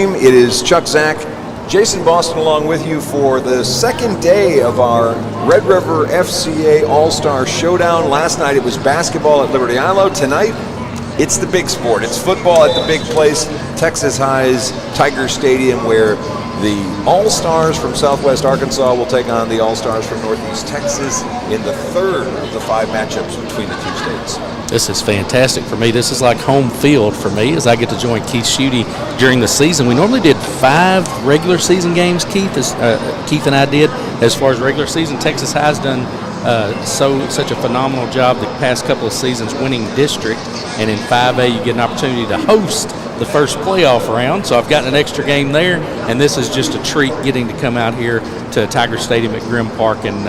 game. It is Chuck Zach, Jason Boston along with you for the second day of our Red River FCA All-Star Showdown. Last night it was basketball at Liberty Islo. Tonight it's the big sport. It's football at the big place, Texas High's Tiger Stadium, where the All-Stars from Southwest Arkansas will take on the All-Stars from Northeast Texas in the third of the 5 matchups between the two states. This is fantastic for me. This is like home field for me as I get to join Keith Schutte during the season. We normally did 5 regular season games, Keith and I did. As far as regular season, Texas High's done such a phenomenal job the past couple of seasons winning district, and in 5A you get an opportunity to host the first playoff round, so I've gotten an extra game there, and this is just a treat getting to come out here to Tiger Stadium at Grimm Park and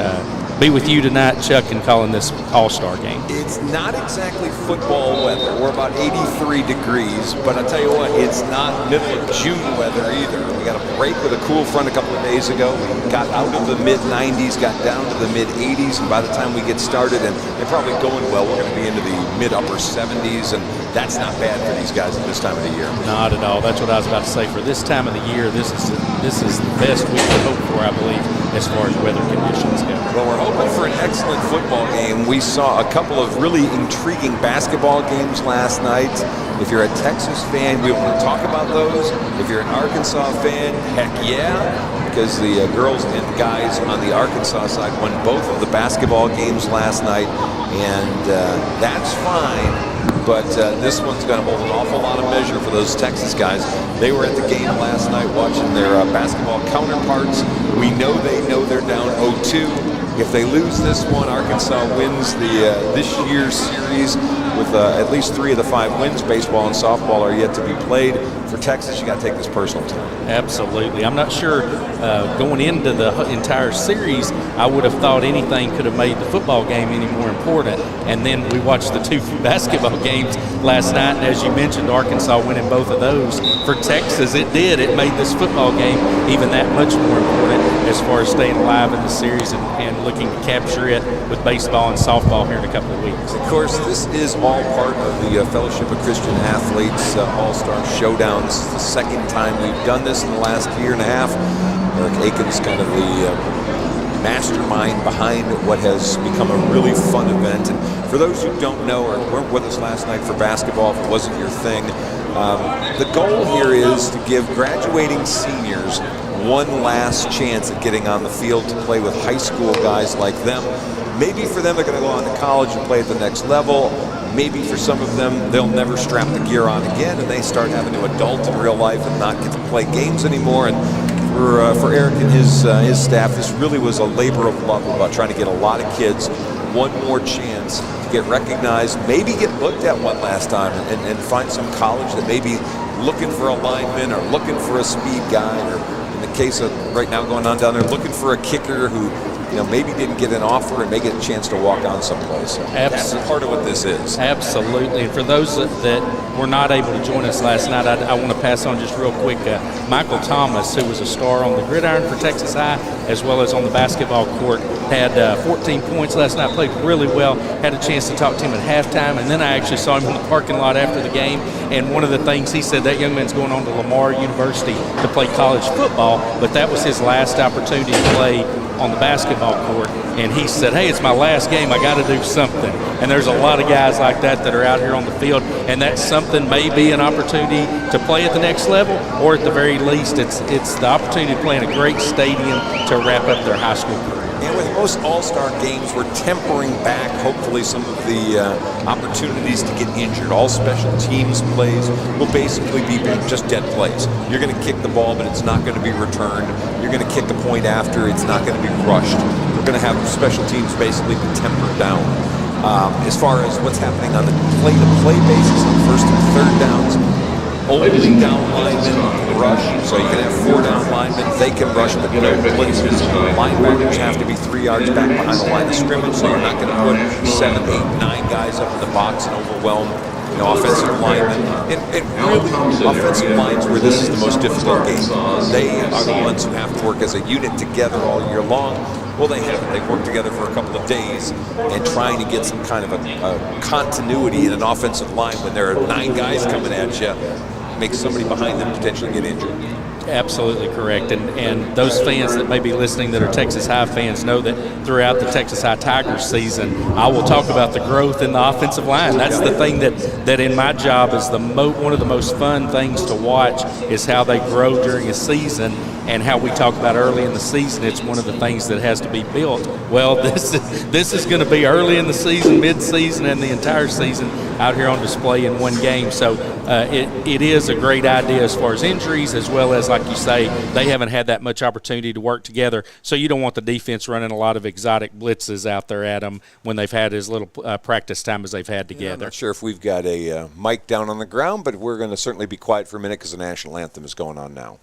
be with you tonight, Chuck, and calling this All-Star game. It's not exactly football weather. We're about 83 degrees, but I'll tell you what, it's not middle of June weather either. We got a break with a cool front a couple of days ago. We got out of the mid-90s, got down to the mid-80s, and by the time we get started, and they're probably going well, we're going to be into the mid-upper 70s, and that's not bad for these guys at this time of the year. Not at all. That's what I was about to say. For this time of the year, this is the best we could hope for, I believe, as far as weather conditions go. Well, we're hoping for an excellent football game. We saw a couple of really intriguing basketball games last night. If you're a Texas fan, we want to talk about those. If you're an Arkansas fan, heck yeah, because the girls and guys on the Arkansas side won both of the basketball games last night, and that's fine. But this one's going to hold an awful lot of measure for those Texas guys. They were at the game last night watching their basketball counterparts. We know they're down 0-2. If they lose this one, Arkansas wins this year's series with at least 3 of the 5 wins. Baseball and softball are yet to be played. For Texas, you got to take this personal time. Absolutely. I'm not sure going into the entire series, I would have thought anything could have made the football game any more important. And then we watched the 2 basketball games last night, and as you mentioned, Arkansas winning both of those. For Texas, it did. It made this football game even that much more important as far as staying alive in the series and looking to capture it with baseball and softball here in a couple of weeks. Of course, this is all part of the Fellowship of Christian Athletes All-Star Showdown. This is the second time we've done this in the last year and a half. Eric Aiken's kind of the mastermind behind what has become a really fun event. And for those who don't know or weren't with us last night for basketball, if it wasn't your thing, the goal here is to give graduating seniors one last chance at getting on the field to play with high school guys like them. Maybe for them, they're going to go on to college and play at the next level. Maybe for some of them, they'll never strap the gear on again, and they start having to adult in real life and not get to play games anymore. And for Eric and his staff, this really was a labor of love about trying to get a lot of kids one more chance to get recognized, maybe get looked at one last time, and find some college that may be looking for a lineman or looking for a speed guy, or in the case of right now going on down there, looking for a kicker who maybe didn't get an offer and may get a chance to walk on someplace. That's part of what this is. Absolutely. And for those that were not able to join us last night, I want to pass on just real quick. Michael Thomas, who was a star on the gridiron for Texas High, as well as on the basketball court, had 14 points last night, played really well, had a chance to talk to him at halftime, and then I actually saw him in the parking lot after the game, and one of the things he said, that young man's going on to Lamar University to play college football, but that was his last opportunity to play on the basketball court, and he said, hey, it's my last game, I got to do something. And there's a lot of guys like that are out here on the field, and that something may be an opportunity to play at the next level, or at the very least, it's the opportunity to play in a great stadium to wrap up their high school career. And with most all-star games, we're tempering back, hopefully, some of the opportunities to get injured. All special teams plays will basically be just dead plays. You're going to kick the ball, but it's not going to be returned. You're going to kick the point after, it's not going to be rushed. We're going to have special teams basically be tempered down. As far as what's happening on the play-to-play basis on first and third downs, only down linemen rush, so you can have 4 down linemen, they can rush, but no blitzes. Linebackers have to be 3 yards back behind the line of scrimmage, so you're not going to put 7, 8, 9 guys up in the box and overwhelm offensive linemen. And really, offensive lines where this is the most difficult game. They are the ones who have to work as a unit together all year long. Well, they haven't. They've worked together for a couple of days and trying to get some kind of a continuity in an offensive line when there are 9 guys coming at you. make somebody behind them potentially get injured. Absolutely correct. And those fans that may be listening that are Texas High fans know that throughout the Texas High Tigers season, I will talk about the growth in the offensive line. That's the thing that in my job is one of the most fun things to watch is how they grow during a season, and how we talk about early in the season. It's one of the things that has to be built. Well, this is going to be early in the season, mid-season, and the entire season out here on display in one game. So it is a great idea as far as injuries, as well as, like you say, they haven't had that much opportunity to work together. So you don't want the defense running a lot of exotic blitzes out there at them when they've had as little practice time as they've had together. I'm not sure if we've got a mic down on the ground, but we're going to certainly be quiet for a minute because the national anthem is going on now.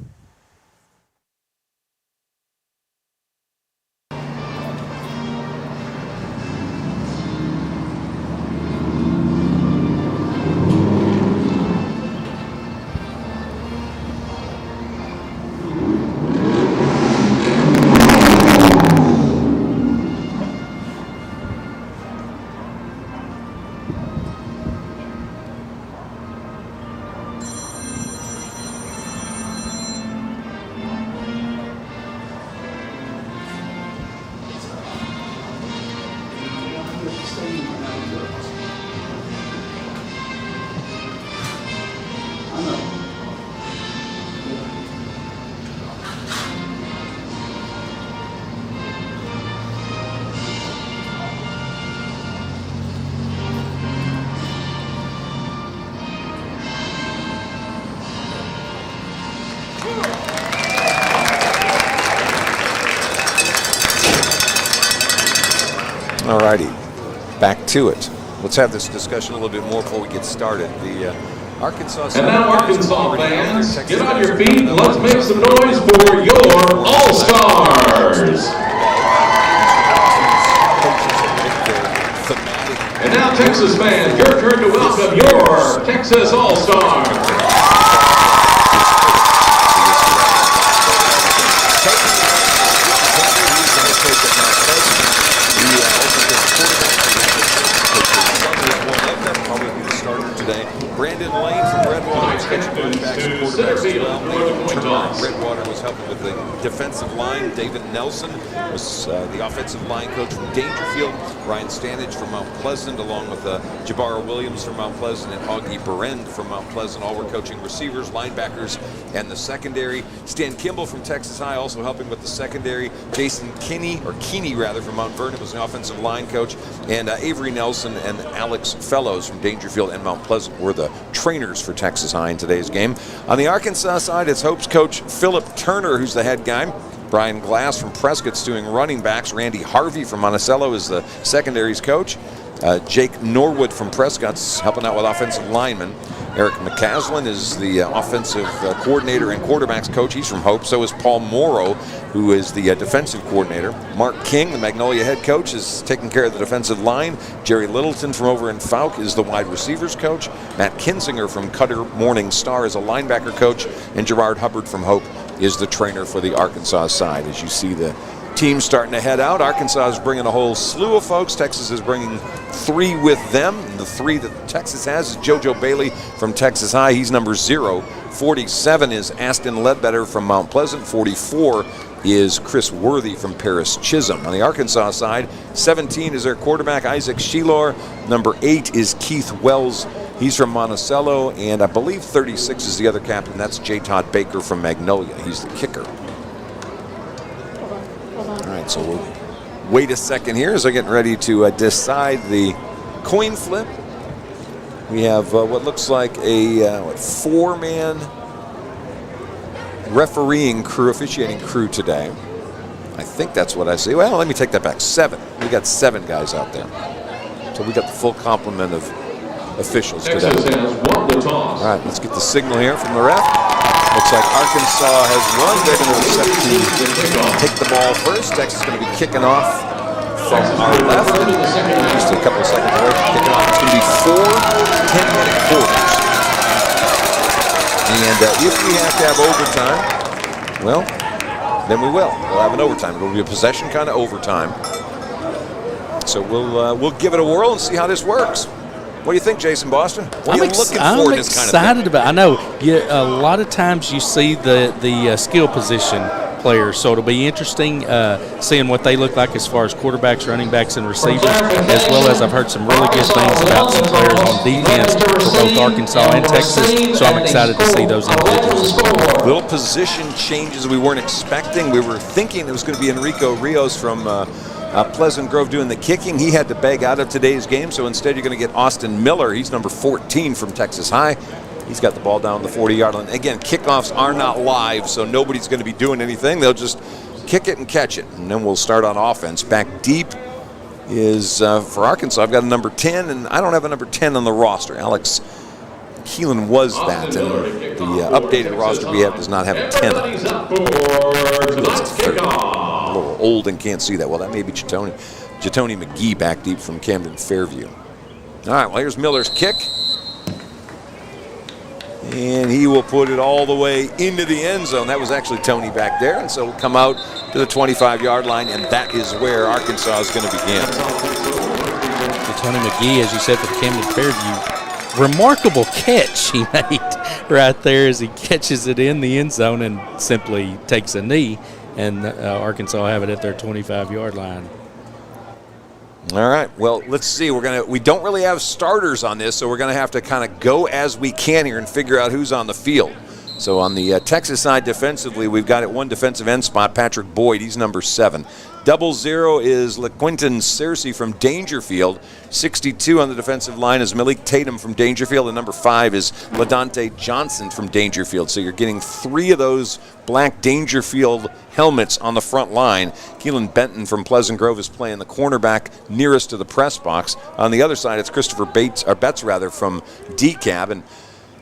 All righty, back to it. Let's have this discussion a little bit more before we get started. The Arkansas. And now, Arkansas fans, get on your feet and let's make some noise for your All-Stars. And now, Texas fans, your turn to welcome your Texas All-Stars. Redwater was helping with the defensive line. David Nelson was the offensive line coach from Dangerfield. Ryan Stanage from Mount Pleasant, along with Jabara Williams from Mount Pleasant and Augie Berend from Mount Pleasant. All were coaching receivers, linebackers, and the secondary. Stan Kimball from Texas High also helping with the secondary. Jason Keeney from Mount Vernon was the offensive line coach. And Avery Nelson and Alex Fellows from Dangerfield and Mount Pleasant were the trainers for Texas High in today's game. On the Arkansas side, it's Hope's coach Philip Turner, who's the head guy. Brian Glass from Prescott's doing running backs. Randy Harvey from Monticello is the secondaries coach. Jake Norwood from Prescott's helping out with offensive linemen. Eric McCaslin is the offensive coordinator and quarterbacks coach. He's from Hope. So is Paul Morrow, who is the defensive coordinator. Mark King, the Magnolia head coach, is taking care of the defensive line. Jerry Littleton from over in Fouke is the wide receivers coach. Matt Kinzinger from Cutter Morning Star is a linebacker coach. And Gerard Hubbard from Hope is the trainer for the Arkansas side. As you see the team starting to head out, Arkansas is bringing a whole slew of folks. Texas is bringing 3 with them. And the 3 that Texas has is JoJo Bailey from Texas High. He's number 0. 47 is Aston Ledbetter from Mount Pleasant. 44 is Chris Worthy from Paris Chisholm. On the Arkansas side, 17 is their quarterback, Isaac Shelor. Number 8 is Keith Wells. He's from Monticello. And I believe 36 is the other captain. That's J. Todd Baker from Magnolia. He's the kicker. All right, so we'll wait a second here as they're getting ready to decide the coin flip. We have what looks like a 4-man refereeing crew, officiating crew today. I think that's what I see. Well, let me take that back. 7. We got 7 guys out there. So we got the full complement of officials today. All right, let's get the signal here from the ref. Looks like Arkansas has won. They're going to set to take the ball first. Texas is going to be kicking off from our left. Just a couple of seconds away from kicking off. It's going to be 4 10-minute quarters. And if we have to have overtime, well, then we will. We'll have an overtime. It'll be a possession kind of overtime. So we'll give it a whirl and see how this works. What do you think, Jason Boston? What are you looking I'm for in this kind of thing? excited about. I know. A lot of times you see the skill position players, so it'll be interesting seeing what they look like as far as quarterbacks, running backs, and receivers, as well as I've heard some really good things about some players on defense for both Arkansas and Texas. So I'm excited to see those individuals as well. Little position changes we weren't expecting. We were thinking it was going to be Enrico Rios from Pleasant Grove doing the kicking. He had to beg out of today's game, so instead you're going to get Austin Miller. He's number 14 from Texas High. He's got the ball down the 40-yard line. Again, kickoffs are not live, so nobody's going to be doing anything. They'll just kick it and catch it, and then we'll start on offense. Back deep is, for Arkansas, I've got a number 10, and I don't have a number 10 on the roster. Alex Keelan was that, and the updated roster we have does not have a 10 on it. A little old and can't see that. Well, that may be Jatoni McGee back deep from Camden Fairview. All right, well, here's Miller's kick. And he will put it all the way into the end zone. That was actually Tony back there, and so it'll come out to the 25-yard line, and that is where Arkansas is going to begin. Tony McGee, as you said, for the Camden Fairview, remarkable catch he made right there as he catches it in the end zone and simply takes a knee, and Arkansas have it at their 25-yard line. All right, well, let's see. We don't really have starters on this, so we're going to have to kind of go as we can here and figure out who's on the field. So on the Texas side defensively, we've got at one defensive end spot, Patrick Boyd. He's number 7. 00 is LaQuinton Searcy from Dangerfield. 62 on the defensive line is Malik Tatum from Dangerfield, and number 5 is LaDante Johnson from Dangerfield. So you're getting 3 of those black Dangerfield helmets on the front line. Keelan Benton from Pleasant Grove is playing the cornerback nearest to the press box. On the other side, it's Christopher Betts from DeKalb, and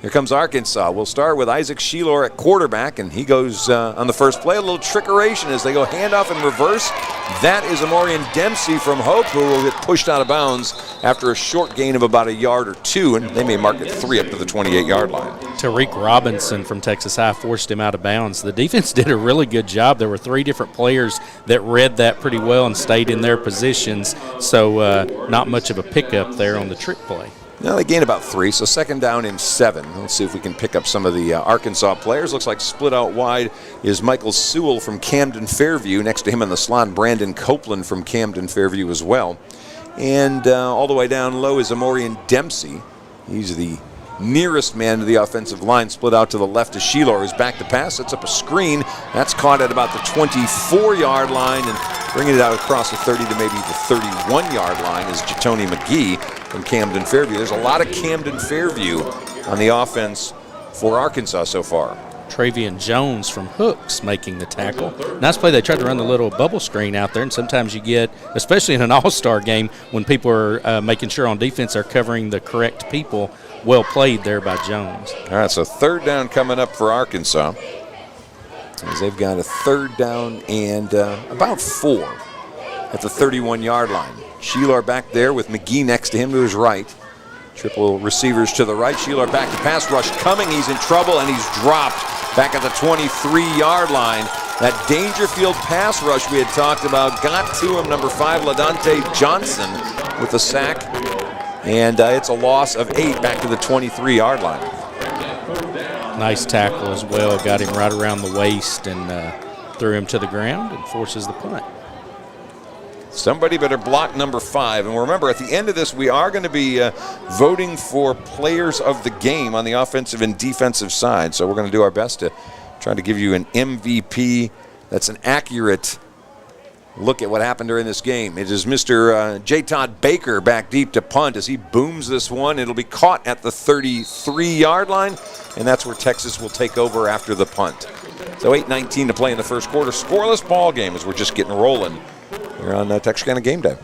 here comes Arkansas. We'll start with Isaac Sheilor at quarterback, and he goes on the first play. A little trickeration as they go handoff in reverse. That is Amorian Dempsey from Hope, who will get pushed out of bounds after a short gain of about a yard or 2, and they may mark it 3 up to the 28-yard line. Tariq Robinson from Texas High forced him out of bounds. The defense did a really good job. There were 3 different players that read that pretty well and stayed in their positions, so not much of a pickup there on the trick play. Now they gain about 3, so 2nd down and 7. Let's see if we can pick up some of the Arkansas players. Looks like split out wide is Michael Sewell from Camden Fairview. Next to him in the slot, Brandon Copeland from Camden Fairview as well. And all the way down low is Amorian Dempsey. He's the nearest man to the offensive line. Split out to the left is Sheilor, who's back to pass. Sets up a screen. That's caught at about the 24-yard line, and bringing it out across the 30 to maybe the 31-yard line is Jatoni McGee from Camden Fairview. There's a lot of Camden Fairview on the offense for Arkansas so far. Travian Jones from Hooks making the tackle. Nice play. They tried to run the little bubble screen out there, and sometimes you get, especially in an all-star game, when people are making sure on defense they're covering the correct people. Well played there by Jones. All right, so 3rd down coming up for Arkansas, as they've got a 3rd down and about 4 at the 31-yard line. Sheilor back there with McGee next to him to his right. Triple receivers to the right. Sheilor back to pass rush coming. He's in trouble, and he's dropped back at the 23-yard line. That Dangerfield pass rush we had talked about got to him, number 5, LaDante Johnson, with a sack. And it's a loss of 8 back to the 23-yard line. Nice tackle as well. Got him right around the waist and threw him to the ground and forces the punt. Somebody better block number 5. And remember, at the end of this, we are going to be voting for players of the game on the offensive and defensive side. So we're going to do our best to try to give you an MVP that's an accurate look at what happened during this game. It is Mr. J. Todd Baker back deep to punt as he booms this one. It'll be caught at the 33-yard line, and that's where Texas will take over after the punt. So 8:19 to play in the first quarter. Scoreless ball game as we're just getting rolling here on Texarkana Game Day.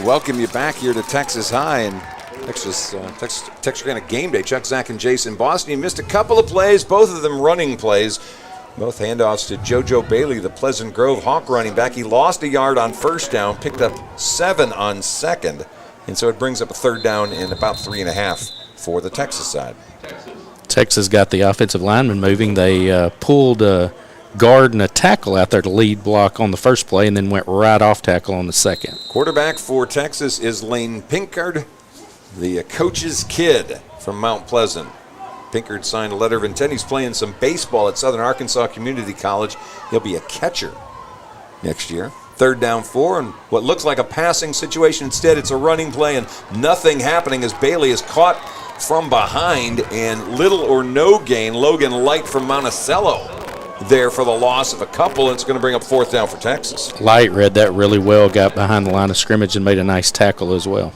welcome you back here to Texas High and Texarkana Game Day. Chuck, Zach, and Jason Boston. You missed a couple of plays, both of them running plays. Both handoffs to JoJo Bailey, the Pleasant Grove Hawk running back. He lost a yard on first down, picked up 7 on second, and so it brings up a third down and about 3.5 for the Texas side. Texas got the offensive lineman moving. They pulled a guard and a tackle out there to lead block on the first play and then went right off tackle on the second. Quarterback for Texas is Lane Pinkard, the coach's kid from Mount Pleasant. Pinkard signed a letter of intent. He's playing some baseball at Southern Arkansas Community College. He'll be a catcher next year. Third down 4, and what looks like a passing situation. Instead, it's a running play and nothing happening as Bailey is caught from behind and little or no gain. Logan Light from Monticello there for the loss of a couple. It's going to bring up fourth down for Texas. Light read that really well, got behind the line of scrimmage and made a nice tackle as well.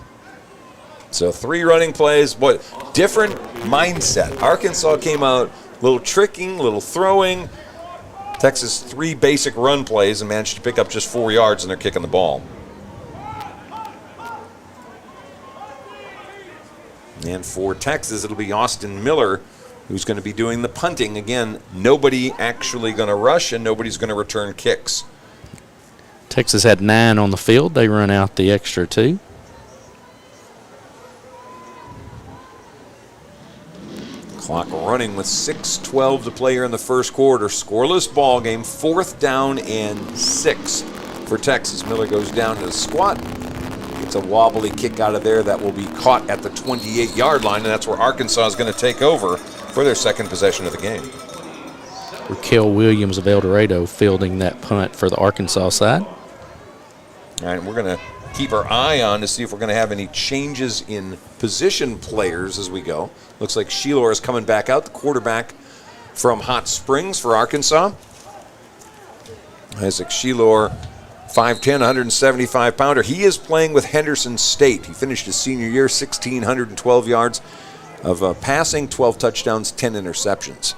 So 3 running plays, but different mindset. Arkansas came out a little tricking, a little throwing. Texas 3 basic run plays and managed to pick up just 4 yards, and they're kicking the ball. And for Texas, it'll be Austin Miller who's going to be doing the punting. Again, nobody actually going to rush and nobody's going to return kicks. Texas had 9 on the field. They run out the extra 2. Clock running with 6:12 to play here in the first quarter. Scoreless ball game, 4th down and 6 for Texas. Miller goes down to the squat. Gets a wobbly kick out of there that will be caught at the 28-yard line, and that's where Arkansas is going to take over for their second possession of the game. Raquel Williams of El Dorado fielding that punt for the Arkansas side. All right, we're going to keep our eye on to see if we're going to have any changes in position players as we go. Looks like Sheilor is coming back out, the quarterback from Hot Springs for Arkansas. Isaac Sheilor, 5'10", 175-pounder. He is playing with Henderson State. He finished his senior year, 1,612 yards of passing, 12 touchdowns, 10 interceptions.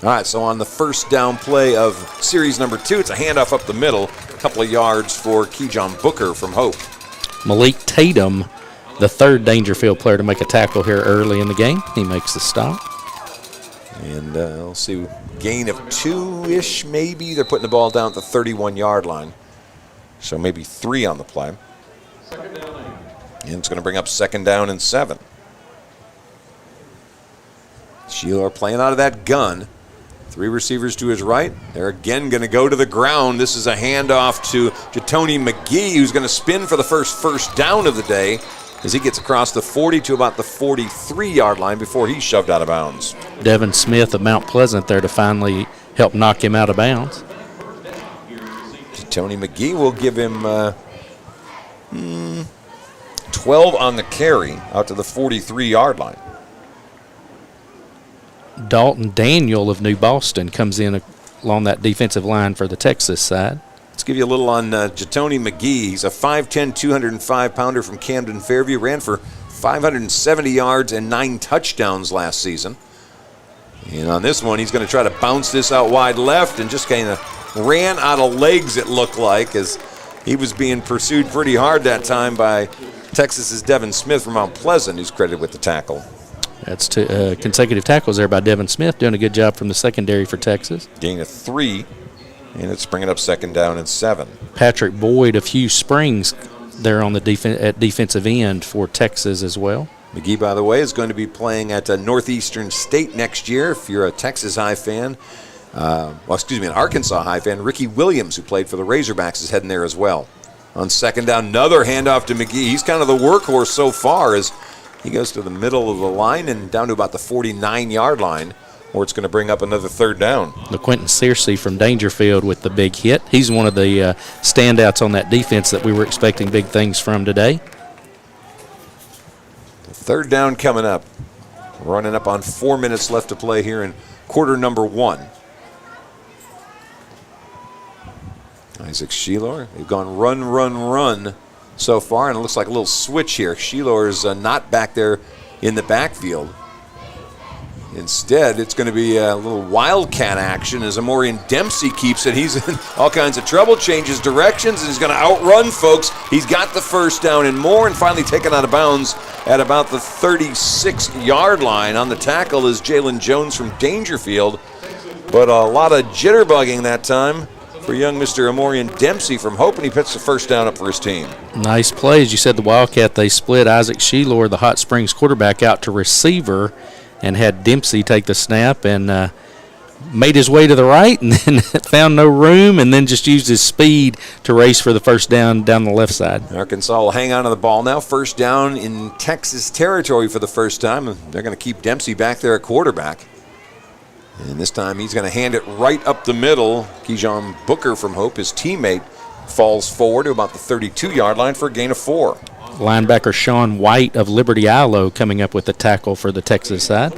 All right, so on the first down play of series number 2, it's a handoff up the middle, a couple of yards for Kejon Booker from Hope. Malik Tatum, the 3rd Dangerfield player to make a tackle here early in the game. He makes the stop. And we'll see, gain of 2-ish maybe. They're putting the ball down at the 31-yard line. So maybe 3 on the play. And it's going to bring up 2nd down and 7. Sheilor playing out of that gun. 3 receivers to his right. They're again going to go to the ground. This is a handoff to Jatoni McGee, who's going to spin for the first down of the day as he gets across the 40 to about the 43-yard line before he's shoved out of bounds. Devin Smith of Mount Pleasant there to finally help knock him out of bounds. Jatoni McGee will give him 12 on the carry out to the 43-yard line. Dalton Daniel of New Boston comes in along that defensive line for the Texas side. Let's give you a little on Jatoni McGee. He's a 5'10", 205-pounder from Camden Fairview. Ran for 570 yards and 9 touchdowns last season. And on this one, he's going to try to bounce this out wide left and just kind of ran out of legs, it looked like, as he was being pursued pretty hard that time by Texas's Devin Smith from Mount Pleasant, who's credited with the tackle. That's 2 consecutive tackles there by Devin Smith, doing a good job from the secondary for Texas. Gain of 3, and it's bringing up 2nd down and 7. Patrick Boyd of Hugh Springs there on the at defensive end for Texas as well. McGee, by the way, is going to be playing at Northeastern State next year. If you're a Texas High fan, an Arkansas High fan, Ricky Williams, who played for the Razorbacks, is heading there as well. On 2nd down, another handoff to McGee. He's kind of the workhorse so far as he goes to the middle of the line and down to about the 49-yard line, where it's going to bring up another 3rd down. LaQuentin Searcy from Dangerfield with the big hit. He's one of the standouts on that defense that we were expecting big things from today. The 3rd down coming up. Running up on 4 minutes left to play here in quarter number 1. Isaac Sheilor, they've gone run so far, and it looks like a little switch here. Sheilor is not back there in the backfield. Instead, it's going to be a little wildcat action as Amorian Dempsey keeps it. He's in all kinds of trouble, changes directions, and he's going to outrun folks. He's got the first down and more, and finally taken out of bounds at about the 36-yard line. On the tackle is Jalen Jones from Dangerfield, but a lot of jitterbugging that time for young Mr. Amorian Dempsey from Hope, and he puts the first down up for his team. Nice play. As you said, the Wildcat, they split Isaac Sheilor, the Hot Springs quarterback, out to receiver, and had Dempsey take the snap and made his way to the right and then found no room and then just used his speed to race for the first down the left side. Arkansas will hang on to the ball now. First down in Texas territory for the first time. They're going to keep Dempsey back there at quarterback. And this time he's going to hand it right up the middle. Keyshawn Booker from Hope, his teammate, falls forward to about the 32-yard line for a gain of 4. Linebacker Sean White of Liberty Ilo coming up with the tackle for the Texas side.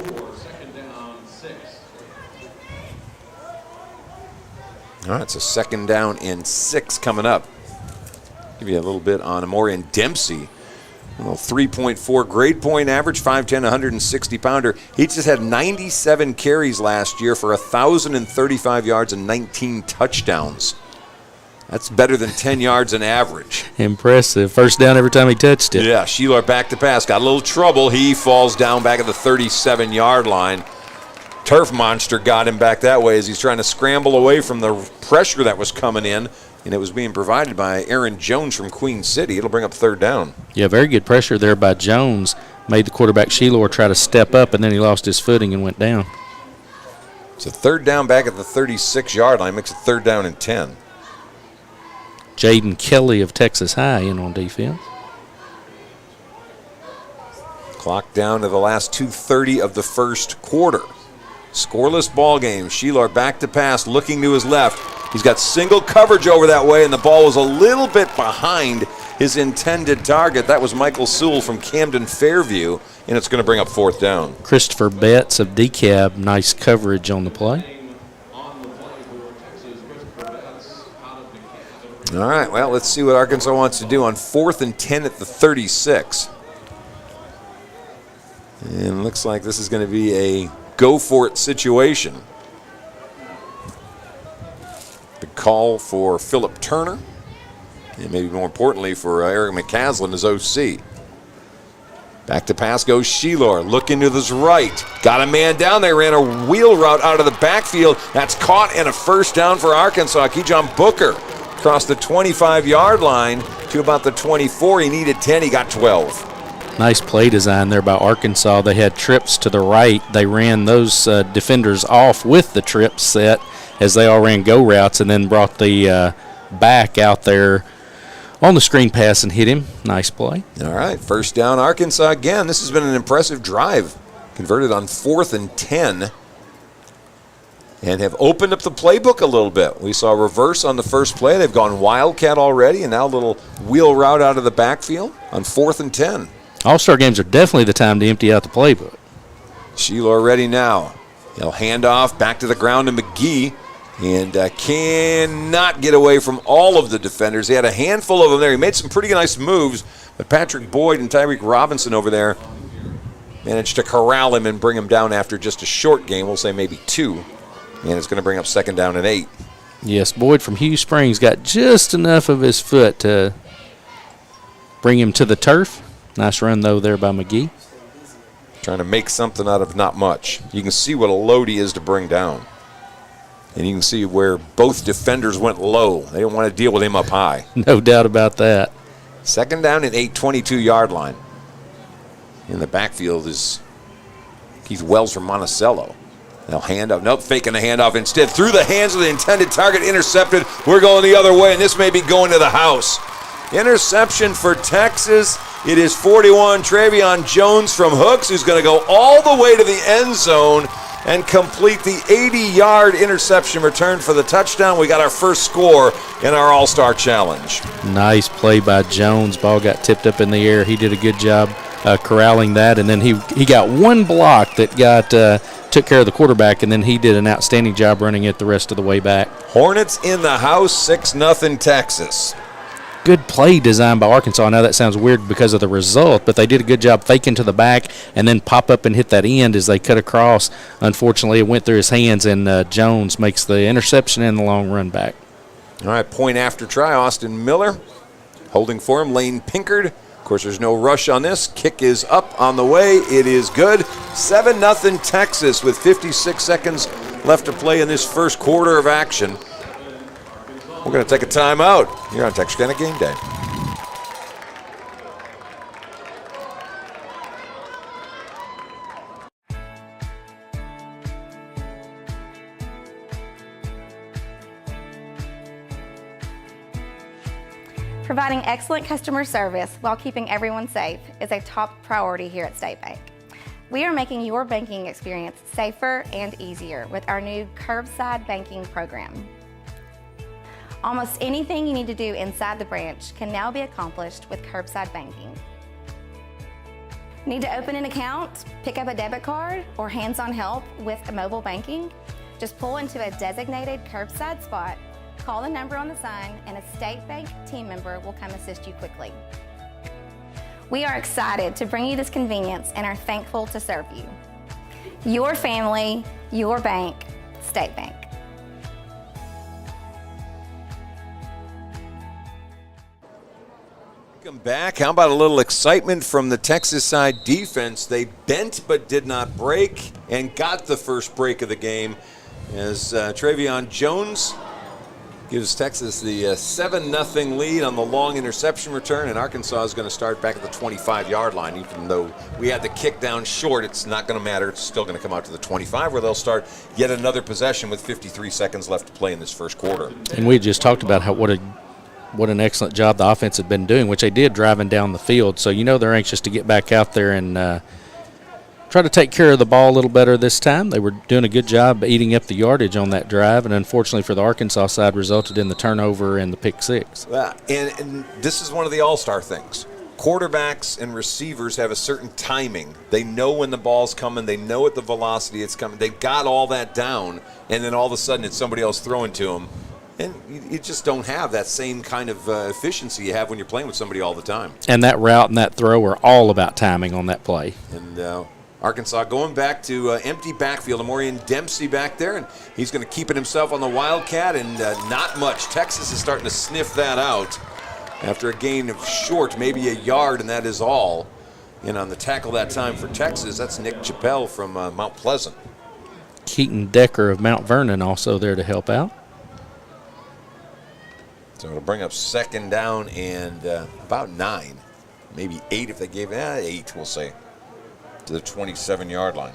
All right, so second down and 6 coming up. Give you a little bit on Amorian Dempsey. A little 3.4 grade point average, 5'10", 160-pounder. He just had 97 carries last year for 1,035 yards and 19 touchdowns. That's better than 10 yards an average. Impressive. First down every time he touched it. Yeah, Sheilor back to pass. Got a little trouble. He falls down back at the 37-yard line. Turf Monster got him back that way as he's trying to scramble away from the pressure that was coming in, and it was being provided by Aaron Jones from Queen City. It'll bring up third down. Yeah, very good pressure there by Jones. Made the quarterback Sheilor try to step up, and then he lost his footing and went down. It's a third down back at the 36-yard line. Makes it third down and 10. Jaden Kelly of Texas High in on defense. Clock down to the last 2:30 of the first quarter. Scoreless ball game. Sheilor back to pass, looking to his left. He's got single coverage over that way, and the ball was a little bit behind his intended target. That was Michael Sewell from Camden Fairview, and it's going to bring up fourth down. Christopher Betts of DeKalb, nice coverage on the play. All right, well, let's see what Arkansas wants to do on 4th and 10 at the 36. And looks like this is going to be a go-for-it situation. The call for Philip Turner, and maybe more importantly for Eric McCaslin as OC. Back to pass goes Sheilor, looking to his right. Got a man down there, ran a wheel route out of the backfield. That's caught and a first down for Arkansas. Keyshawn Booker across the 25-yard line to about the 24. He needed 10, he got 12. Nice play design there by Arkansas. They had trips to the right. They ran those defenders off with the trip set as they all ran go routes, and then brought the back out there on the screen pass and hit him. Nice play. All right, first down Arkansas again. This has been an impressive drive. Converted on 4th and 10. And have opened up the playbook a little bit. We saw reverse on the first play. They've gone wildcat already, and now a little wheel route out of the backfield on 4th and 10. All-Star games are definitely the time to empty out the playbook. Sheilor ready now. He'll hand off back to the ground to McGee, and cannot get away from all of the defenders. He had a handful of them there. He made some pretty nice moves, but Patrick Boyd and Tyreek Robinson over there managed to corral him and bring him down after just a short game. We'll say maybe 2. And it's going to bring up second down and 8. Yes, Boyd from Hugh Springs got just enough of his foot to bring him to the turf. Nice run, though, there by McGee. Trying to make something out of not much. You can see what a load he is to bring down. And you can see where both defenders went low. They didn't want to deal with him up high. No doubt about that. Second down and 8, 22-yard line. In the backfield is Keith Wells from Monticello. They'll hand up. Nope, faking the handoff instead. Through the hands of the intended target, intercepted. We're going the other way, and this may be going to the house. Interception for Texas. It is 41, Travion Jones from Hooks, who's going to go all the way to the end zone and complete the 80-yard interception return for the touchdown. We got our first score in our All-Star Challenge. Nice play by Jones. Ball got tipped up in the air. He did a good job corralling that, and then he got one block that took care of the quarterback, and then he did an outstanding job running it the rest of the way back. Hornets in the house, 6-0 Texas. good play design by Arkansas. I know that sounds weird because of the result, but they did a good job faking to the back and then pop up and hit that end as they cut across. Unfortunately, it went through his hands, and Jones makes the interception and the long run back. All right, point after try. Austin Miller holding for him. Lane Pinkard. Of course, there's no rush on this. Kick is up on the way. It is good. 7-0 Texas with 56 seconds left to play in this first quarter of action. We're going to take a timeout here on Texarkana Game Day. Providing excellent customer service while keeping everyone safe is a top priority here at State Bank. We are making your banking experience safer and easier with our new curbside banking program. Almost anything you need to do inside the branch can now be accomplished with curbside banking. Need to open an account, pick up a debit card, or hands-on help with mobile banking? Just pull into a designated curbside spot, call the number on the sign, and a State Bank team member will come assist you quickly. We are excited to bring you this convenience and are thankful to serve you. Your family, your bank, State Bank. Welcome back. How about a little excitement from the Texas side defense? They bent but did not break and got the first break of the game as Travion Jones gives Texas the 7-0 lead on the long interception return, and Arkansas is going to start back at the 25-yard line. Even though we had the kick down short, it's not going to matter. It's still going to come out to the 25, where they'll start yet another possession with 53 seconds left to play in this first quarter. And we just talked about what an excellent job the offense had been doing, which they did driving down the field. So they're anxious to get back out there and try to take care of the ball a little better this time. They were doing a good job eating up the yardage on that drive, and unfortunately for the Arkansas side, resulted in the turnover and the pick six. And this is one of the all-star things. Quarterbacks and receivers have a certain timing. They know when the ball's coming. They know at the velocity it's coming. They've got all that down, and then all of a sudden it's somebody else throwing to them. And you just don't have that same kind of efficiency you have when you're playing with somebody all the time. And that route and that throw are all about timing on that play. And Arkansas going back to empty backfield. Amorian Dempsey back there, and he's going to keep it himself on the Wildcat, and not much. Texas is starting to sniff that out after a gain of short, maybe a yard, and that is all. And on the tackle that time for Texas, that's Nick Chappelle from Mount Pleasant. Keaton Decker of Mount Vernon also there to help out. So it'll bring up second down and about 9, maybe 8 if they gave it. 8, we'll say, to the 27-yard line.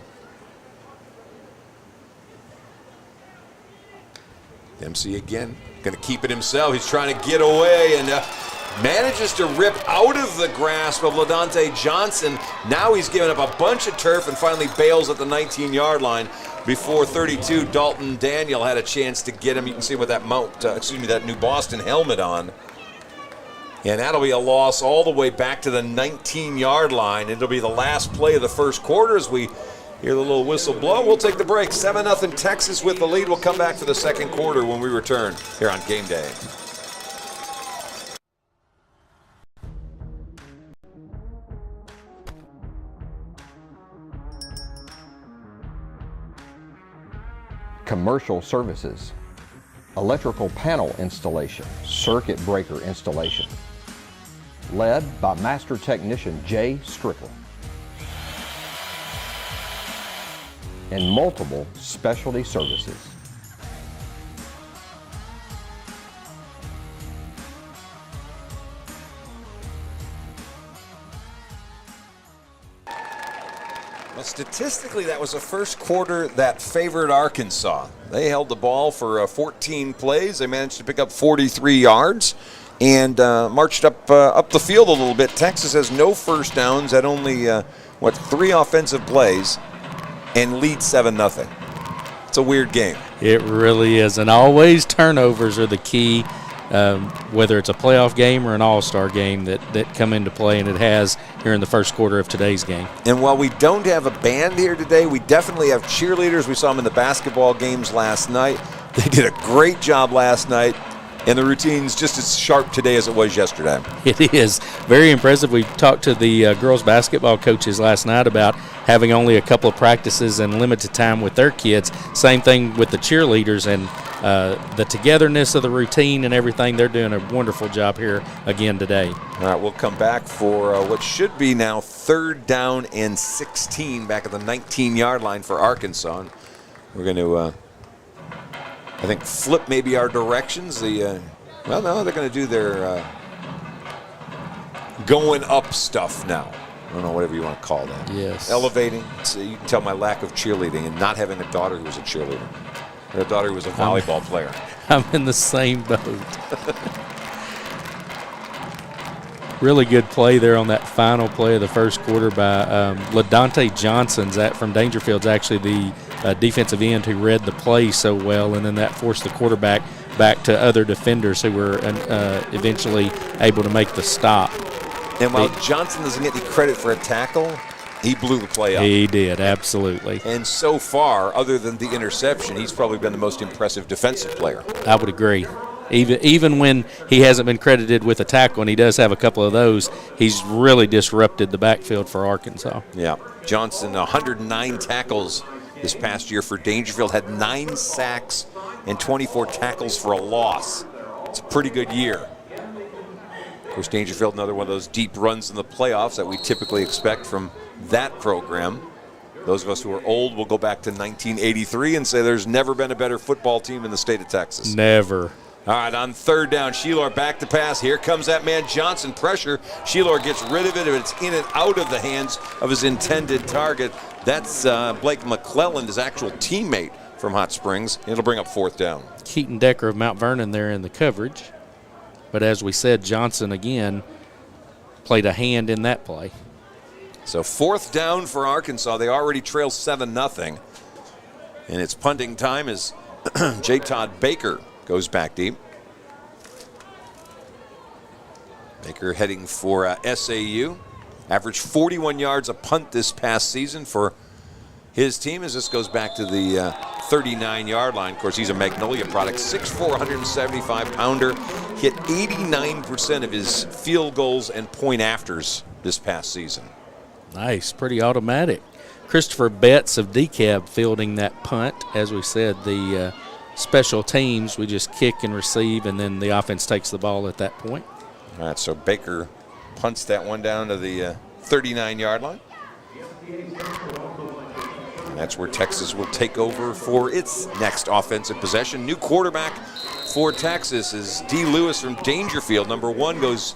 Dempsey again, going to keep it himself. He's trying to get away and manages to rip out of the grasp of LaDonte Johnson. Now he's given up a bunch of turf and finally bails at the 19-yard line. Before 32, Dalton Daniel had a chance to get him. You can see with that that New Boston helmet on. And that'll be a loss all the way back to the 19-yard line. It'll be the last play of the first quarter as we hear the little whistle blow. We'll take the break. 7-0 Texas with the lead. We'll come back for the second quarter when we return here on Game Day. Commercial services, electrical panel installation, circuit breaker installation, led by Master Technician Jay Strickland, and multiple specialty services. Well, statistically, that was the first quarter that favored Arkansas. They held the ball for 14 plays. They managed to pick up 43 yards and marched up the field a little bit. Texas has no first downs, had only 3 offensive plays, and lead 7-0. It's a weird game. It really is, and always turnovers are the key. Whether it's a playoff game or an all-star game that come into play, and it has here in the first quarter of today's game. And while we don't have a band here today, we definitely have cheerleaders. We saw them in the basketball games last night. They did a great job last night. And the routine's just as sharp today as it was yesterday. It is very impressive. We talked to the girls basketball coaches last night about having only a couple of practices and limited time with their kids. Same thing with the cheerleaders, and the togetherness of the routine and everything. They're doing a wonderful job here again today. All right, we'll come back for what should be now 3rd down and 16 back at the 19-yard line for Arkansas. And we're going to, I think, flip maybe our directions. Well, no, they're going to do their going up stuff now. I don't know, whatever you want to call that. Yes. Elevating. So you can tell my lack of cheerleading and not having a daughter who was a cheerleader. Her daughter who was a volleyball player. I'm in the same boat. Really good play there on that final play of the first quarter by LaDante Johnson's from Dangerfield's actually the defensive end who read the play so well, and then that forced the quarterback back to other defenders who were eventually able to make the stop. And while Johnson doesn't get any credit for a tackle, he blew the play up. He did, absolutely. And so far, other than the interception, he's probably been the most impressive defensive player. I would agree. Even when he hasn't been credited with a tackle, and he does have a couple of those, he's really disrupted the backfield for Arkansas. Yeah. Johnson, 109 tackles this past year for Dangerfield, had 9 sacks and 24 tackles for a loss. It's a pretty good year. Of course, Dangerfield, another one of those deep runs in the playoffs that we typically expect from that program. Those of us who are old will go back to 1983 and say there's never been a better football team in the state of Texas. Never. All right, on 3rd down, Sheilor back to pass. Here comes that man Johnson. Pressure. Sheilor gets rid of it, and it's in and out of the hands of his intended target. That's Blake McClelland, his actual teammate from Hot Springs. It'll bring up 4th down. Keaton Decker of Mount Vernon there in the coverage. But as we said, Johnson again played a hand in that play. So 4th down for Arkansas. They already trail 7-0. And it's punting time as J. Todd Baker goes back deep. Baker heading for SAU. Averaged 41 yards a punt this past season for his team as this goes back to the 39-yard line. Of course, he's a Magnolia product, 6'4", 175-pounder. Hit 89% of his field goals and point-afters this past season. Nice, pretty automatic. Christopher Betts of DeKalb fielding that punt. As we said, the special teams, we just kick and receive, and then the offense takes the ball at that point. All right, so Baker punts that one down to the 39-yard line. And that's where Texas will take over for its next offensive possession. New quarterback for Texas is D. Lewis from Dangerfield. Number 1 goes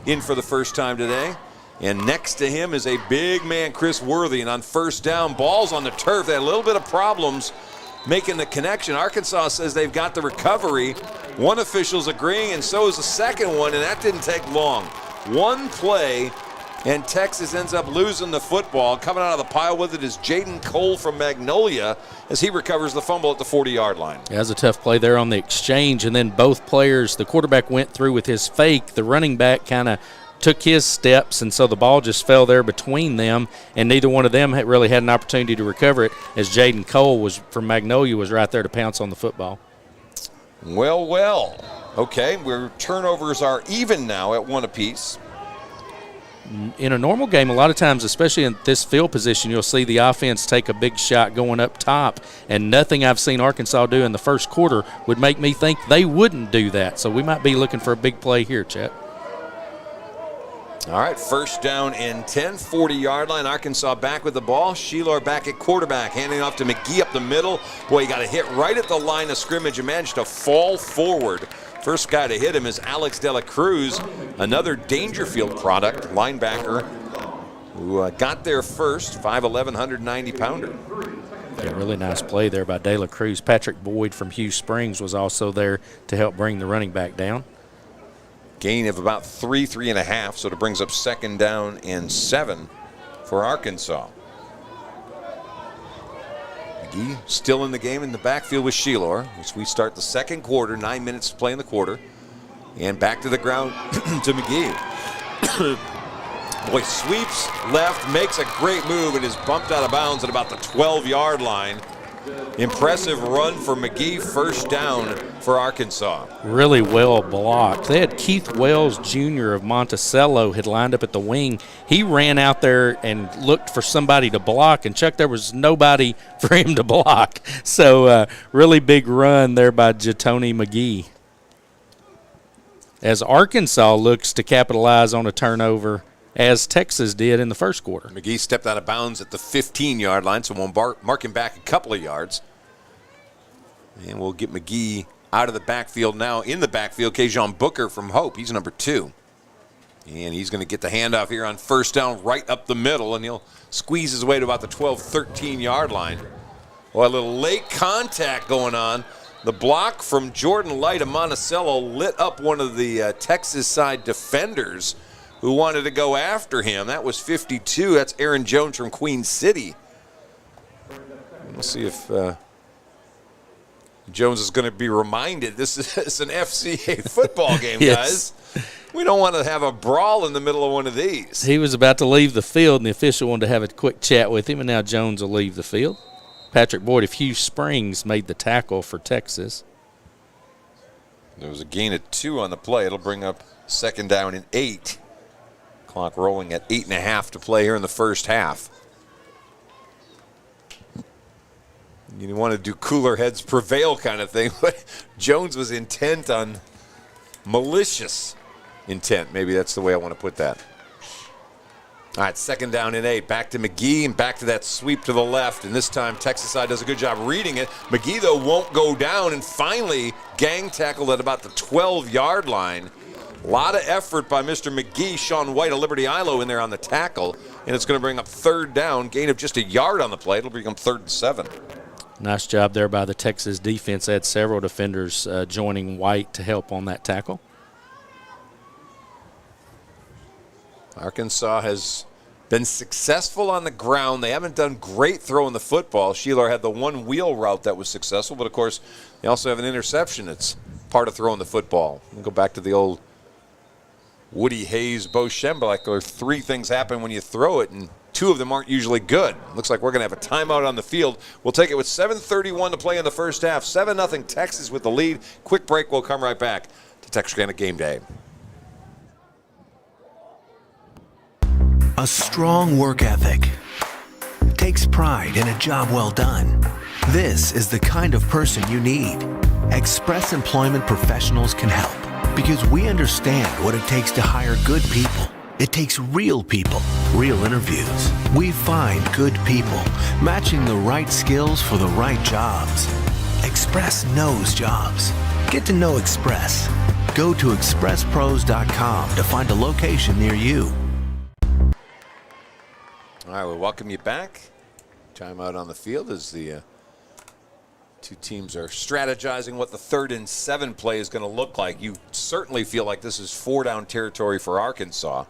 in for the first time today. And next to him is a big man, Chris Worthy. And on 1st down, balls on the turf. They had a little bit of problems making the connection. Arkansas says they've got the recovery. One official's agreeing, and so is the second one, and that didn't take long. One play, and Texas ends up losing the football. Coming out of the pile with it is Jaden Cole from Magnolia as he recovers the fumble at the 40-yard line. Yeah, that was a tough play there on the exchange, and then both players, the quarterback went through with his fake. The running back kind of took his steps, and so the ball just fell there between them, and neither one of them had really had an opportunity to recover it as Jaden Cole was from Magnolia was right there to pounce on the football. Well, well. Okay, where turnovers are even now at 1 apiece. In a normal game, a lot of times, especially in this field position, you'll see the offense take a big shot going up top, and nothing I've seen Arkansas do in the first quarter would make me think they wouldn't do that. So we might be looking for a big play here, Chet. All right, 1st down and 10, 40-yard line. Arkansas back with the ball. Sheilor back at quarterback, handing off to McGee up the middle. Boy, he got a hit right at the line of scrimmage and managed to fall forward. First guy to hit him is Alex De La Cruz, another Dangerfield product, linebacker, who got there first, 5'11", 190-pounder. Yeah, really nice play there by De La Cruz. Patrick Boyd from Hugh Springs was also there to help bring the running back down. Gain of about 3.5, so it brings up 2nd down and 7 for Arkansas. McGee still in the game in the backfield with Sheilor, as we start the 2nd quarter, 9 minutes to play in the quarter. And back to the ground to McGee. Boy, sweeps left, makes a great move, and is bumped out of bounds at about the 12-yard line. Impressive run for McGee, first down for Arkansas. Really well blocked. They had Keith Wells Jr. of Monticello had lined up at the wing. He ran out there and looked for somebody to block, and Chuck, there was nobody for him to block. So really big run there by Jatoni McGee. As Arkansas looks to capitalize on a turnover, as Texas did in the first quarter. McGee stepped out of bounds at the 15-yard line, so we'll mark him back a couple of yards. And we'll get McGee out of the backfield now. In the backfield, Kayjon Booker from Hope. He's number 2. And he's going to get the handoff here on first down right up the middle, and he'll squeeze his way to about the 12, 13-yard line. Well, a little late contact going on. The block from Jordan Light of Monticello lit up one of the Texas side defenders who wanted to go after him. That was 52. That's Aaron Jones from Queen City. We'll see if Jones is going to be reminded this is an FCA football game, Yes. guys. We don't want to have a brawl in the middle of one of these. He was about to leave the field, and the official wanted to have a quick chat with him, and now Jones will leave the field. Patrick Boyd of Hugh Springs made the tackle for Texas. There was a gain of 2 on the play. It'll bring up second down and 8. Clock rolling at 8.5 to play here in the first half. You want to do cooler heads prevail kind of thing, but Jones was intent on malicious intent. Maybe that's the way I want to put that. All right, second down and 8. Back to McGee and back to that sweep to the left. And this time Texas side does a good job reading it. McGee, though, won't go down and finally gang tackled at about the 12-yard line. A lot of effort by Mr. McGee. Sean White of Liberty Ilo in there on the tackle. And it's going to bring up third down. Gain of just a yard on the play. It'll become 3rd and 7. Nice job there by the Texas defense. They had several defenders joining White to help on that tackle. Arkansas has been successful on the ground. They haven't done great throwing the football. Sheeler had the one wheel route that was successful, but of course they also have an interception. It's part of throwing the football. We'll go back to the old Woody Hayes, Bo Schembechler. 3 things happen when you throw it, and 2 of them aren't usually good. Looks like we're going to have a timeout on the field. We'll take it with 7:31 to play in the first half. 7-0 Texas with the lead. Quick break. We'll come right back to Texarkana Game Day. A strong work ethic takes pride in a job well done. This is the kind of person you need. Express Employment Professionals can help because we understand what it takes to hire good people. It takes real people, real interviews. We find good people, matching the right skills for the right jobs. Express knows jobs. Get to know Express. Go to expresspros.com to find a location near you. All right, we'll welcome you back. Timeout on the field as the 2 teams are strategizing what the 3rd and 7 play is going to look like. You certainly feel like this is 4-down territory for Arkansas.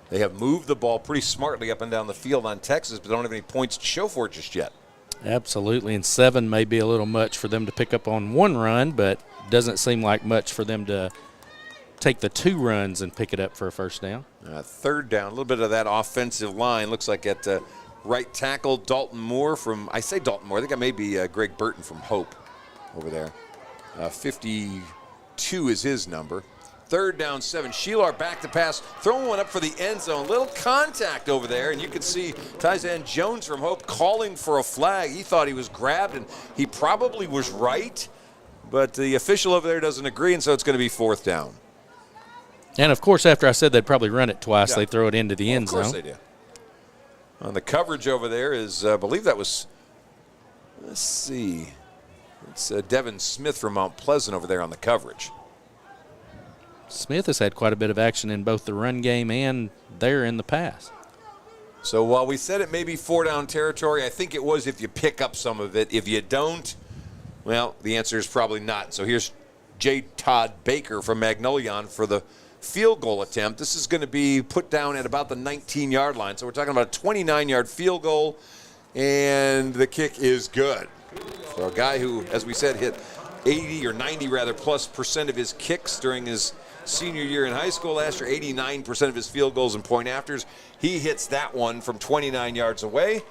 They have moved the ball pretty smartly up and down the field on Texas, but don't have any points to show for it just yet. Absolutely, and 7 may be a little much for them to pick up on 1 run, but doesn't seem like much for them to take the 2 runs and pick it up for a first down. 3rd down, a little bit of that offensive line. Looks like at right tackle, Dalton Moore from, I say Dalton Moore, I think I may be Greg Burton from Hope over there. 52 is his number. 3rd down, 7. Sheelar back to pass, throwing one up for the end zone. Little contact over there, and you can see Tyzan Jones from Hope calling for a flag. He thought he was grabbed, and he probably was right, but the official over there doesn't agree, and so it's going to be 4th down. And, of course, after I said they'd probably run it twice, they throw it into the end zone. Of course they do. On the coverage over there is, I believe that was, let's see, it's Devin Smith from Mount Pleasant over there on the coverage. Smith has had quite a bit of action in both the run game and there in the pass. So while we said it may be 4-down territory, I think it was if you pick up some of it. If you don't, well, the answer is probably not. So here's J. Todd Baker from Magnolia for the field goal attempt. This is going to be put down at about the 19-yard line. So we're talking about a 29-yard field goal, and the kick is good. So a guy who, as we said, hit 80 or 90 rather plus % of his kicks during his senior year in high school last year, 89% of his field goals and point afters. He hits that one from 29 yards away,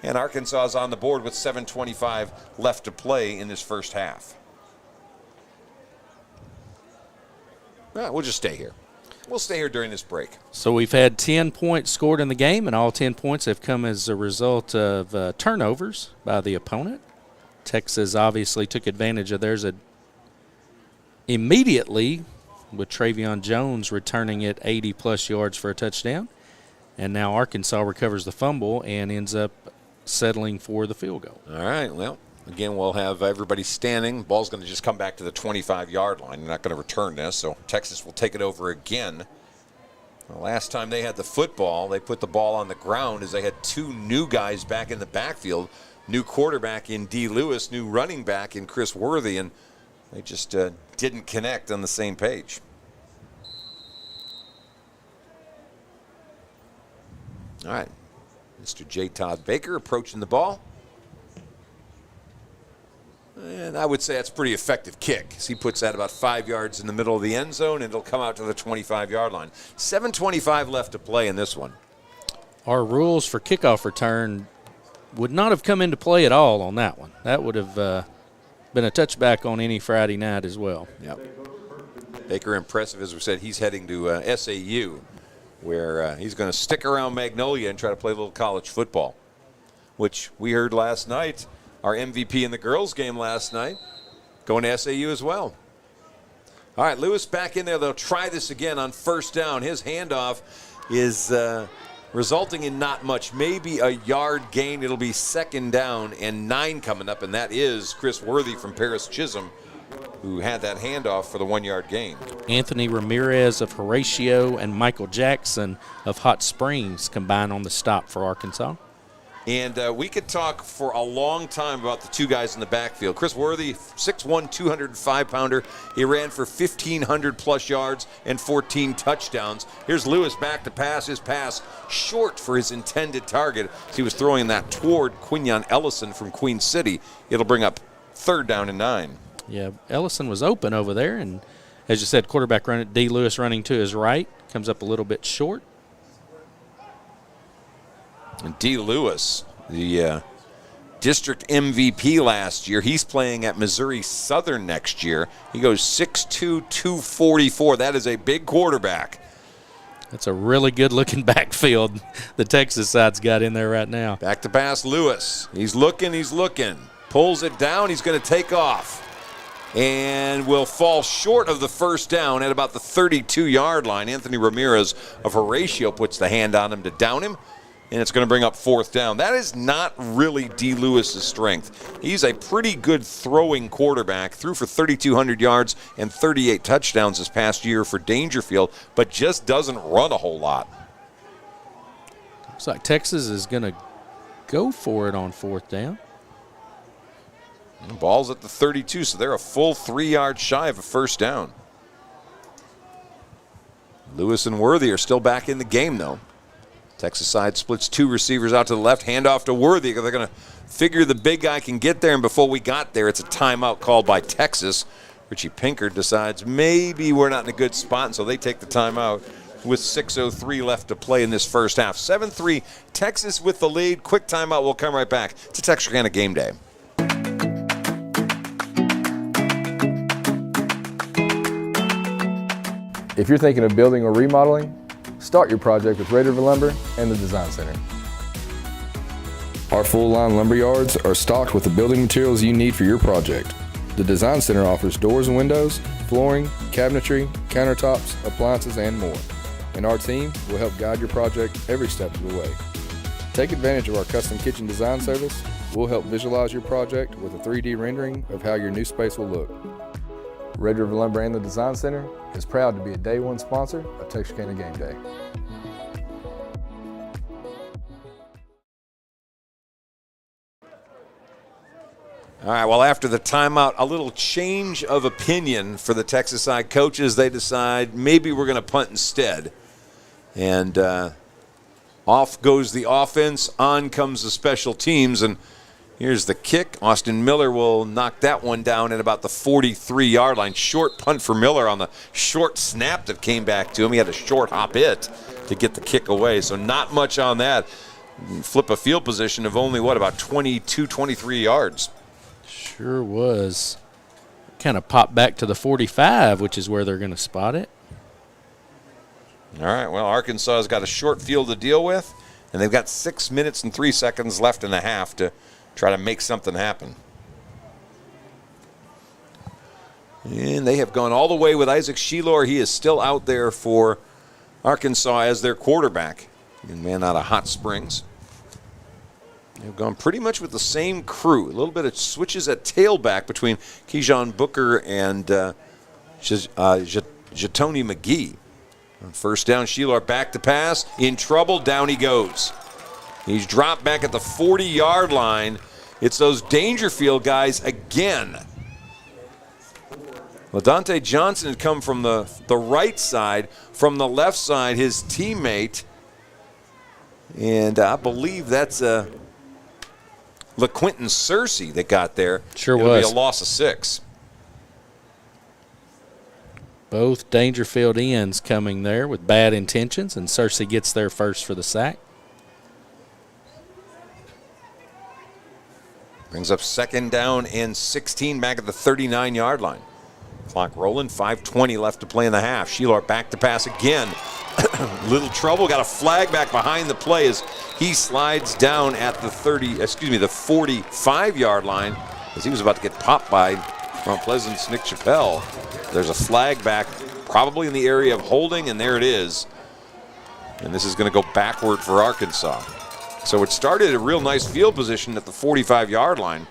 And Arkansas is on the board with 7:25 left to play in this first half. We'll just stay here. We'll stay here during this break. So we've had 10 points scored in the game, and all 10 points have come as a result of turnovers by the opponent. Texas obviously took advantage of theirs immediately with Travion Jones returning it 80-plus yards for a touchdown. And now Arkansas recovers the fumble and ends up settling for the field goal. All right, well, again, we'll have everybody standing. Ball's going to just come back to the 25-yard line. They're not going to return this, so Texas will take it over again. The last time they had the football, they put the ball on the ground as they had two new guys back in the backfield. New quarterback in D. Lewis, new running back in Chris Worthy, and they just didn't connect on the same page. All right, Mr. J. Todd Baker approaching the ball. And I would say that's a pretty effective kick. As he puts that about 5 yards in the middle of the end zone, and it'll come out to the 25-yard line. 7:25 left to play in this one. Our rules for kickoff return would not have come into play at all on that one. That would have been a touchback on any Friday night as well. Yep. Baker impressive, as we said. He's heading to SAU, where he's going to stick around Magnolia and try to play a little college football, which we heard last night. Our MVP in the girls' game last night going to SAU as well. All right, Lewis back in there. They'll try this again on first down. His handoff is resulting in not much, maybe a yard gain. It'll be 2nd down and 9 coming up, and that is Chris Worthy from Paris Chisholm, who had that handoff for the 1-yard gain. Anthony Ramirez of Horatio and Michael Jackson of Hot Springs combine on the stop for Arkansas. And we could talk for a long time about the two guys in the backfield. Chris Worthy, 6'1", 205-pounder. He ran for 1,500-plus yards and 14 touchdowns. Here's Lewis back to pass. His pass short for his intended target. He was throwing that toward Quinyon Ellison from Queen City. It'll bring up 3rd down and 9. Yeah, Ellison was open over there, and as you said, quarterback run D. Lewis running to his right, comes up a little bit short. And D. Lewis, the district MVP last year, he's playing at Missouri Southern next year. He goes 6'2", 244. That is a big quarterback. That's a really good-looking backfield the Texas side's got in there right now. Back to pass, Lewis. He's looking. Pulls it down. He's going to take off. And will fall short of the first down at about the 32-yard line. Anthony Ramirez of Horatio puts the hand on him to down him. And it's going to bring up 4th down. That is not really D. Lewis's strength. He's a pretty good throwing quarterback. Threw for 3,200 yards and 38 touchdowns this past year for Dangerfield, but just doesn't run a whole lot. Looks like Texas is going to go for it on 4th down. And ball's at the 32, so they're a full 3 yards shy of a first down. Lewis and Worthy are still back in the game, though. Texas side splits 2 receivers out to the left, handoff to Worthy. They're going to figure the big guy can get there, and before we got there, it's a timeout called by Texas. Richie Pinkard decides maybe we're not in a good spot, and so they take the timeout with 6:03 left to play in this first half. 7-3, Texas with the lead. Quick timeout. We'll come right back to Texarkana Game Day. If you're thinking of building or remodeling, start your project with Red River Lumber and the Design Center. Our full-line lumber yards are stocked with the building materials you need for your project. The Design Center offers doors and windows, flooring, cabinetry, countertops, appliances, and more. And our team will help guide your project every step of the way. Take advantage of our custom kitchen design service. We'll help visualize your project with a 3D rendering of how your new space will look. Red River Lumber and the Design Center is proud to be a Day One sponsor of Texarkana Game Day. All right, well, after the timeout, a little change of opinion for the Texas side coaches. They decide maybe we're going to punt instead. And off goes the offense, on comes the special teams, and here's the kick. Austin Miller will knock that one down at about the 43-yard line. Short punt for Miller on the short snap that came back to him. He had a short hop it to get the kick away, so not much on that. flip a field position of only, what, about 22, 23 yards. Sure was. Kind of popped back to the 45, which is where they're going to spot it. All right, well, Arkansas has got a short field to deal with, and they've got 6 minutes and 3 seconds left in the half to try to make something happen. And they have gone all the way with Isaac Shelor. He is still out there for Arkansas as their quarterback. And man out of Hot Springs. They've gone pretty much with the same crew. A little bit of switches at tailback between Keyshawn Booker and Jatoni McGee. On first down, Shelor back to pass. In trouble, down he goes. He's dropped back at the 40-yard line. It's those Dangerfield guys again. LaDonte Johnson had come from the right side. From the left side, his teammate. And I believe that's LaQuinton Searcy that got there. Sure It'll was. be a loss of 6. Both Dangerfield ends coming there with bad intentions, and Searcy gets there first for the sack. Brings up second down and 16 back at the 39-yard line. Clock rolling, 5:20 left to play in the half. Shelor back to pass again. Little trouble, got a flag back behind the play as he slides down at the 45-yard line as he was about to get popped by Mount Pleasant's Nick Chappelle. There's a flag back probably in the area of holding, and there it is. And this is going to go backward for Arkansas. So it started a real nice field position at the 45-yard line.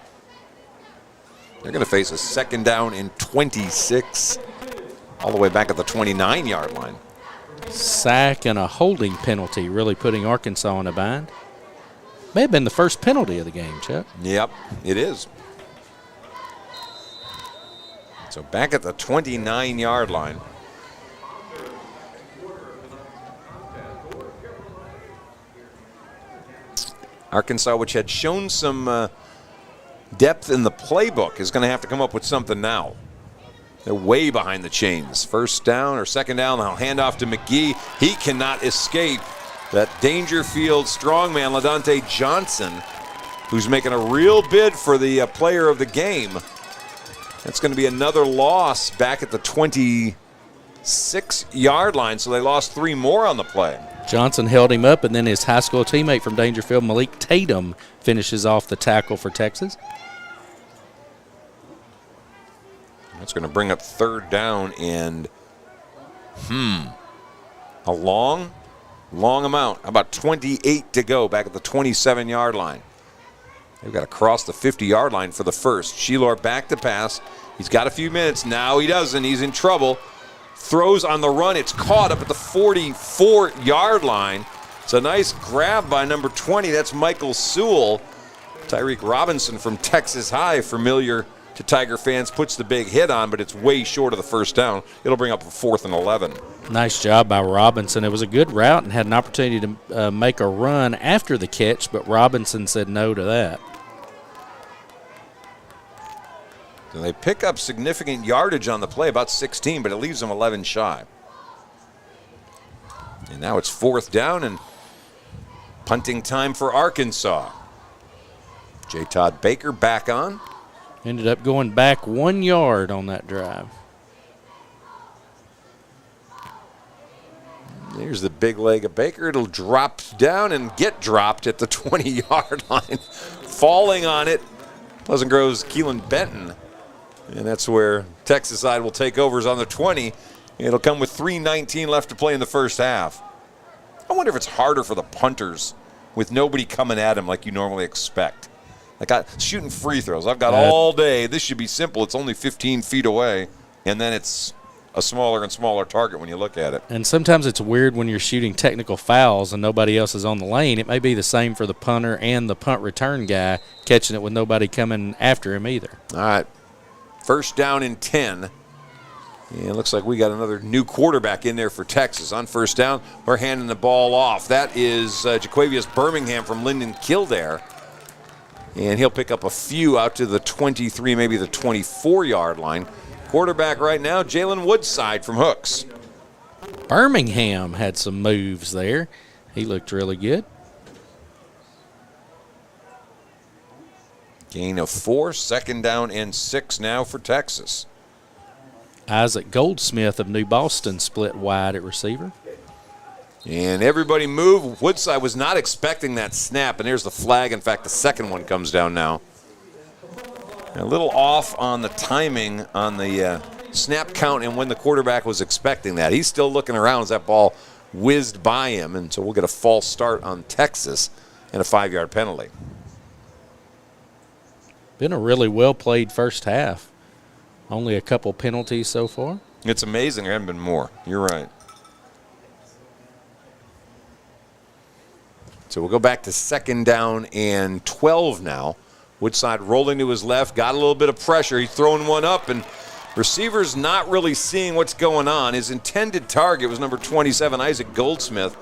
They're going to face a second down and 26 all the way back at the 29-yard line. Sack and a holding penalty really putting Arkansas in a bind. May have been the first penalty of the game, Chuck. Yep, it is. So back at the 29-yard line. Arkansas, which had shown some depth in the playbook, is going to have to come up with something now. They're way behind the chains. First down or second down, they'll hand off to McGee. He cannot escape that Dangerfield strongman, LaDonte Johnson, who's making a real bid for the player of the game. That's going to be another loss back at the 26-yard line, so they lost 3 more on the play. Johnson held him up, and then his high school teammate from Dangerfield, Malik Tatum, finishes off the tackle for Texas. That's going to bring up third down and a long amount. About 28 to go back at the 27-yard line. They've got to cross the 50-yard line for the first. Shelor back to pass. He's got a few minutes. Now he doesn't. He's in trouble. Throws on the run. It's caught up at the 44-yard line. It's a nice grab by number 20. That's Michael Sewell. Tyreek Robinson from Texas High, familiar to Tiger fans, puts the big hit on, but it's way short of the first down. It'll bring up a 4th and 11. Nice job by Robinson. It was a good route and had an opportunity to make a run after the catch, but Robinson said no to that. So they pick up significant yardage on the play, about 16, but it leaves them 11 shy. And now it's 4th down and punting time for Arkansas. J. Todd Baker back on. Ended up going back 1 yard on that drive. There's the big leg of Baker. It'll drop down and get dropped at the 20-yard line. Falling on it, Pleasant Grove's Keelan Benton. And that's where Texas side will take over, is on the 20. It'll come with 3:19 left to play in the first half. I wonder if it's harder for the punters with nobody coming at him like you normally expect. Like shooting free throws. I've got all day. This should be simple. It's only 15 feet away. And then it's a smaller and smaller target when you look at it. And sometimes it's weird when you're shooting technical fouls and nobody else is on the lane. It may be the same for the punter and the punt return guy catching it with nobody coming after him either. All right. First down and 10. And it looks like we got another new quarterback in there for Texas. On first down, we're handing the ball off. That is Jaquavius Birmingham from Linden Kildare. And he'll pick up a few out to the 23, maybe the 24-yard line. Quarterback right now, Jalen Woodside from Hooks. Birmingham had some moves there. He looked really good. Gain of 4, 2nd down and 6 now for Texas. Isaac Goldsmith of New Boston split wide at receiver. And everybody move. Woodside was not expecting that snap, and there's the flag. In fact, the second one comes down now. A little off on the timing on the snap count and when the quarterback was expecting that. He's still looking around as that ball whizzed by him, and so we'll get a false start on Texas and a 5-yard penalty. Been a really well-played first half. Only a couple penalties so far. It's amazing there haven't been more. You're right. So we'll go back to 2nd down and 12 now. Woodside rolling to his left, got a little bit of pressure. He's throwing one up, and receiver's not really seeing what's going on. His intended target was number 27, Isaac Goldsmith,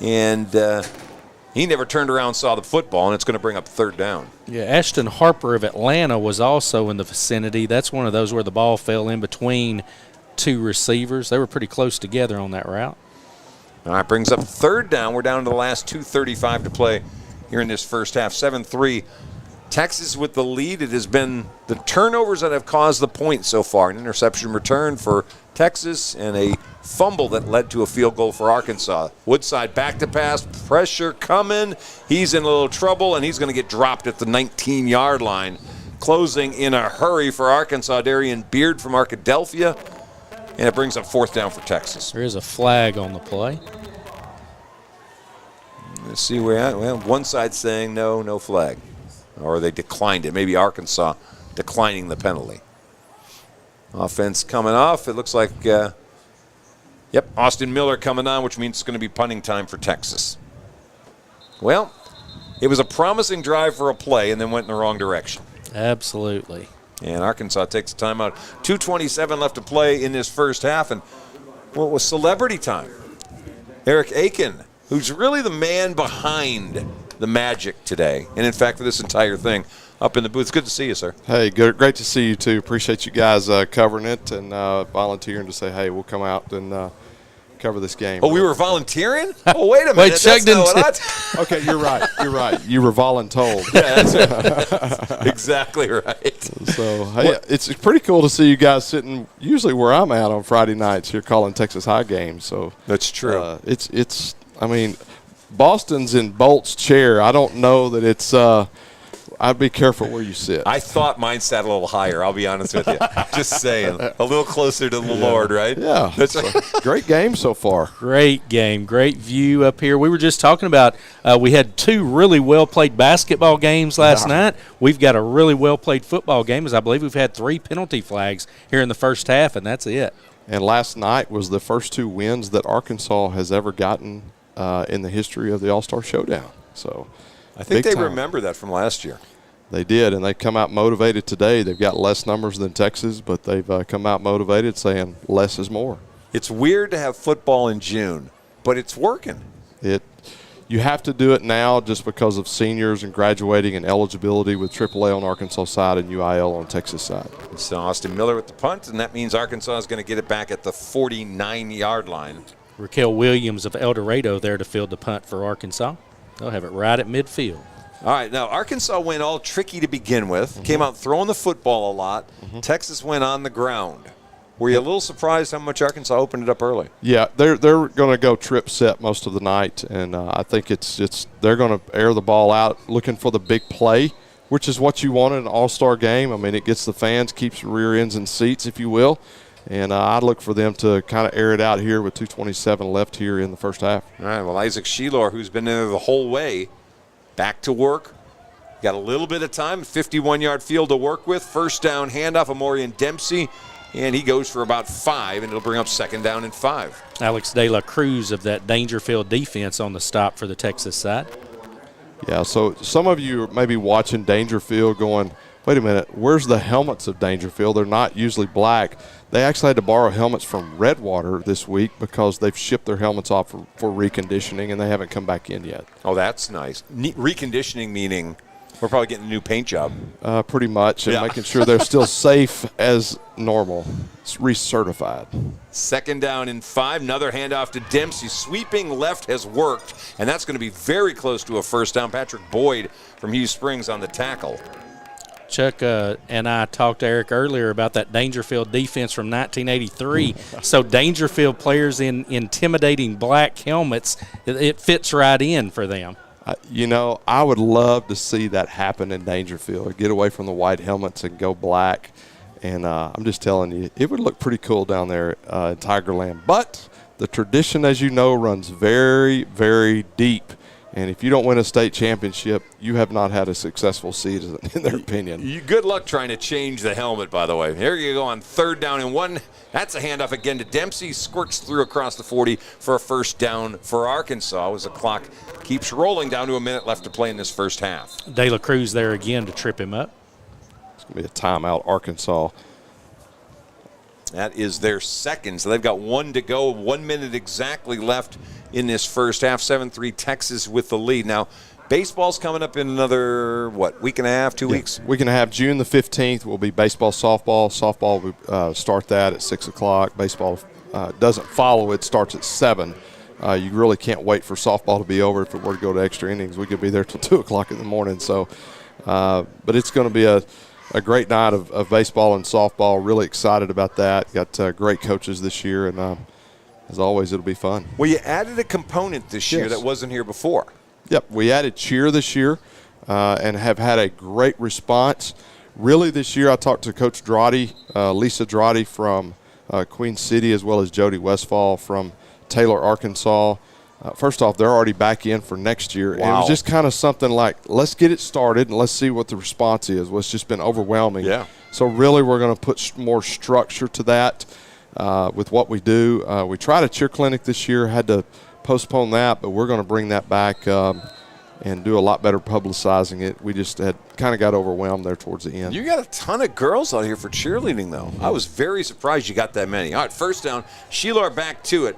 and he never turned around and saw the football, and it's going to bring up 3rd down. Yeah, Ashton Harper of Atlanta was also in the vicinity. That's one of those where the ball fell in between two receivers. They were pretty close together on that route. All right, brings up 3rd down. We're down to the last 2:35 to play here in this first half. 7-3. Texas with the lead. It has been the turnovers that have caused the point so far. An interception return for Texas and a fumble that led to a field goal for Arkansas. Woodside back to pass. Pressure coming. He's in a little trouble, and he's going to get dropped at the 19-yard line. Closing in a hurry for Arkansas, Darian Beard from Arkadelphia. And it brings up 4th down for Texas. There is a flag on the play. Let's see where at. Well, one side's saying no flag. Or they declined it. Maybe Arkansas declining the penalty. Offense coming off. It looks like, Austin Miller coming on, which means it's going to be punting time for Texas. Well, it was a promising drive for a play and then went in the wrong direction. Absolutely. And Arkansas takes a timeout. 2:27 left to play in this first half. And what was celebrity time? Eric Aiken, who's really the man behind the magic today. And, in fact, for this entire thing, up in the booth. Good to see you, sir. Hey, good. Great to see you, too. Appreciate you guys covering it and volunteering to say, hey, we'll come out and cover this game. Oh, we were volunteering? Oh, wait a minute. Wait, Chuck didn't. Okay, you're right. You're right. You were voluntold. Yeah, that's exactly right. So, hey, it's pretty cool to see you guys sitting usually where I'm at on Friday nights here calling Texas High games. So that's true. I mean, Boston's in Bolt's chair. I don't know that it's I'd be careful where you sit. I thought mine sat a little higher, I'll be honest with you. Just saying. A little closer to the Lord, right? Yeah. That's right. Great game so far. Great game. Great view up here. We were just talking about we had 2 really well-played basketball games last night. We've got a really well-played football game, as I believe we've had 3 penalty flags here in the first half, and that's it. And last night was the first 2 wins that Arkansas has ever gotten in the history of the All-Star Showdown. So I think they remember that from last year. They did, and they come out motivated today. They've got less numbers than Texas, but they've come out motivated saying less is more. It's weird to have football in June, but it's working. You have to do it now just because of seniors and graduating and eligibility with AAA on Arkansas side and UIL on Texas side. So Austin Miller with the punt, and that means Arkansas is going to get it back at the 49-yard line. Raquel Williams of El Dorado there to field the punt for Arkansas. They'll have it right at midfield. All right, now Arkansas went all tricky to begin with, came out throwing the football a lot. Texas went on the ground. Were you a little surprised how much Arkansas opened it up early? Yeah, they're going to go trip set most of the night, and I think they're going to air the ball out looking for the big play, which is what you want in an all-star game. I mean, it gets the fans, keeps the rear ends in seats, if you will. And I look for them to kind of air it out here with 2:27 left here in the first half. All right, well, Isaac Sheilor, who's been there the whole way, back to work. Got a little bit of time, 51-yard field to work with. First down handoff of Morian Dempsey, and he goes for about 5, and it'll bring up 2nd down and 5. Alex De La Cruz of that Dangerfield defense on the stop for the Texas side. Yeah, so some of you may be watching Dangerfield going, wait a minute, where's the helmets of Dangerfield? They're not usually black. They actually had to borrow helmets from Redwater this week because they've shipped their helmets off for reconditioning, and they haven't come back in yet. Oh, that's nice. Reconditioning meaning we're probably getting a new paint job. Pretty much, and making sure they're still safe as normal. It's recertified. 2nd down and 5. Another handoff to Dempsey. Sweeping left has worked, and that's going to be very close to a first down. Patrick Boyd from Hughes Springs on the tackle. Chuck and I talked to Eric earlier about that Dangerfield defense from 1983. So Dangerfield players in intimidating black helmets, it fits right in for them. You know, I would love to see that happen in Dangerfield. Get away from the white helmets and go black. And I'm just telling you, it would look pretty cool down there in Tigerland. But the tradition, as you know, runs very, very deep. And if you don't win a state championship, you have not had a successful season, in their opinion. Good luck trying to change the helmet, by the way. Here you go on 3rd down and 1. That's a handoff again to Dempsey. Squirts through across the 40 for a first down for Arkansas as the clock keeps rolling down to a minute left to play in this first half. De La Cruz there again to trip him up. It's going to be a timeout, Arkansas. That is their second, so they've got 1 to go, 1 minute exactly left in this first half. 7-3 Texas with the lead. Now, baseball's coming up in another, week and a half, 2 weeks? Week and a half. June the 15th will be baseball, softball. Softball, we start that at 6 o'clock. Baseball doesn't follow. It starts at 7. You really can't wait for softball to be over. If it were to go to extra innings, we could be there till 2 o'clock in the morning. So, but it's going to be a great night of baseball and softball. Really excited about that. Got great coaches this year, and as always, it'll be fun. Well, you added a component this year that wasn't here before. Yep, we added cheer this year and have had a great response. Really this year I talked to Coach Droddy, Lisa Droddy from Queen City, as well as Jody Westfall from Taylor, Arkansas. First off, they're already back in for next year. Wow. And it was just kind of something like, let's get it started and let's see what the response is. Well, it's just been overwhelming. Yeah. So really we're going to put more structure to that with what we do. We tried a cheer clinic this year, had to postpone that, but we're going to bring that back and do a lot better publicizing it. We just had kind of got overwhelmed there towards the end. You got a ton of girls out here for cheerleading, though. I was very surprised you got that many. All right, first down, Sheila back to it.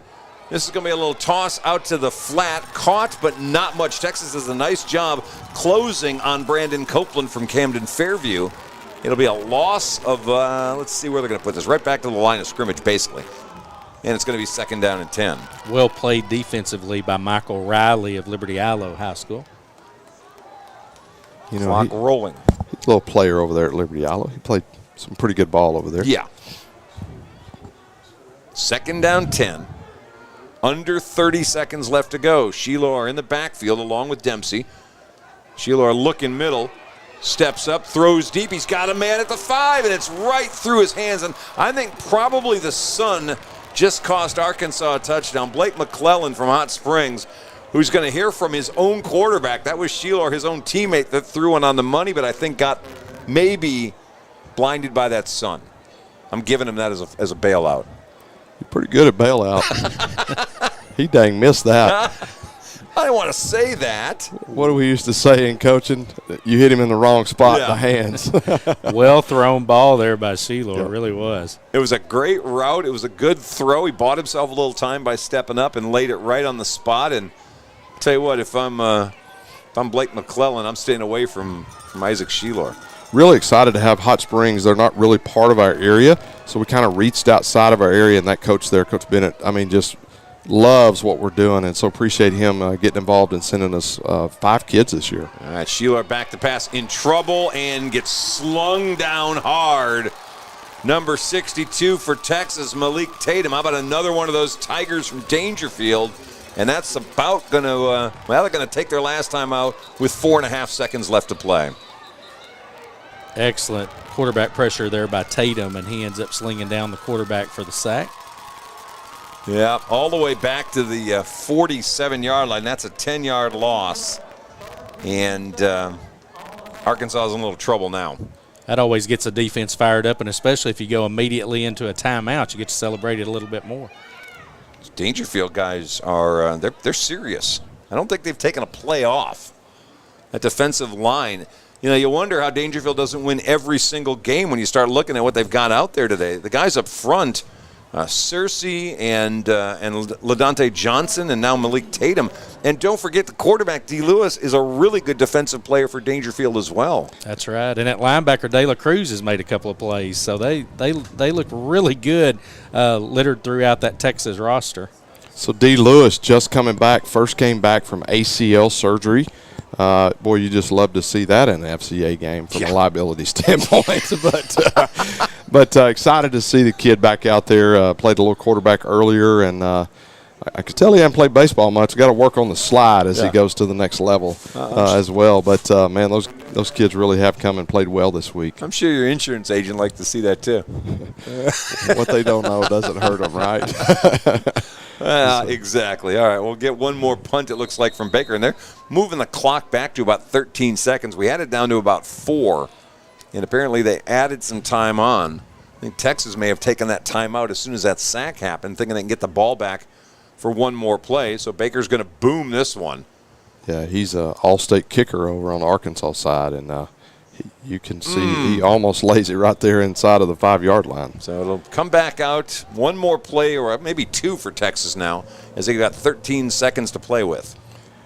This is going to be a little toss out to the flat. Caught, but not much. Texas does a nice job closing on Brandon Copeland from Camden Fairview. It'll be a loss of, let's see where they're going to put this. Right back to the line of scrimmage, basically. And it's going to be 2nd down and 10. Well played defensively by Michael Riley of Liberty Ilo High School. You know, clock rolling. He's a little player over there at Liberty Ilo. He played some pretty good ball over there. Yeah. 2nd down, 10. Under 30 seconds left to go. Sheila in the backfield along with Dempsey. Sheila looking middle. Steps up, throws deep. He's got a man at the 5, and it's right through his hands. And I think probably the sun just cost Arkansas a touchdown. Blake McClellan from Hot Springs, who's going to hear from his own quarterback. That was Sheila, his own teammate, that threw one on the money, but I think got maybe blinded by that sun. I'm giving him that as a bailout. You're pretty good at bailout. He dang missed that. I didn't want to say that. What do we used to say in coaching? You hit him in the wrong spot, the hands. Well thrown ball there by Sheila. It really was. It was a great route. It was a good throw. He bought himself a little time by stepping up and laid it right on the spot. And I'll tell you what, if I'm Blake McClellan, I'm staying away from Isaac Sheila. Really excited to have Hot Springs. They're not really part of our area, so we kind of reached outside of our area, and that coach there, Coach Bennett, I mean, just loves what we're doing, and so appreciate him getting involved and sending us 5 kids this year. All right, Sheila back to pass in trouble and gets slung down hard. Number 62 for Texas, Malik Tatum. How about another one of those Tigers from Dangerfield? And that's about going to, they're going to take their last time out with 4.5 seconds left to play. Excellent quarterback pressure there by Tatum, and he ends up slinging down the quarterback for the sack. Yeah, all the way back to the 47-yard line. That's a 10-yard loss. And Arkansas is in a little trouble now. That always gets the defense fired up, and especially if you go immediately into a timeout, you get to celebrate it a little bit more. Dangerfield guys are they're serious. I don't think they've taken a play off. That defensive line. You know, you wonder how Dangerfield doesn't win every single game when you start looking at what they've got out there today. The guys up front, Cersei and LaDante Johnson, and now Malik Tatum. And don't forget the quarterback, D. Lewis, is a really good defensive player for Dangerfield as well. That's right. And that linebacker, De La Cruz, has made a couple of plays. So they look really good littered throughout that Texas roster. So D. Lewis just coming back, first came back from ACL surgery. Boy, you just love to see that in an FCA game from a liability standpoint. But excited to see the kid back out there. Played a little quarterback earlier, and I could tell he hadn't played baseball much. Got to work on the slide as he goes to the next level as well. But, man, those kids really have come and played well this week. I'm sure your insurance agent liked to see that too. What they don't know doesn't hurt them, right? Exactly. All right, we'll get one more punt, it looks like, from Baker. And they're moving the clock back to about 13 seconds. We had it down to about 4, and apparently they added some time on. I think Texas may have taken that time out as soon as that sack happened, thinking they can get the ball back for one more play. So Baker's going to boom this one. Yeah, he's an all-state kicker over on the Arkansas side, and you can see he almost lays it right there inside of the 5-yard line. So it'll come back out. One more play, or maybe 2 for Texas now, as they got 13 seconds to play with.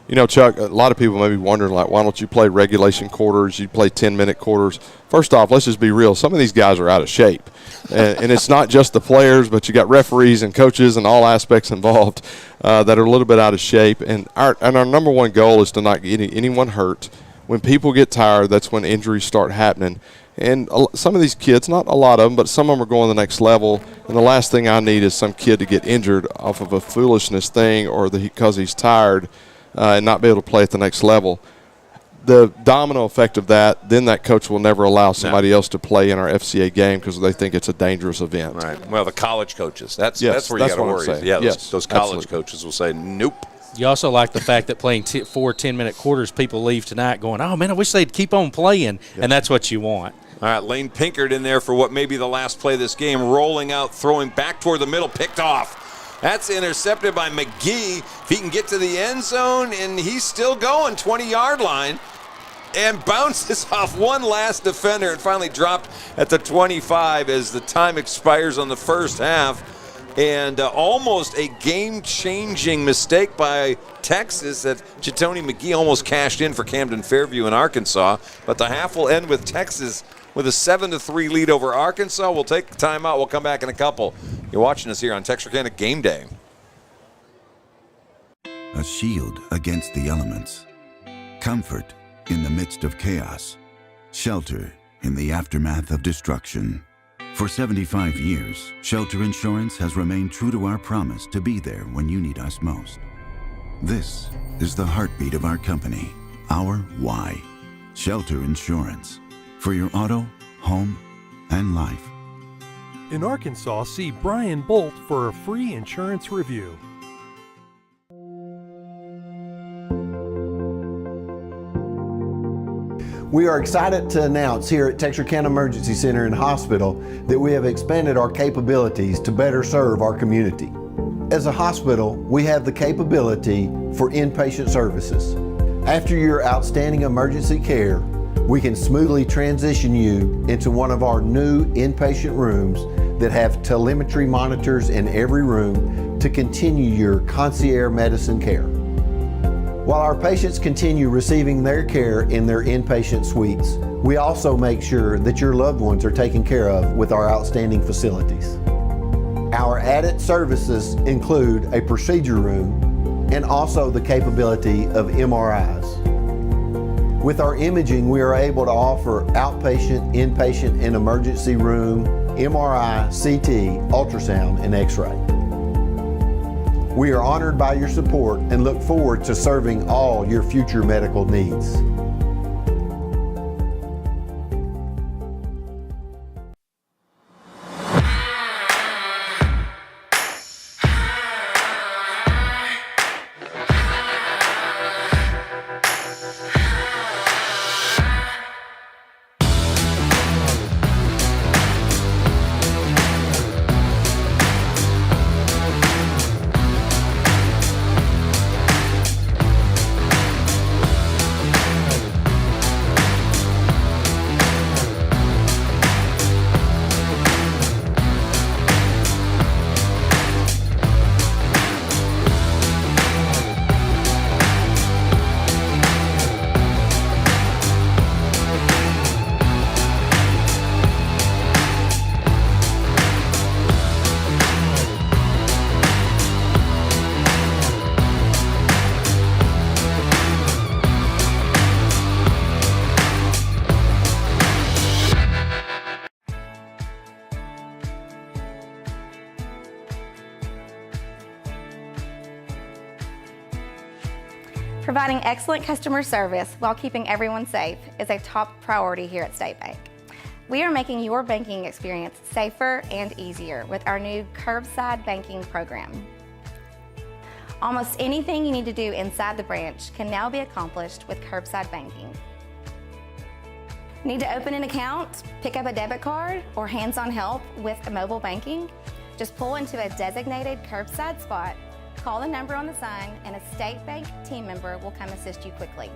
You know, Chuck, a lot of people may be wondering, like, why don't you play regulation quarters? You play 10-minute quarters. First off, let's just be real. Some of these guys are out of shape. And it's not just the players, but you got referees and coaches and all aspects involved that are a little bit out of shape. And our number one goal is to not get anyone hurt. When people get tired, that's when injuries start happening. And some of these kids, not a lot of them, but some of them are going to the next level. And the last thing I need is some kid to get injured off of a foolishness thing or because he's tired and not be able to play at the next level. The domino effect of that, then that coach will never allow somebody else to play in our FCA game because they think it's a dangerous event. Right. Well, the college coaches, that's where you got to worry. Yeah, those college coaches will say, nope. You also like the fact that playing 4 10-minute quarters, people leave tonight going, oh, man, I wish they'd keep on playing, and that's what you want. All right, Lane Pinkard in there for what may be the last play of this game, rolling out, throwing back toward the middle, picked off. That's intercepted by McGee. If he can get to the end zone, and he's still going, 20-yard line, and bounces off one last defender and finally dropped at the 25 as the time expires on the first half. And almost a game-changing mistake by Texas that Chitoni McGee almost cashed in for Camden Fairview in Arkansas. But the half will end with Texas with a 7-3 lead over Arkansas. We'll take the timeout. We'll come back in a couple. You're watching us here on Texarkana Game Day. A shield against the elements. Comfort in the midst of chaos. Shelter in the aftermath of destruction. For 75 years, Shelter Insurance has remained true to our promise to be there when you need us most. This is the heartbeat of our company, our why. Shelter Insurance. For your auto, home, and life. In Arkansas, see Brian Bolt for a free insurance review. We are excited to announce here at Texarkana Emergency Center and Hospital that we have expanded our capabilities to better serve our community. As a hospital, we have the capability for inpatient services. After your outstanding emergency care, we can smoothly transition you into one of our new inpatient rooms that have telemetry monitors in every room to continue your concierge medicine care. While our patients continue receiving their care in their inpatient suites, we also make sure that your loved ones are taken care of with our outstanding facilities. Our added services include a procedure room and also the capability of MRIs. With our imaging, we are able to offer outpatient, inpatient, and emergency room, MRI, CT, ultrasound, and X-ray. We are honored by your support and look forward to serving all your future medical needs. Providing excellent customer service while keeping everyone safe is a top priority here at State Bank. We are making your banking experience safer and easier with our new curbside banking program. Almost anything you need to do inside the branch can now be accomplished with curbside banking. Need to open an account, pick up a debit card, or hands-on help with mobile banking? Just pull into a designated curbside spot, call the number on the sign, and a State Bank team member will come assist you quickly.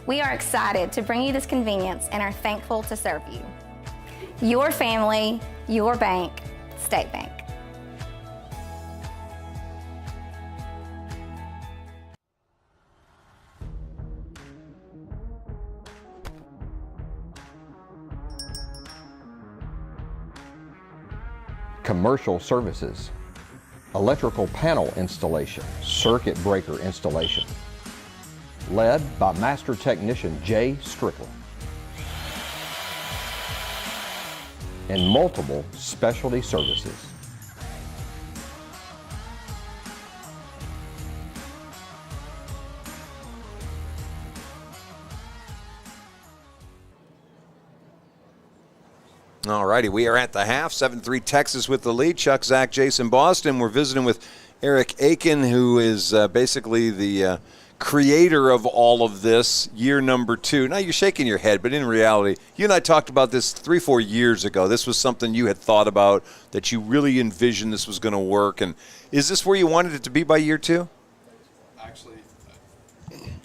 We are excited to bring you this convenience and are thankful to serve you. Your family, your bank, State Bank. Commercial services, electrical panel installation, circuit breaker installation, led by Master Technician Jay Strickland, and multiple specialty services. All righty, we are at the half. 7-3 Texas with the lead. Chuck, Zach, Jason, Boston. We're visiting with Eric Aiken, who is basically the creator of all of this, year number 2. Now, you're shaking your head, but in reality, you and I talked about this 3-4 years ago. This was something you had thought about, that you really envisioned this was going to work. And is this where you wanted it to be by year 2?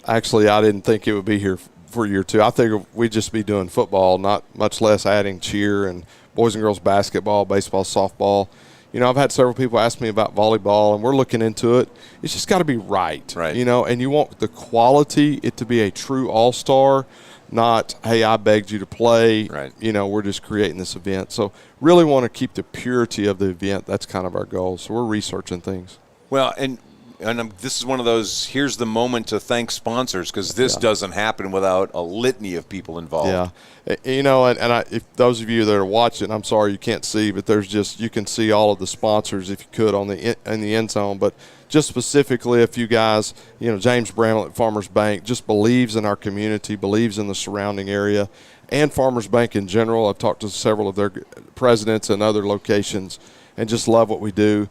Actually, I didn't think it would be here for year 2. I think we'd just be doing football, not much less adding cheer and boys and girls basketball, baseball, softball. You know, I've had several people ask me about volleyball, and we're looking into it. It's just got to be right, you know, and you want the quality, it to be a true all-star, not, hey, I begged you to play. You know, we're just creating this event. So really want to keep the purity of the event. That's kind of our goal. So we're researching things. Well, and this is one of those, here's the moment to thank sponsors, because this doesn't happen without a litany of people involved. Yeah. You know, and if those of you that are watching, I'm sorry you can't see, but there's just, you can see all of the sponsors if you could on the in the end zone. But just specifically a few guys, you know, James Bramlett at Farmers Bank just believes in our community, believes in the surrounding area, and Farmers Bank in general. I've talked to several of their presidents in other locations and just love what we do.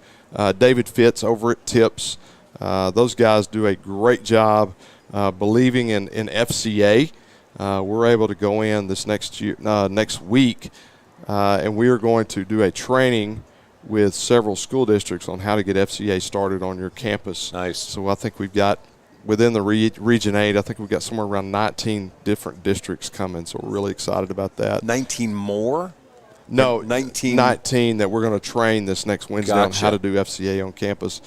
David Fitz over at Tips. Those guys do a great job believing in FCA. We're able to go in this next week, and we are going to do a training with several school districts on how to get FCA started on your campus. Nice. So I think we've got, within the Region 8, I think we've got somewhere around 19 different districts coming, so we're really excited about that. 19 more? No, 19 that we're going to train this next Wednesday on how to do FCA on campus.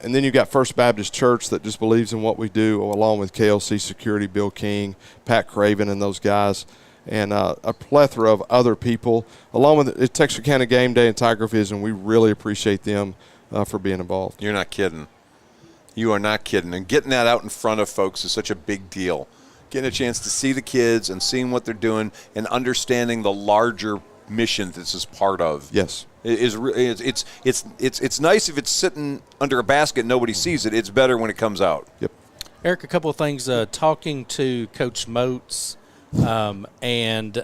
And then you've got First Baptist Church that just believes in what we do, along with KLC Security, Bill King, Pat Craven, and those guys, and a plethora of other people, along with Texarkana Gameday and Tiger Vision. We really appreciate them for being involved. You're not kidding. You are not kidding. And getting that out in front of folks is such a big deal. Getting a chance to see the kids and seeing what they're doing and understanding the larger mission this is part of. Yes. It's nice if it's sitting under a basket and nobody sees it. It's better when it comes out. Yep. Eric, a couple of things. Talking to Coach Moats and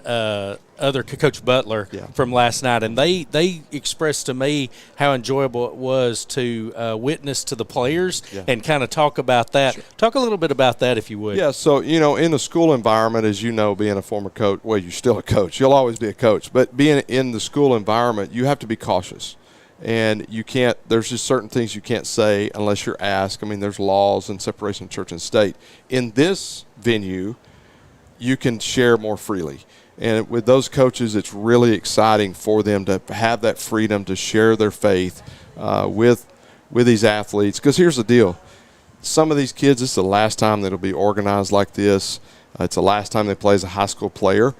other Coach Butler from last night, and they expressed to me how enjoyable it was to witness to the players and kind of talk about that. Sure. Talk a little bit about that, if you would. Yeah, so, you know, in the school environment, as you know, being a former coach, well, you're still a coach. You'll always be a coach. But being in the school environment, you have to be cautious. And you can't – there's just certain things you can't say unless you're asked. I mean, there's laws and separation of church and state. In this venue, you can share more freely. And with those coaches, it's really exciting for them to have that freedom to share their faith with these athletes. Because here's the deal. Some of these kids, this is the last time that it'll be organized like this. It's the last time they play as a high school player.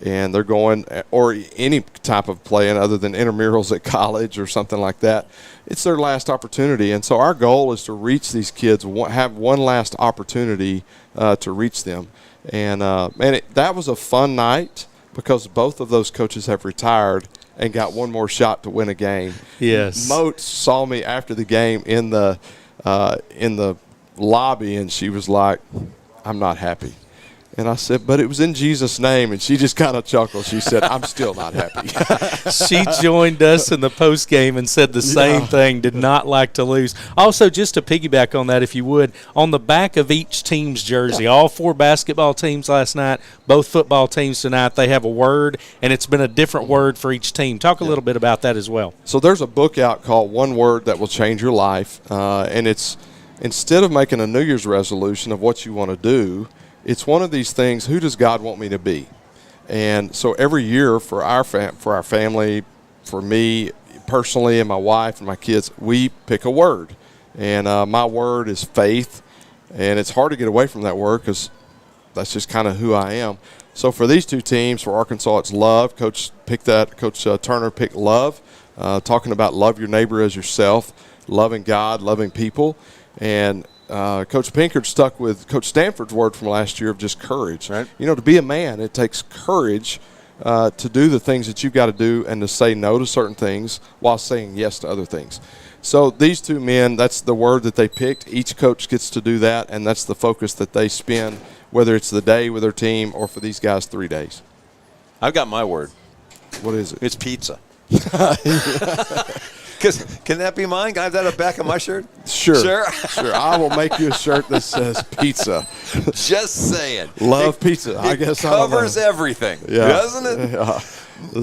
And they're going, or any type of playing other than intramurals at college or something like that. It's their last opportunity. And so our goal is to reach these kids, have one last opportunity to reach them. And that was a fun night because both of those coaches have retired and got one more shot to win a game. Yes. Moats saw me after the game in the lobby, and she was like, I'm not happy. And I said, but it was in Jesus' name. And she just kind of chuckled. She said, I'm still not happy. She joined us in the post game and said the same thing, did not like to lose. Also, just to piggyback on that, if you would, on the back of each team's jersey, all 4 basketball teams last night, both football teams tonight, they have a word, and it's been a different word for each team. Talk a little bit about that as well. So there's a book out called One Word That Will Change Your Life. And it's instead of making a New Year's resolution of what you want to do, it's one of these things, who does God want me to be? And so every year for our family, for me personally and my wife and my kids, we pick a word. And my word is faith. And it's hard to get away from that word because that's just kind of who I am. So for these 2 teams, for Arkansas, it's love. Coach Turner picked love, talking about love your neighbor as yourself, loving God, loving people. And Coach Pinkard stuck with Coach Stanford's word from last year of just courage. Right. You know, to be a man, it takes courage to do the things that you've got to do and to say no to certain things while saying yes to other things. So these 2 men, that's the word that they picked. Each coach gets to do that, and that's the focus that they spend, whether it's the day with their team or for these guys 3 days. I've got my word. What is it? It's pizza. Can that be mine? Can I have that at the back of my shirt? Sure. I will make you a shirt that says pizza. Just saying. Love pizza. I guess it covers everything, doesn't it? Yeah.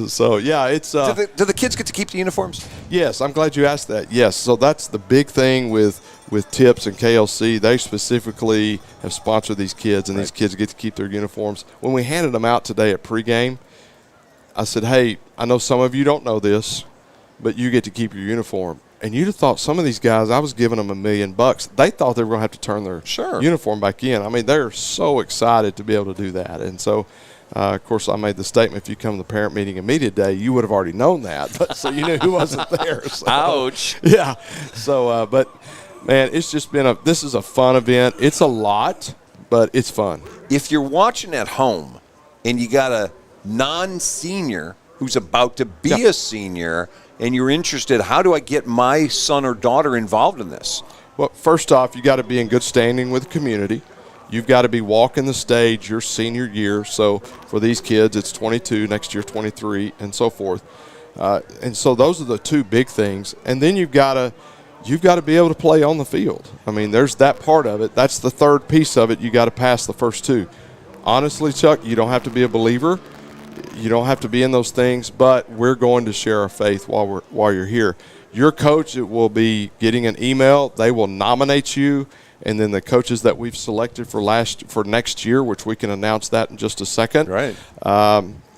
So, yeah, it's do the kids get to keep the uniforms? Yes, I'm glad you asked that. Yes, so that's the big thing with Tips and KLC. They specifically have sponsored these kids, and these kids get to keep their uniforms. When we handed them out today at pregame, I said, hey, I know some of you don't know this, but you get to keep your uniform. And you'd have thought some of these guys, I was giving them $1 million. They thought they were going to have to turn their uniform back in. I mean, they're so excited to be able to do that. And so, of course, I made the statement, if you come to the parent meeting and media day, you would have already known that. But so you knew who wasn't there. So, ouch. Yeah. So, but, man, it's just been this is a fun event. It's a lot, but it's fun. If you're watching at home and you got a non-senior who's about to be a senior and you're interested, how do I get my son or daughter involved in this? Well, first off, you got to be in good standing with the community. You've got to be walking the stage your senior year. So for these kids, it's 22, next year 23, and so forth. And so those are the 2 big things. And then you've got to be able to play on the field. I mean, there's that part of it. That's the 3rd piece of it. You got to pass the first 2. Honestly, Chuck, you don't have to be a believer. You don't have to be in those things, but we're going to share our faith while you're here. Your coach will be getting an email. They will nominate you, and then the coaches that we've selected for next year, which we can announce that in just a second,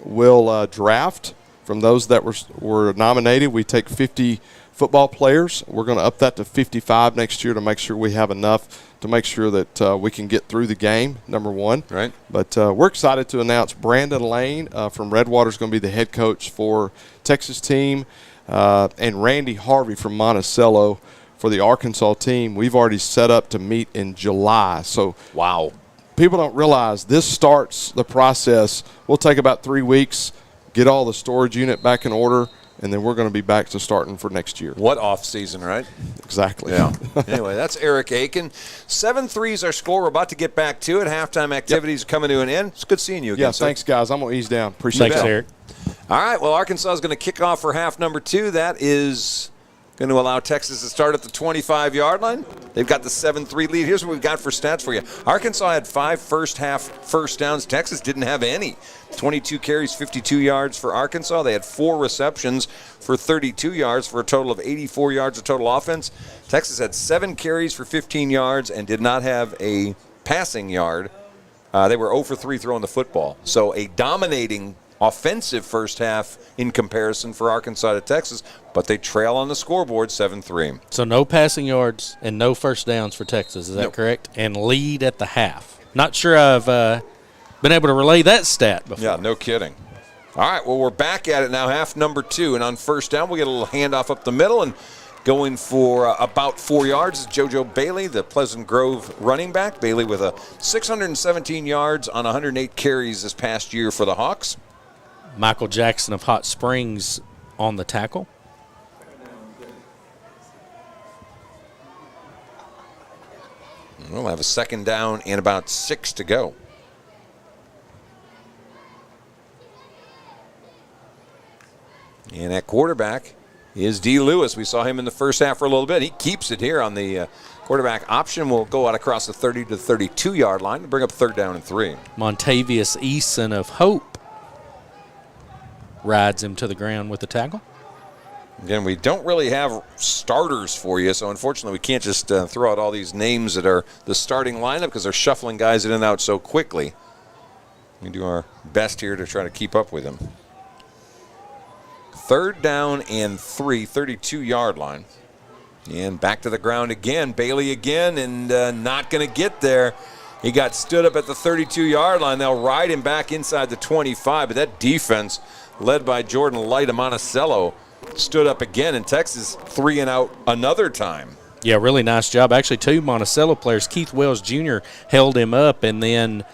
will draft from those that were nominated. We take 50 football players. We're going to up that to 55 next year to make sure we have enough to make sure that we can get through the game, number 1. Right. But we're excited to announce Brandon Lane from Redwater is going to be the head coach for Texas team, and Randy Harvey from Monticello for the Arkansas team. We've already set up to meet in July. So, wow. People don't realize this starts the process. We'll take about 3 weeks, get all the storage unit back in order, and then we're going to be back to starting for next year. What off season, right? Exactly. Yeah. Anyway, that's Eric Aiken. 7-3 is our score. We're about to get back to it. Halftime activities are coming to an end. It's good seeing you again, sir. Thanks, guys. I'm going to ease down. Appreciate it. Thanks, Eric. All right, well, Arkansas is going to kick off for half number 2. That is going to allow Texas to start at the 25-yard line. They've got the 7-3 lead. Here's what we've got for stats for you. Arkansas had 5 first-half first downs. Texas didn't have any. 22 carries, 52 yards for Arkansas. They had 4 receptions for 32 yards for a total of 84 yards of total offense. Texas had 7 carries for 15 yards and did not have a passing yard. They were 0 for 3 throwing the football. So a dominating offensive first half in comparison for Arkansas to Texas, but they trail on the scoreboard 7-3. So no passing yards and no first downs for Texas. Is that correct? And lead at the half. Not sure I've been able to relay that stat before. Yeah, no kidding. All right, well, we're back at it now, half number 2. And on first down, we get a little handoff up the middle, and going for about 4 yards is JoJo Bailey, the Pleasant Grove running back. Bailey with 617 yards on 108 carries this past year for the Hawks. Michael Jackson of Hot Springs on the tackle. They'll have a second down and about 6 to go. And at quarterback is D. Lewis. We saw him in the first half for a little bit. He keeps it here on the quarterback option. Will go out across the 30 to 32-yard line to bring up 3rd down and 3. Montavious Eason of Hope rides him to the ground with the tackle. Again, we don't really have starters for you, so unfortunately we can't just throw out all these names that are the starting lineup because they're shuffling guys in and out so quickly. We do our best here to try to keep up with them. 3rd down and 3, 32-yard line. And back to the ground again. Bailey again, and not going to get there. He got stood up at the 32-yard line. They'll ride him back inside the 25, but that defense, led by Jordan Light and Monticello, stood up again, and Texas 3 and out another time. Yeah, really nice job. Actually, 2 Monticello players. Keith Wells Jr. held him up, and then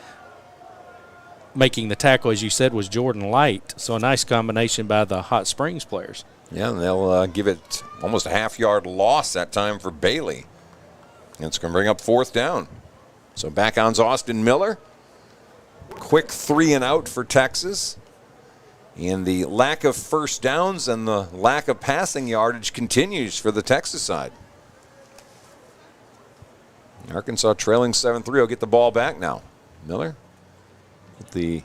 making the tackle, as you said, was Jordan Light. So a nice combination by the Hot Springs players. Yeah, and they'll give it almost a half-yard loss that time for Bailey. And it's going to bring up 4th down. So back on's Austin Miller. Quick 3 and out for Texas. And the lack of first downs and the lack of passing yardage continues for the Texas side. Arkansas trailing 7-3 will get the ball back now. Miller with the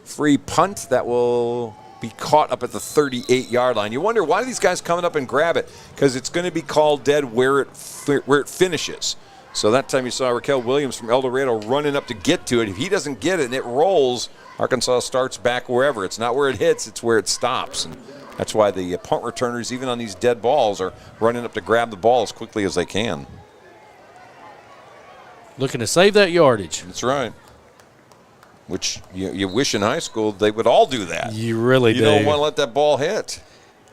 free punt that will be caught up at the 38-yard line. You wonder why these guys coming up and grab it, because it's going to be called dead where it finishes. So that time you saw Raquel Williams from El Dorado running up to get to it. If he doesn't get it and it rolls, Arkansas starts back wherever. It's not where it hits, it's where it stops. And that's why the punt returners, even on these dead balls, are running up to grab the ball as quickly as they can. Looking to save that yardage. That's right. Which you wish in high school they would all do that. You really do. You don't want to let that ball hit.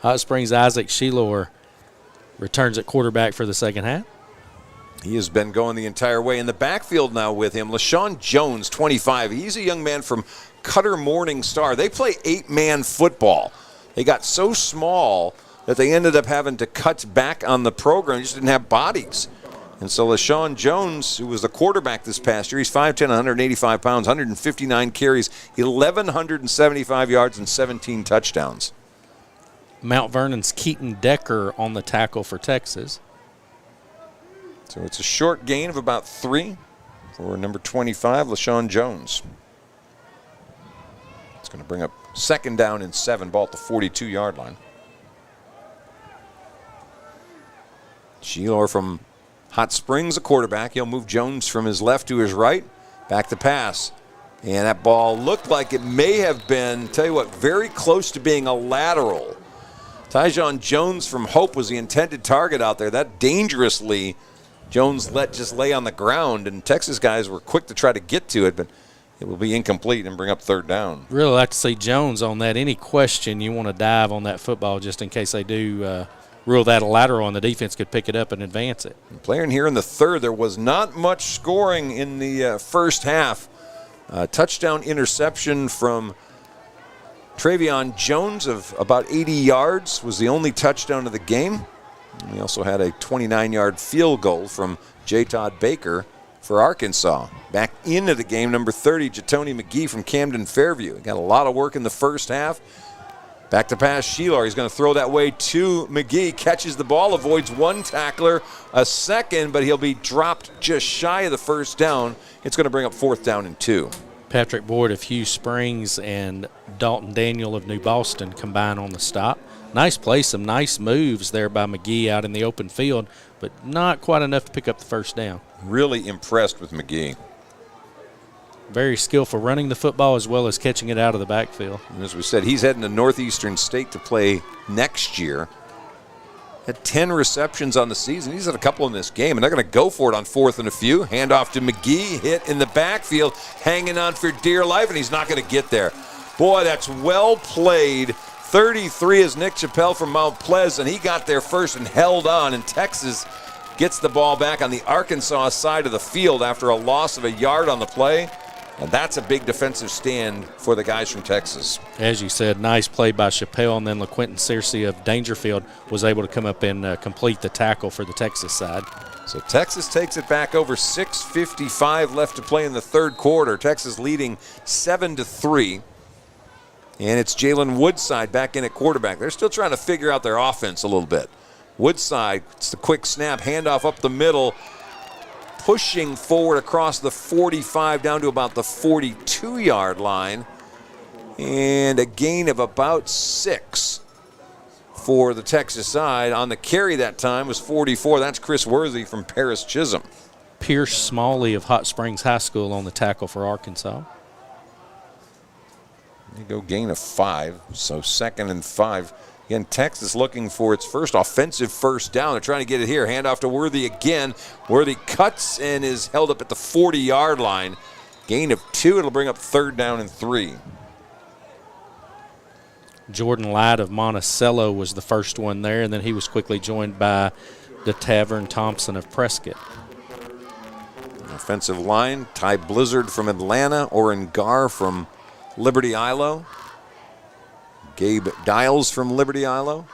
Hot Springs' Isaac Shelor returns at quarterback for the second half. He has been going the entire way. In the backfield now with him, LaShawn Jones, 25. He's a young man from Cutter Morning Star. They play 8-man football. They got so small that they ended up having to cut back on the program. They just didn't have bodies. And so LaShawn Jones, who was the quarterback this past year, he's 5'10", 185 pounds, 159 carries, 1,175 yards, and 17 touchdowns. Mount Vernon's Keaton Decker on the tackle for Texas. So it's a short gain of about 3 for number 25, LaShawn Jones. It's going to bring up 2nd down and 7, ball at the 42-yard line. Shelor from Hot Springs, a quarterback. He'll move Jones from his left to his right. Back to pass. And that ball looked like it may have been, tell you what, very close to being a lateral. Tyjon Jones from Hope was the intended target out there. That dangerously Jones let just lay on the ground, and Texas guys were quick to try to get to it, but it will be incomplete and bring up 3rd down. Really like to see Jones on that. Any question you want to dive on that football just in case they do rule that a lateral and the defense could pick it up and advance it. Playing here in the 3rd, there was not much scoring in the first half. Touchdown interception from Travion Jones of about 80 yards was the only touchdown of the game. And we also had a 29-yard field goal from J. Todd Baker for Arkansas. Back into the game, number 30, Jatoni McGee from Camden Fairview. He got a lot of work in the first half. Back to pass, Shelor. He's going to throw that way to McGee. Catches the ball, avoids one tackler, a second, but he'll be dropped just shy of the 1st down. It's going to bring up 4th down and 2. Patrick Boyd of Hugh Springs and Dalton Daniel of New Boston combine on the stop. Nice play, some nice moves there by McGee out in the open field, but not quite enough to pick up the 1st down. Really impressed with McGee. Very skillful running the football as well as catching it out of the backfield. And as we said, he's heading to Northeastern State to play next year. Had 10 receptions on the season. He's had a couple in this game, and they're going to go for it on 4th and a few. Hand off to McGee, hit in the backfield, hanging on for dear life, and he's not going to get there. Boy, that's well played. 33 is Nick Chappelle from Mount Pleasant. He got there first and held on, and Texas gets the ball back on the Arkansas side of the field after a loss of a yard on the play. And that's a big defensive stand for the guys from Texas. As you said, nice play by Chappelle, and then LaQuinton Searcy of Dangerfield was able to come up and complete the tackle for the Texas side. So Texas takes it back over. 6:55 left to play in the third quarter. Texas leading 7-3. And it's Jalen Woodside back in at quarterback. They're still trying to figure out their offense a little bit. Woodside, it's the quick snap, handoff up the middle, pushing forward across the 45 down to about the 42-yard line. And a gain of about 6 for the Texas side. On the carry that time was 44. That's Chris Worthy from Paris Chisholm. Pierce Smalley of Hot Springs High School on the tackle for Arkansas. They go gain of 5, so 2nd and 5. Again, Texas looking for its first offensive first down. They're trying to get it here. Handoff to Worthy again. Worthy cuts and is held up at the 40-yard line. Gain of 2. It'll bring up 3rd down and 3. Jordan Light of Monticello was the first one there, and then he was quickly joined by the Tavern Thompson of Prescott. Offensive line, Ty Blizzard from Atlanta, Oren Gar from Liberty Ilo, Gabe Dials from Liberty Ilo,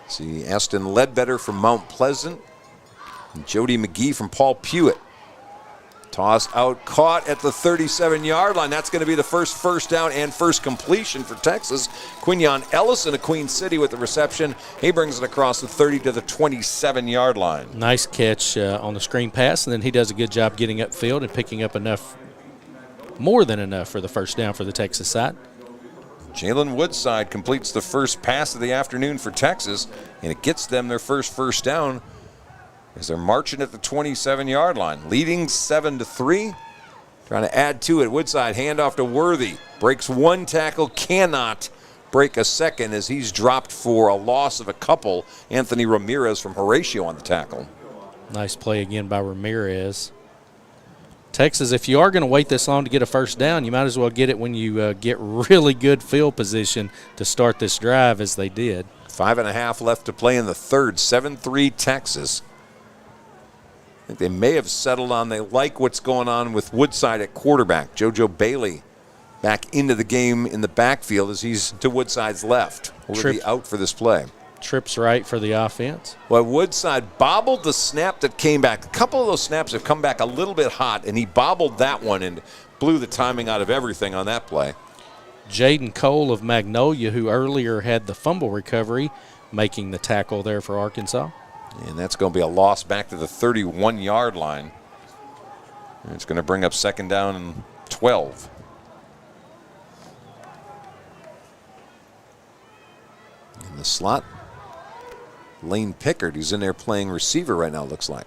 see Aston Ledbetter from Mount Pleasant, and Jody McGee from Paul Pewitt. Toss out, caught at the 37-yard line. That's going to be the first down and first completion for Texas. Quinion Ellison of Queen City with the reception. He brings it across the 30 to the 27-yard line. Nice catch on the screen pass, and then he does a good job getting upfield and picking up enough, more than enough for the first down for the Texas side. Jalen Woodside completes the first pass of the afternoon for Texas, and it gets them their first down as they're marching at the 27-yard line, leading 7-3. Trying to add to it. Woodside handoff to Worthy. Breaks one tackle, cannot break a second as he's dropped for a loss of a couple. Anthony Ramirez from Horatio on the tackle. Nice play again by Ramirez. Texas, if you are going to wait this long to get a first down, you might as well get it when you get really good field position to start this drive, as they did. 5.5 left to play in the third. 7-3 Texas. I think they may have settled on they like what's going on with Woodside at quarterback. JoJo Bailey back into the game in the backfield as he's to Woodside's left. Will be out for this play. Trips right for the offense. Well, Woodside bobbled the snap that came back. A couple of those snaps have come back a little bit hot, and he bobbled that one and blew the timing out of everything on that play. Jaden Cole of Magnolia, who earlier had the fumble recovery, making the tackle there for Arkansas. And that's going to be a loss back to the 31-yard line. And it's going to bring up 2nd down and 12. In the slot, Lane Pickard, who's in there playing receiver right now, looks like.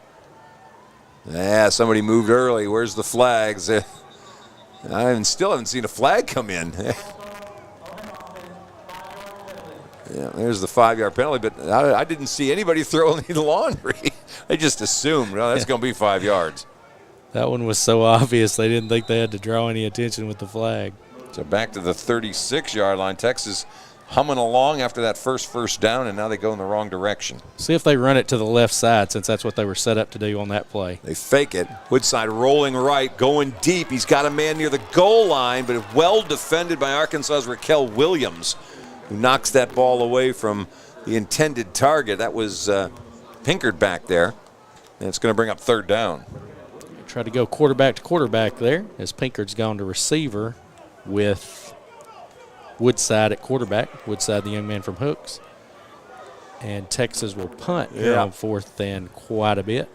Yeah, somebody moved early. Where's the flags? I still haven't seen a flag come in. Yeah, there's the 5-yard penalty, but I didn't see anybody throw any laundry. I just assumed, well, that's going to be 5 yards. That one was so obvious they didn't think they had to draw any attention with the flag. So back to the 36-yard line. Texas humming along after that first down, and now they go in the wrong direction. See if they run it to the left side, since that's what they were set up to do on that play. They fake it. Woodside rolling right, going deep. He's got a man near the goal line, but well defended by Arkansas's Raquel Williams, who knocks that ball away from the intended target. That was Pinkard back there, and it's going to bring up 3rd down. Try to go quarterback to quarterback there, as Pinkard's gone to receiver with Woodside at quarterback. Woodside, the young man from Hooks. And Texas will punt here on 4th and quite a bit.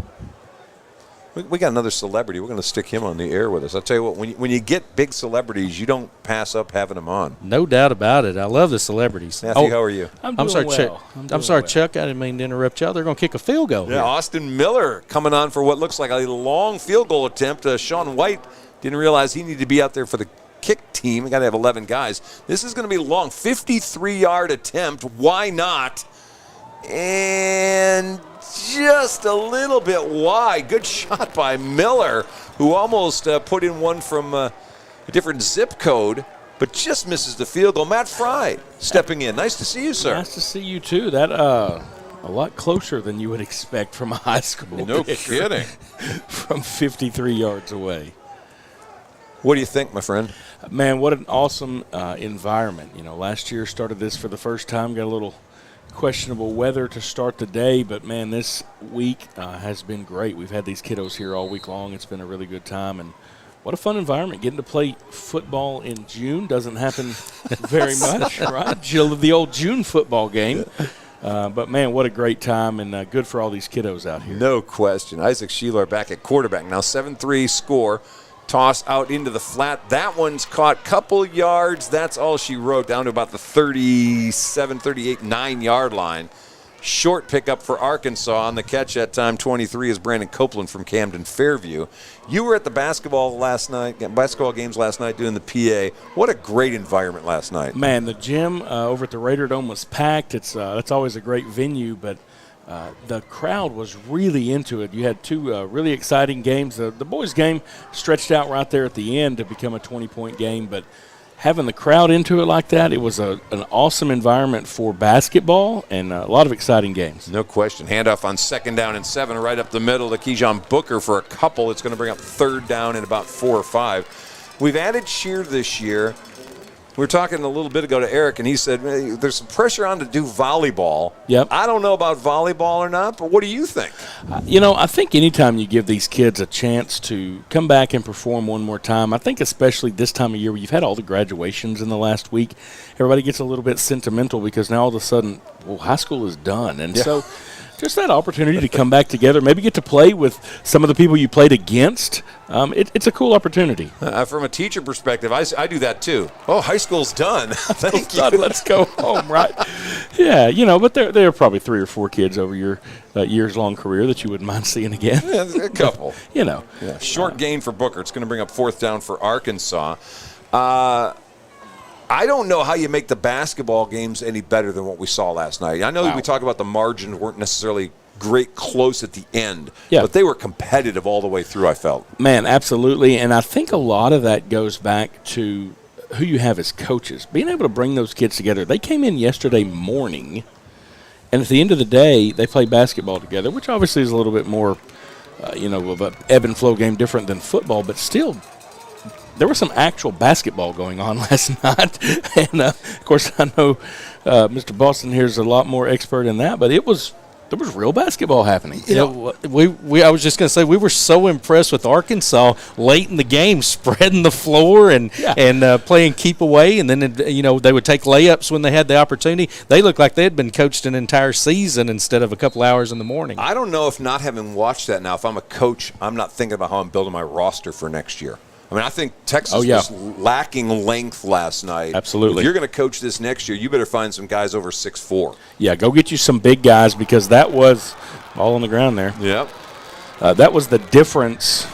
We got another celebrity. We're going to stick him on the air with us. I'll tell you what, when you get big celebrities, you don't pass up having them on. No doubt about it. I love the celebrities. Matthew, how are you? I'm sorry, Chuck. I'm sorry, Chuck. I didn't mean to interrupt y'all. They're going to kick a field goal. Yeah, here. Austin Miller coming on for what looks like a long field goal attempt. Sean White didn't realize he needed to be out there for the kick team. We got to have 11 guys. This is going to be long. 53-yard attempt. Why not? And just a little bit wide. Good shot by Miller, who almost put in one from a different zip code, but just misses the field goal. Matt Fry stepping in. Nice to see you, sir. Nice to see you, too. That a lot closer than you would expect from a high school. No kidding. From 53 yards away. What do you think, my friend? Man, what an awesome environment. You know, last year started this for the first time, got a little questionable weather to start the day, but, man, this week has been great. We've had these kiddos here all week long. It's been a really good time, and what a fun environment. Getting to play football in June doesn't happen very much, right? The old June football game. But, man, what a great time, and good for all these kiddos out here. No question. Isaac Sheeler back at quarterback. Now 7-3 score. Toss out into the flat. That one's caught. Couple yards. That's all she wrote, down to about the 37, 38, 9-yard line. Short pickup for Arkansas. On the catch that time, 23, is Brandon Copeland from Camden Fairview. You were at the basketball games last night doing the PA. What a great environment last night. Man, the gym over at the Raider Dome was packed. That's always a great venue, but the crowd was really into it. You had two really exciting games. The boys' game stretched out right there at the end to become a 20-point game, but having the crowd into it like that, it was an awesome environment for basketball and a lot of exciting games. No question. Handoff on 2nd down and 7 right up the middle to Keyshawn Booker for a couple. It's going to bring up 3rd down and about 4 or 5. We've added cheer this year. We were talking a little bit ago to Eric, and he said, hey, there's some pressure on to do volleyball. Yep. I don't know about volleyball or not, but what do you think? I think anytime you give these kids a chance to come back and perform one more time, I think especially this time of year where you've had all the graduations in the last week, everybody gets a little bit sentimental because now all of a sudden, high school is done. And so just that opportunity to come back together, maybe get to play with some of the people you played against. It's a cool opportunity. From a teacher perspective, I do that too. Oh, high school's done. Thank you. Let's go home, right? Yeah, but there are probably 3 or 4 kids over your years-long career that you wouldn't mind seeing again. Yeah, a couple. Yeah. Short gain for Booker. It's going to bring up 4th down for Arkansas. I don't know how you make the basketball games any better than what we saw last night. I know that we talk about the margins weren't necessarily great close at the end, but they were competitive all the way through, I felt. Man, absolutely, and I think a lot of that goes back to who you have as coaches. Being able to bring those kids together. They came in yesterday morning, and at the end of the day, they played basketball together, which obviously is a little bit more, of an ebb and flow game different than football, but still – there was some actual basketball going on last night. And, of course, I know Mr. Boston here is a lot more expert in that, but there was real basketball happening. I was just going to say, we were so impressed with Arkansas late in the game, spreading the floor and playing keep away, and then they would take layups when they had the opportunity. They looked like they had been coached an entire season instead of a couple hours in the morning. I don't know if not having watched that now, if I'm a coach, I'm not thinking about how I'm building my roster for next year. I mean, I think Texas was lacking length last night. Absolutely. If you're going to coach this next year, you better find some guys over 6'4". Yeah, go get you some big guys because that was all on the ground there. Yep. That was the difference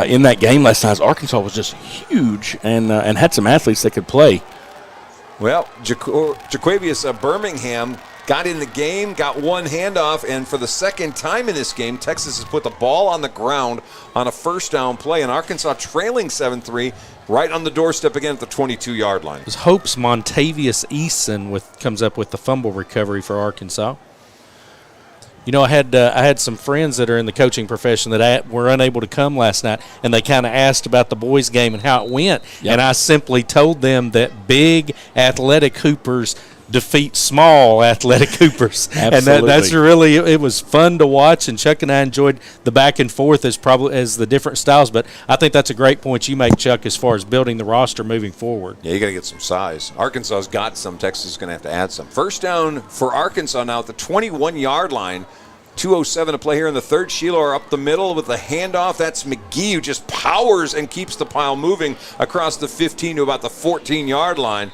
in that game last night. Arkansas was just huge and had some athletes that could play. Well, Jaquavius Birmingham got in the game, got one handoff, and for the second time in this game, Texas has put the ball on the ground on a 1st down play, and Arkansas trailing 7-3 right on the doorstep again at the 22-yard line. It was Hope's Montavious Eason comes up with the fumble recovery for Arkansas. I had some friends that are in the coaching profession that were unable to come last night, and they kind of asked about the boys' game and how it went, and I simply told them that big athletic hoopers defeat small athletic hoopers. And that's really, it was fun to watch, and Chuck and I enjoyed the back and forth as the different styles, but I think that's a great point you make, Chuck, as far as building the roster moving forward. Yeah, you got to get some size. Arkansas's got some. Texas is going to have to add some. 1st down for Arkansas now at the 21-yard line. 2:07 to play here in the 3rd. Sheeler up the middle with the handoff. That's McGee, who just powers and keeps the pile moving across the 15 to about the 14-yard line.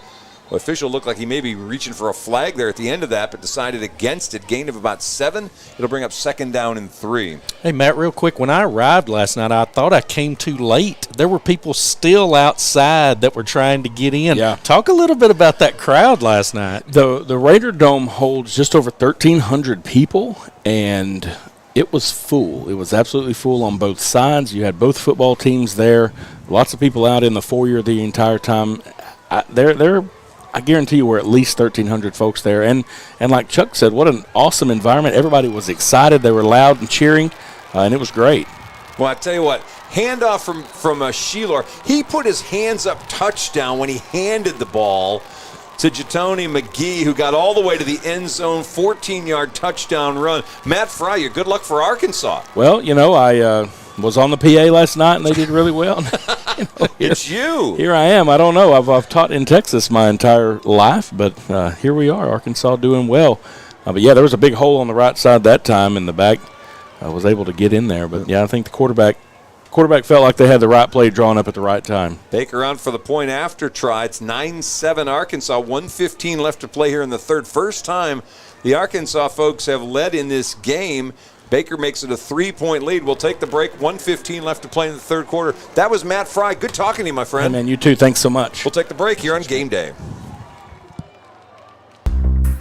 The official looked like he may be reaching for a flag there at the end of that, but decided against it. Gain of about 7. It'll bring up 2nd down and 3. Hey, Matt, real quick, when I arrived last night, I thought I came too late. There were people still outside that were trying to get in. Yeah. Talk a little bit about that crowd last night. The Raider Dome holds just over 1,300 people, and it was full. It was absolutely full on both sides. You had both football teams there. Lots of people out in the foyer the entire time. I guarantee you we're at least 1,300 folks there. And like Chuck said, what an awesome environment. Everybody was excited. They were loud and cheering, and it was great. Well, I tell you what, handoff from Sheeler. He put his hands up touchdown when he handed the ball to Jatoni McGee, who got all the way to the end zone, 14-yard touchdown run. Matt Fryer, good luck for Arkansas. Well, I was on the PA last night, and they did really well. It's you. Here I am. I don't know. I've taught in Texas my entire life, but here we are, Arkansas doing well. But, yeah, there was a big hole on the right side that time in the back. I was able to get in there. But, yeah, I think the quarterback felt like they had the right play drawn up at the right time. Baker on for the point after try. It's 9-7 Arkansas, 1:15 left to play here in the third. First time the Arkansas folks have led in this game. Baker makes it a 3-point lead. We'll take the break. 1:15 left to play in the third quarter. That was Matt Fry. Good talking to you, my friend. Hey, man, you too. Thanks so much. We'll take the break here on Game Day.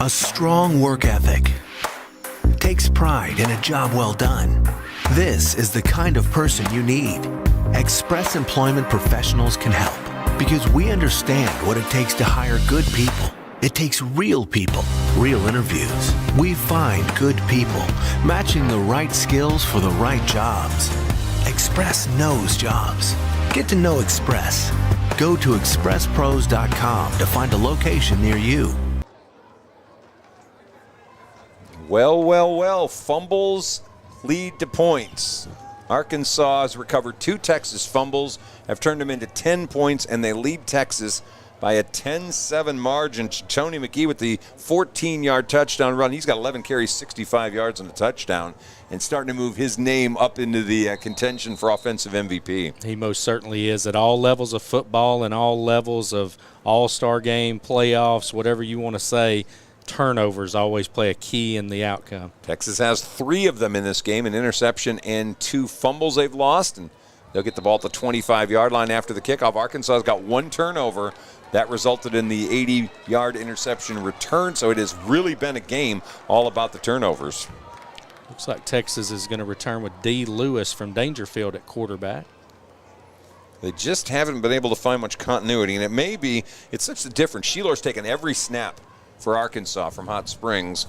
A strong work ethic takes pride in a job well done. This is the kind of person you need. Express Employment Professionals can help because we understand what it takes to hire good people. It takes real people, real interviews. We find good people, matching the right skills for the right jobs. Express knows jobs. Get to know Express. Go to expresspros.com to find a location near you. Well. Fumbles lead to points. Arkansas has recovered 2 Texas fumbles, have turned them into 10 points, and they lead Texas by a 10-7 margin. Tony McGee with the 14-yard touchdown run. He's got 11 carries, 65 yards on the touchdown, and starting to move his name up into the contention for offensive MVP. He most certainly is at all levels of football and all levels of all-star game, playoffs, whatever you want to say. Turnovers always play a key in the outcome. Texas has 3 of them in this game, an interception and 2 fumbles they've lost, and they'll get the ball at the 25-yard line after the kickoff. Arkansas's got 1 turnover. That resulted in the 80-yard interception return, so it has really been a game all about the turnovers. Looks like Texas is going to return with D. Lewis from Dangerfield at quarterback. They just haven't been able to find much continuity, and it may be, it's such a difference. Sheilor's taken every snap for Arkansas from Hot Springs.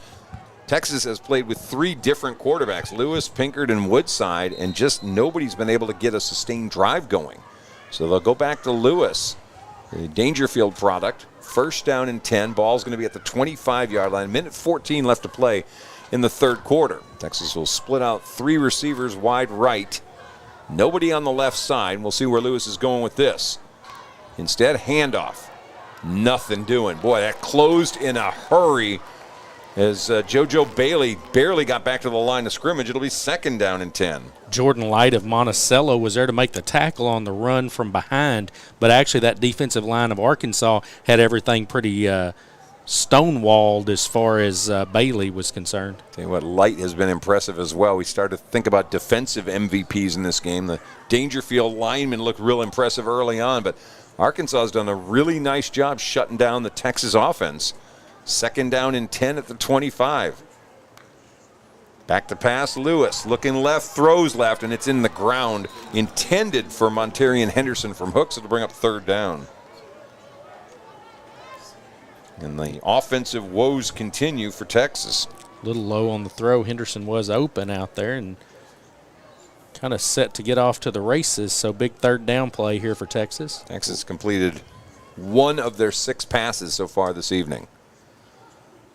Texas has played with 3 different quarterbacks, Lewis, Pinkard, and Woodside, and just nobody's been able to get a sustained drive going. So they'll go back to Lewis, a Dangerfield product. First down and 10. Ball's going to be at the 25-yard line. Minute 14 left to play in the third quarter. Texas will split out 3 receivers wide right. Nobody on the left side. We'll see where Lewis is going with this. Instead, handoff. Nothing doing. Boy, that closed in a hurry as JoJo Bailey barely got back to the line of scrimmage. It'll be second down and 10. Jordan Light of Monticello was there to make the tackle on the run from behind, but actually that defensive line of Arkansas had everything pretty stonewalled as far as Bailey was concerned. Tell you what, Light has been impressive as well. We started to think about defensive MVPs in this game. The Dangerfield linemen looked real impressive early on, but Arkansas has done a really nice job shutting down the Texas offense. Second down and 10 at the 25. Back to pass, Lewis. Looking left, throws left, and it's in the ground. Intended for Montarian Henderson from Hooks to bring up third down. And the offensive woes continue for Texas. A little low on the throw. Henderson was open out there and kind of set to get off to the races, so big third down play here for Texas. Texas completed 1 of their 6 passes so far this evening.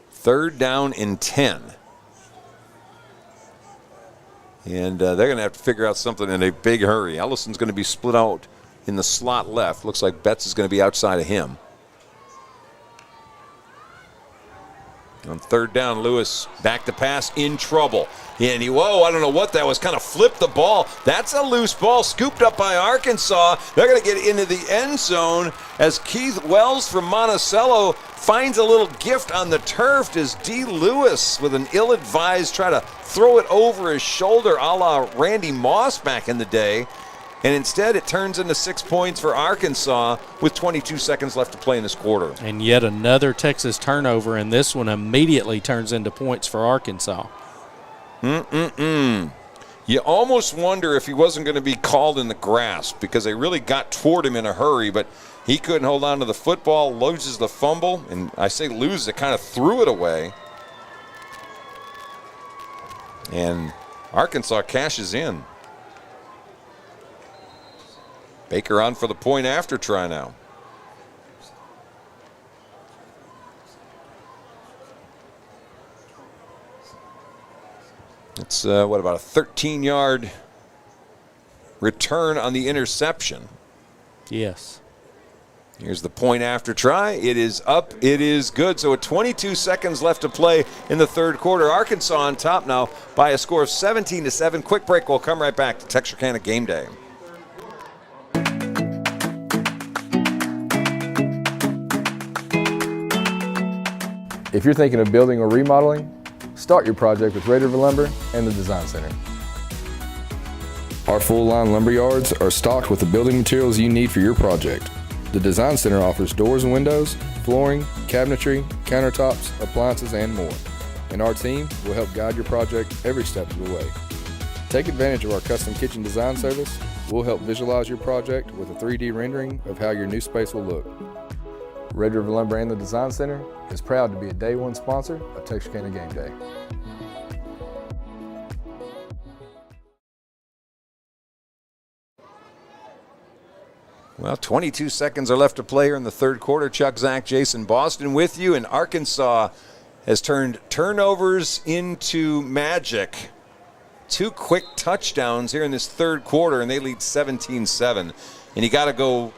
Third down and 10. And they're going to have to figure out something in a big hurry. Ellison's going to be split out in the slot left. Looks like Betts is going to be outside of him. On third down, Lewis back to pass, in trouble. And whoa, I don't know what that was, kind of flipped the ball. That's a loose ball scooped up by Arkansas. They're going to get into the end zone as Keith Wells from Monticello finds a little gift on the turf as D. Lewis with an ill-advised try to throw it over his shoulder a la Randy Moss back in the day. And instead, it turns into 6 points for Arkansas with 22 seconds left to play in this quarter. And yet another Texas turnover, and this one immediately turns into points for Arkansas. You almost wonder if he wasn't going to be called in the grasp because they really got toward him in a hurry, but he couldn't hold on to the football, loses the fumble, and I say loses it, kind of threw it away. And Arkansas cashes in. Baker on for the point after try now. It's, about a 13-yard return on the interception. Yes. Here's the point after try. It is up. It is good. So with 22 seconds left to play in the third quarter, Arkansas on top now by a score of 17-7. Quick break. We'll come right back to Texarkana Game Day. If you're thinking of building or remodeling, start your project with Red River Lumber and the Design Center. Our full-line lumber yards are stocked with the building materials you need for your project. The Design Center offers doors and windows, flooring, cabinetry, countertops, appliances, and more. And our team will help guide your project every step of the way. Take advantage of our custom kitchen design service. We'll help visualize your project with a 3D rendering of how your new space will look. Red River Lumber and the Design Center is proud to be a Day One sponsor of Texarkana Game Day. Well, 22 seconds are left to play here in the third quarter. Chuck, Zach, Jason, Boston with you. And Arkansas has turned turnovers into magic. 2 quick touchdowns here in this third quarter, and they lead 17-7. And you got to go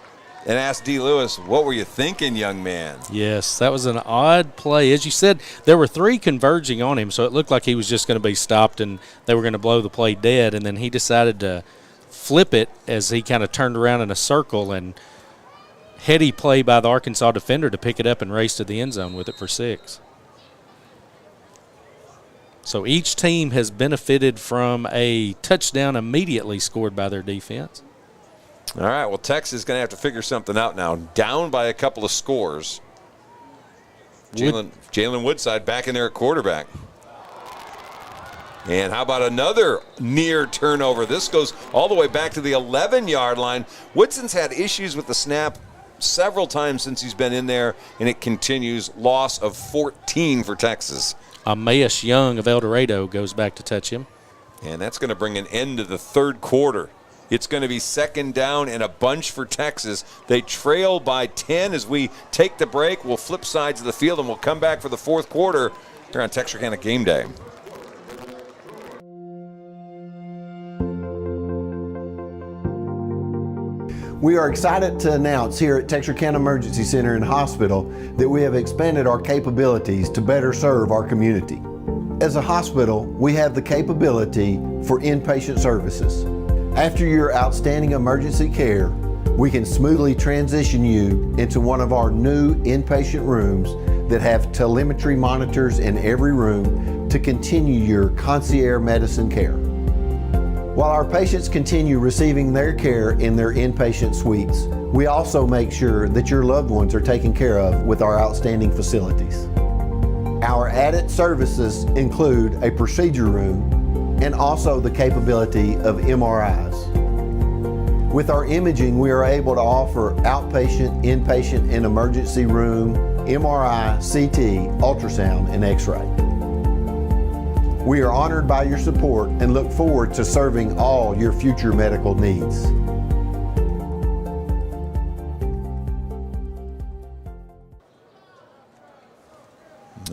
and ask D. Lewis, what were you thinking, young man? Yes, that was an odd play. As you said, there were 3 converging on him, so it looked like he was just going to be stopped and they were going to blow the play dead. And then he decided to flip it as he kind of turned around in a circle, and heady play by the Arkansas defender to pick it up and race to the end zone with it for 6. So each team has benefited from a touchdown immediately scored by their defense. All right, well, Texas is going to have to figure something out now. Down by a couple of scores. Jalen Woodside back in there at quarterback. And how about another near turnover? This goes all the way back to the 11-yard line. Woodson's had issues with the snap several times since he's been in there, and it continues. Loss of 14 for Texas. Emmaus Young of El Dorado goes back to touch him. And that's going to bring an end to the third quarter. It's going to be second down and a bunch for Texas. They trail by 10 as we take the break. We'll flip sides of the field, and we'll come back for the fourth quarter here on Texarkana Game Day. We are excited to announce here at Texarkana Emergency Center and Hospital that we have expanded our capabilities to better serve our community. As a hospital, we have the capability for inpatient services. After your outstanding emergency care, we can smoothly transition you into one of our new inpatient rooms that have telemetry monitors in every room to continue your concierge medicine care. While our patients continue receiving their care in their inpatient suites, we also make sure that your loved ones are taken care of with our outstanding facilities. Our added services include a procedure room and also the capability of MRIs. With our imaging, we are able to offer outpatient, inpatient, and emergency room MRI, CT, ultrasound, and X-ray. We are honored by your support and look forward to serving all your future medical needs.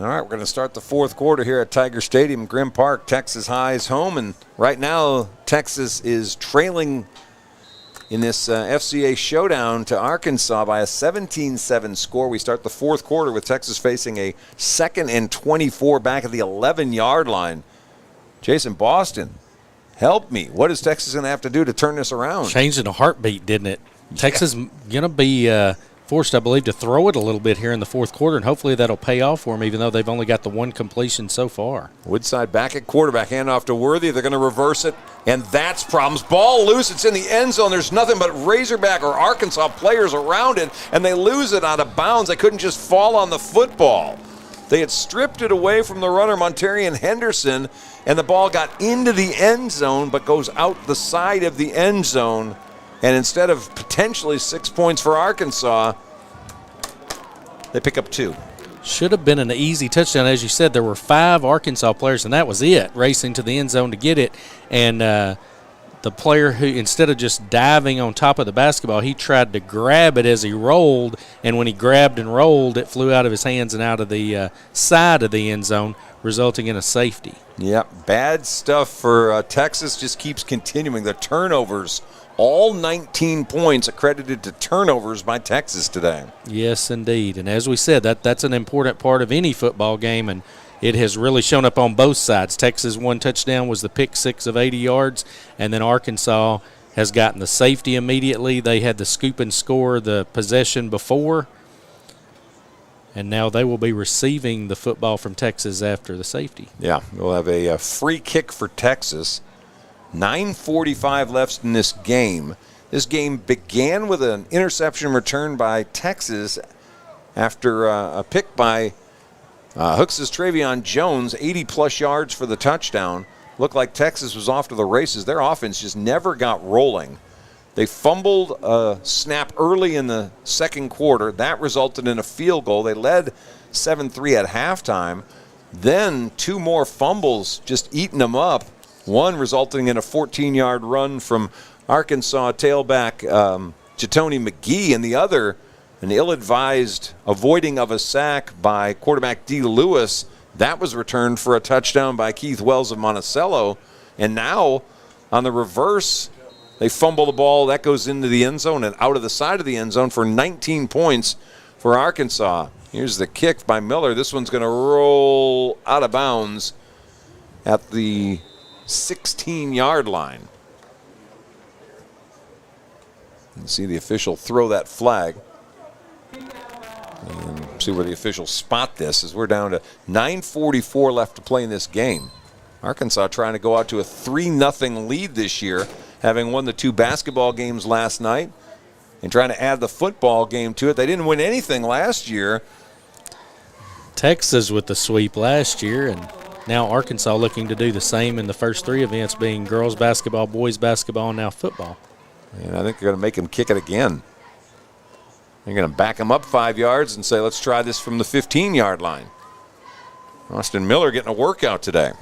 All right, we're going to start the fourth quarter here at Tiger Stadium, Grimm Park. Texas High is home, and right now Texas is trailing in this FCA showdown to Arkansas by a 17-7 score. We start the fourth quarter with Texas facing a 2nd and 24 back at the 11-yard line. Jason, Boston, help me. What is Texas going to have to do to turn this around? Changed in a heartbeat, didn't it? Yeah. Texas going to be forced, I believe, to throw it a little bit here in the fourth quarter, and hopefully that'll pay off for them, even though they've only got the 1 completion so far. Woodside back at quarterback, handoff to Worthy. They're going to reverse it, and that's problems. Ball loose. It's in the end zone. There's nothing but Razorback or Arkansas players around it, and they lose it out of bounds. They couldn't just fall on the football. They had stripped it away from the runner, Montarian Henderson, and the ball got into the end zone but goes out the side of the end zone. And instead of potentially 6 points for Arkansas, they pick up 2. Should have been an easy touchdown. As you said, there were 5 Arkansas players, and that was it, racing to the end zone to get it. And the player who, instead of just diving on top of the basketball, he tried to grab it as he rolled, and when he grabbed and rolled, it flew out of his hands and out of the side of the end zone, resulting in a safety. Yep, bad stuff for Texas. Just keeps continuing. The turnovers, all 19 points accredited to turnovers by Texas today. Yes, indeed. And as we said, that's an important part of any football game, and it has really shown up on both sides. Texas' one touchdown was the pick six of 80 yards, and then Arkansas has gotten the safety immediately. They had the scoop and score the possession before, and now they will be receiving the football from Texas after the safety. Yeah, we'll have a free kick for Texas. 9:45 left in this game. This game began with an interception return by Texas after a pick by Hooks' Travion Jones, 80-plus yards for the touchdown. Looked like Texas was off to the races. Their offense just never got rolling. They fumbled a snap early in the second quarter. That resulted in a field goal. They led 7-3 at halftime. Then two more fumbles just eating them up. One resulting in a 14-yard run from Arkansas tailback Jatoni McGee, and the other an ill-advised avoiding of a sack by quarterback D. Lewis. That was returned for a touchdown by Keith Wells of Monticello. And now on the reverse, they fumble the ball. That goes into the end zone and out of the side of the end zone for 19 points for Arkansas. Here's the kick by Miller. This one's going to roll out of bounds at the 16-yard line. You can see the official throw that flag. And see where the officials spot this as we're down to 9:44 left to play in this game. Arkansas trying to go out to a 3-0 lead this year, having won the two basketball games last night and trying to add the football game to it. They didn't win anything last year. Texas with the sweep last year, and now Arkansas looking to do the same in the first three events, being girls basketball, boys basketball, and now football. And I think they're going to make him kick it again. They're going to back him up 5 yards and say, let's try this from the 15-yard line. Austin Miller getting a workout today.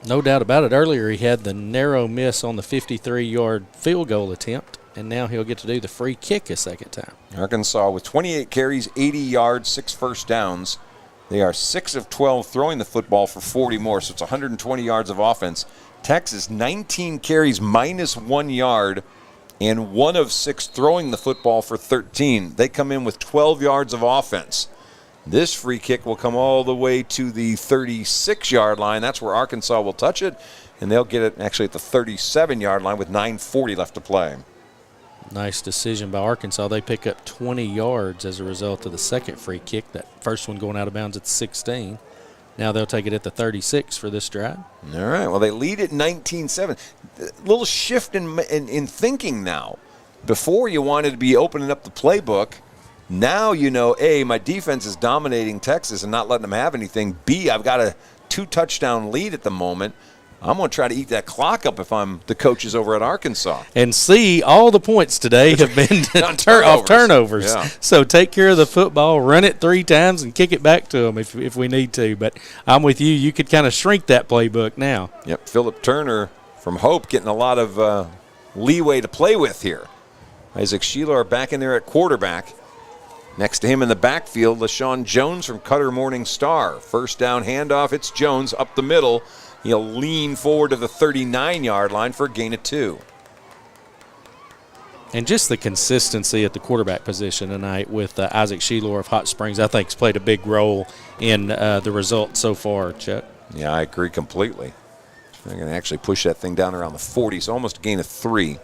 No doubt about it. Earlier he had the narrow miss on the 53-yard field goal attempt, and now he'll get to do the free kick a second time. Arkansas with 28 carries, 80 yards, 6 first downs. They are 6 of 12 throwing the football for 40 more, so it's 120 yards of offense. Texas, 19 carries, minus 1 yard, and 1 of 6 throwing the football for 13. They come in with 12 yards of offense. This free kick will come all the way to the 36-yard line. That's where Arkansas will touch it, and they'll get it actually at the 37-yard line with 9:40 left to play. Nice decision by Arkansas. They pick up 20 yards as a result of the second free kick, that first one going out of bounds at the 16. Now they'll take it at the 36 for this drive. All right. Well, they lead at 19-7. A little shift in thinking now. Before you wanted to be opening up the playbook. Now you know, A, my defense is dominating Texas and not letting them have anything. B, I've got a 2-touchdown lead at the moment. I'm going to try to eat that clock up if I'm the coaches over at Arkansas. And C, all the points today have been off turnovers. Yeah. So take care of the football, run it 3 times, and kick it back to them if we need to. But I'm with you. You could kind of shrink that playbook now. Yep, Philip Turner from Hope getting a lot of leeway to play with here. Isaac Sheeler back in there at quarterback. Next to him in the backfield, LaShawn Jones from Cutter Morning Star. First down handoff, it's Jones up the middle. He'll lean forward to the 39-yard line for a gain of 2. And just the consistency at the quarterback position tonight with Isaac Sheeler of Hot Springs, I think, has played a big role in the result so far, Chuck. Yeah, I agree completely. They're going to actually push that thing down around the 40, so almost a gain of 3.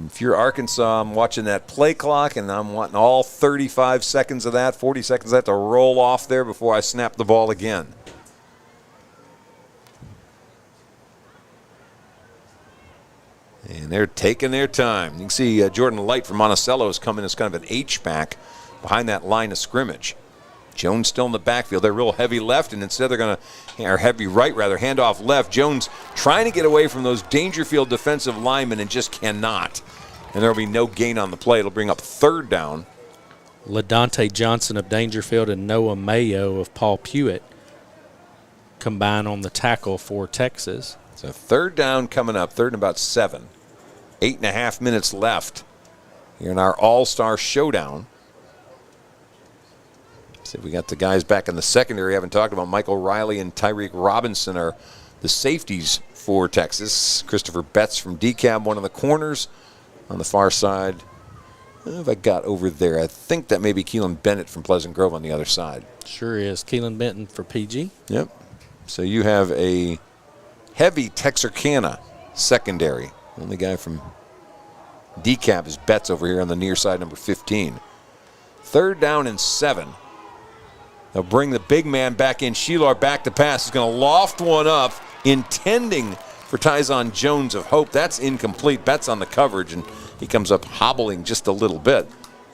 If you're Arkansas, I'm watching that play clock, and I'm wanting all 35 seconds of that, 40 seconds of that to roll off there before I snap the ball again. And they're taking their time. You can see Jordan Light from Monticello is coming as kind of an H-back behind that line of scrimmage. Jones still in the backfield. They're real heavy left, and instead they're going to, or heavy right rather, hand off left. Jones trying to get away from those Dangerfield defensive linemen and just cannot. And there will be no gain on the play. It'll bring up 3rd down. LaDonte Johnson of Dangerfield and Noah Mayo of Paul Pewitt combine on the tackle for Texas. So third down coming up, third and about 7. 8.5 minutes left here in our All-Star Showdown. See if we got the guys back in the secondary. I haven't talked about Michael Riley and Tyreek Robinson are the safeties for Texas. Christopher Betts from DCAB, one of the corners on the far side. Who have I got over there? I think that may be Keelan Bennett from Pleasant Grove on the other side. Sure is. Keelan Benton for PG. Yep. So you have a heavy Texarkana secondary. Only guy from DCAB is Betts over here on the near side, number 15. Third down and 7. They'll bring the big man back in. Sheelar back to pass. He's going to loft one up, intending for Tyson Jones of Hope. That's incomplete. Betts on the coverage, and he comes up hobbling just a little bit.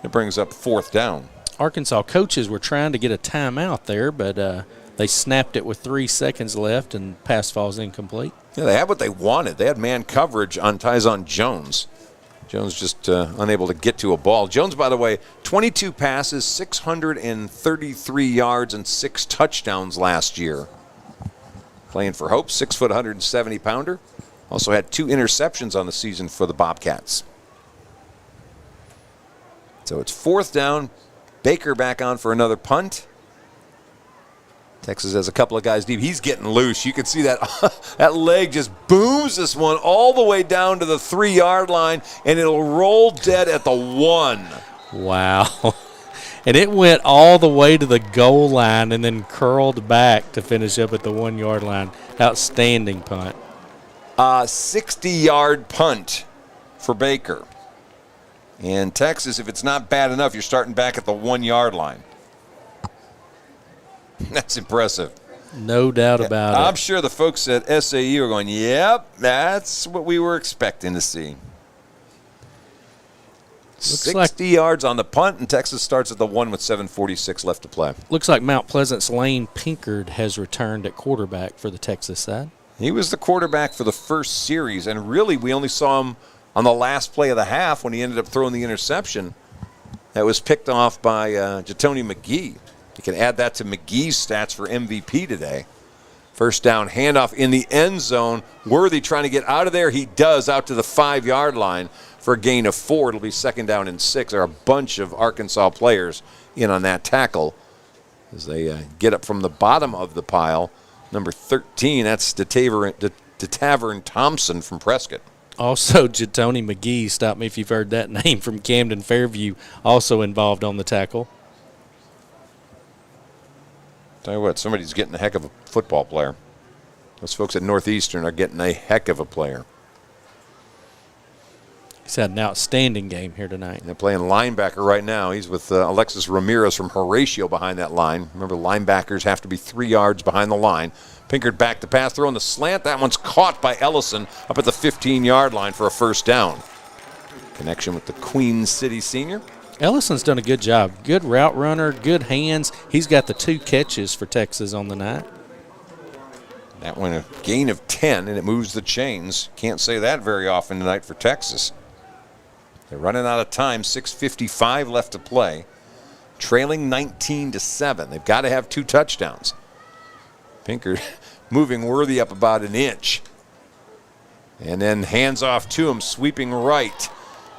It brings up fourth down. Arkansas coaches were trying to get a timeout there, but they snapped it with 3 seconds left, and pass falls incomplete. Yeah, they had what they wanted. They had man coverage on Tyson Jones. Jones just unable to get to a ball. Jones, by the way, 22 passes, 633 yards, and 6 touchdowns last year. Playing for Hope, 6 foot, 170-pounder. Also had 2 interceptions on the season for the Bobcats. So it's fourth down. Baker back on for another punt. Texas has a couple of guys deep. He's getting loose. You can see that that leg just booms this one all the way down to the 3-yard line, and it'll roll dead at the 1. Wow. And it went all the way to the goal line and then curled back to finish up at the 1-yard line. Outstanding punt. 60-yard punt for Baker. And Texas, if it's not bad enough, you're starting back at the 1-yard line. That's impressive. No doubt about it. I'm sure the folks at SAU are going, yep, that's what we were expecting to see. 60 yards on the punt, and Texas starts at the 1 with 7:46 left to play. Looks like Mount Pleasant's Lane Pinkard has returned at quarterback for the Texas side. He was the quarterback for the first series, and really we only saw him on the last play of the half when he ended up throwing the interception that was picked off by Jatoni McGee. You can add that to McGee's stats for MVP today. First down, handoff in the end zone. Worthy trying to get out of there. He does, out to the 5-yard line for a gain of 4. It'll be second down and 6. There are a bunch of Arkansas players in on that tackle as they get up from the bottom of the pile. Number 13, that's DeTavern Thompson from Prescott. Also, Jatoni McGee, stop me if you've heard that name, from Camden Fairview, also involved on the tackle. Tell you what, somebody's getting a heck of a football player. Those folks at Northeastern are getting a heck of a player. He's had an outstanding game here tonight. They're playing linebacker right now. He's with Alexis Ramirez from Horatio behind that line. Remember, linebackers have to be 3 yards behind the line. Pinkard back to pass, throwing the slant. That one's caught by Ellison up at the 15-yard line for a first down. Connection with the Queen City senior. Ellison's done a good job. Good route runner, good hands. He's got the 2 catches for Texas on the night. That one a gain of 10, and it moves the chains. Can't say that very often tonight for Texas. They're running out of time. 6:55 left to play. Trailing 19-7. They've got to have 2 touchdowns. Pinkard moving Worthy up about an inch. And then hands off to him, sweeping right.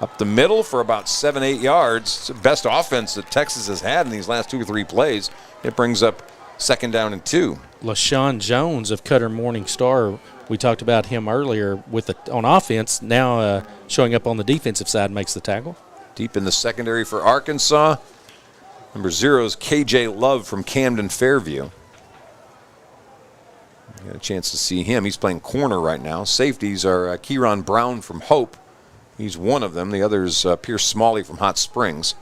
Up the middle for about 7-8 yards. It's the best offense that Texas has had in these last 2 or 3 plays. It brings up second down and 2. LaShawn Jones of Cutter Morning Star, we talked about him earlier on offense, now showing up on the defensive side, makes the tackle. Deep in the secondary for Arkansas. Number 0 is KJ Love from Camden Fairview. Got a chance to see him. He's playing corner right now. Safeties are Kieron Brown from Hope. He's one of them. The other is Pierce Smalley from Hot Springs.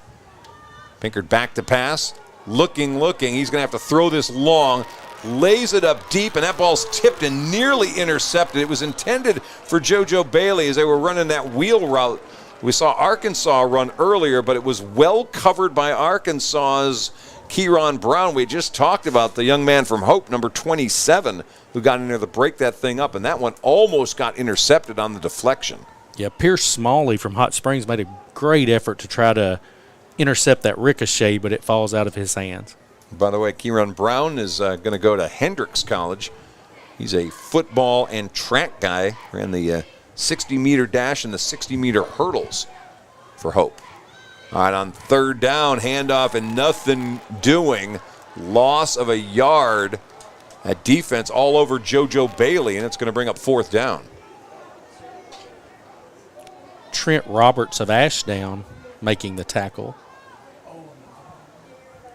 Pinkard back to pass. Looking. He's going to have to throw this long. Lays it up deep, and that ball's tipped and nearly intercepted. It was intended for JoJo Bailey as they were running that wheel route. We saw Arkansas run earlier, but it was well covered by Arkansas's Kieron Brown. We just talked about the young man from Hope, number 27, who got in there to break that thing up, and that one almost got intercepted on the deflection. Yeah, Pierce Smalley from Hot Springs made a great effort to try to intercept that ricochet, but it falls out of his hands. By the way, Kieran Brown is going to go to Hendricks College. He's a football and track guy. Ran the 60-meter dash and the 60-meter hurdles for Hope. All right, on third down, handoff and nothing doing. Loss of a yard at defense all over JoJo Bailey, and it's going to bring up fourth down. Trent Roberts of Ashdown making the tackle.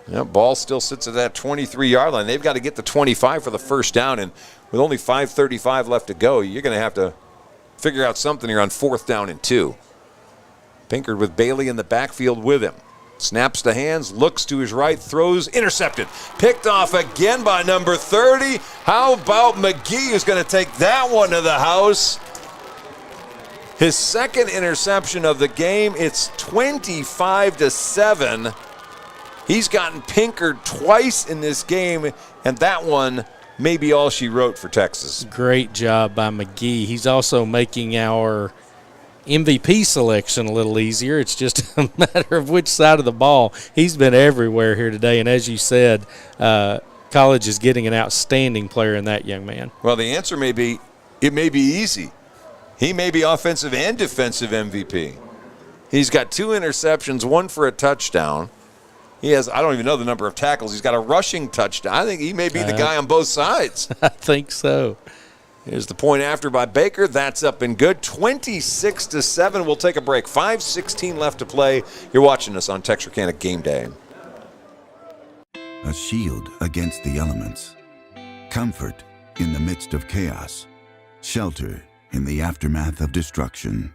Yeah, ball still sits at that 23-yard line. They've got to get the 25 for the first down, and with only 5:35 left to go, you're going to have to figure out something here on fourth down and 2. Pinkard with Bailey in the backfield with him. Snaps to hands, looks to his right, throws, intercepted. Picked off again by number 30. How about McGee, who's going to take that one to the house? His second interception of the game. It's 25-7. He's gotten Pinkard twice in this game, and that one may be all she wrote for Texas. Great job by McGee. He's also making our MVP selection a little easier. It's just a matter of which side of the ball. He's been everywhere here today, and as you said, college is getting an outstanding player in that young man. Well, the answer may be, it may be easy. He may be offensive and defensive MVP. He's got 2 interceptions, 1 for a touchdown. He has, I don't even know the number of tackles. He's got a rushing touchdown. I think he may be the guy on both sides. I think so. Here's the point after by Baker. That's up and good. 26-7. We'll take a break. 5:16 left to play. You're watching us on Texarkana Game Day. A shield against the elements. Comfort in the midst of chaos. Shelter in the aftermath of destruction.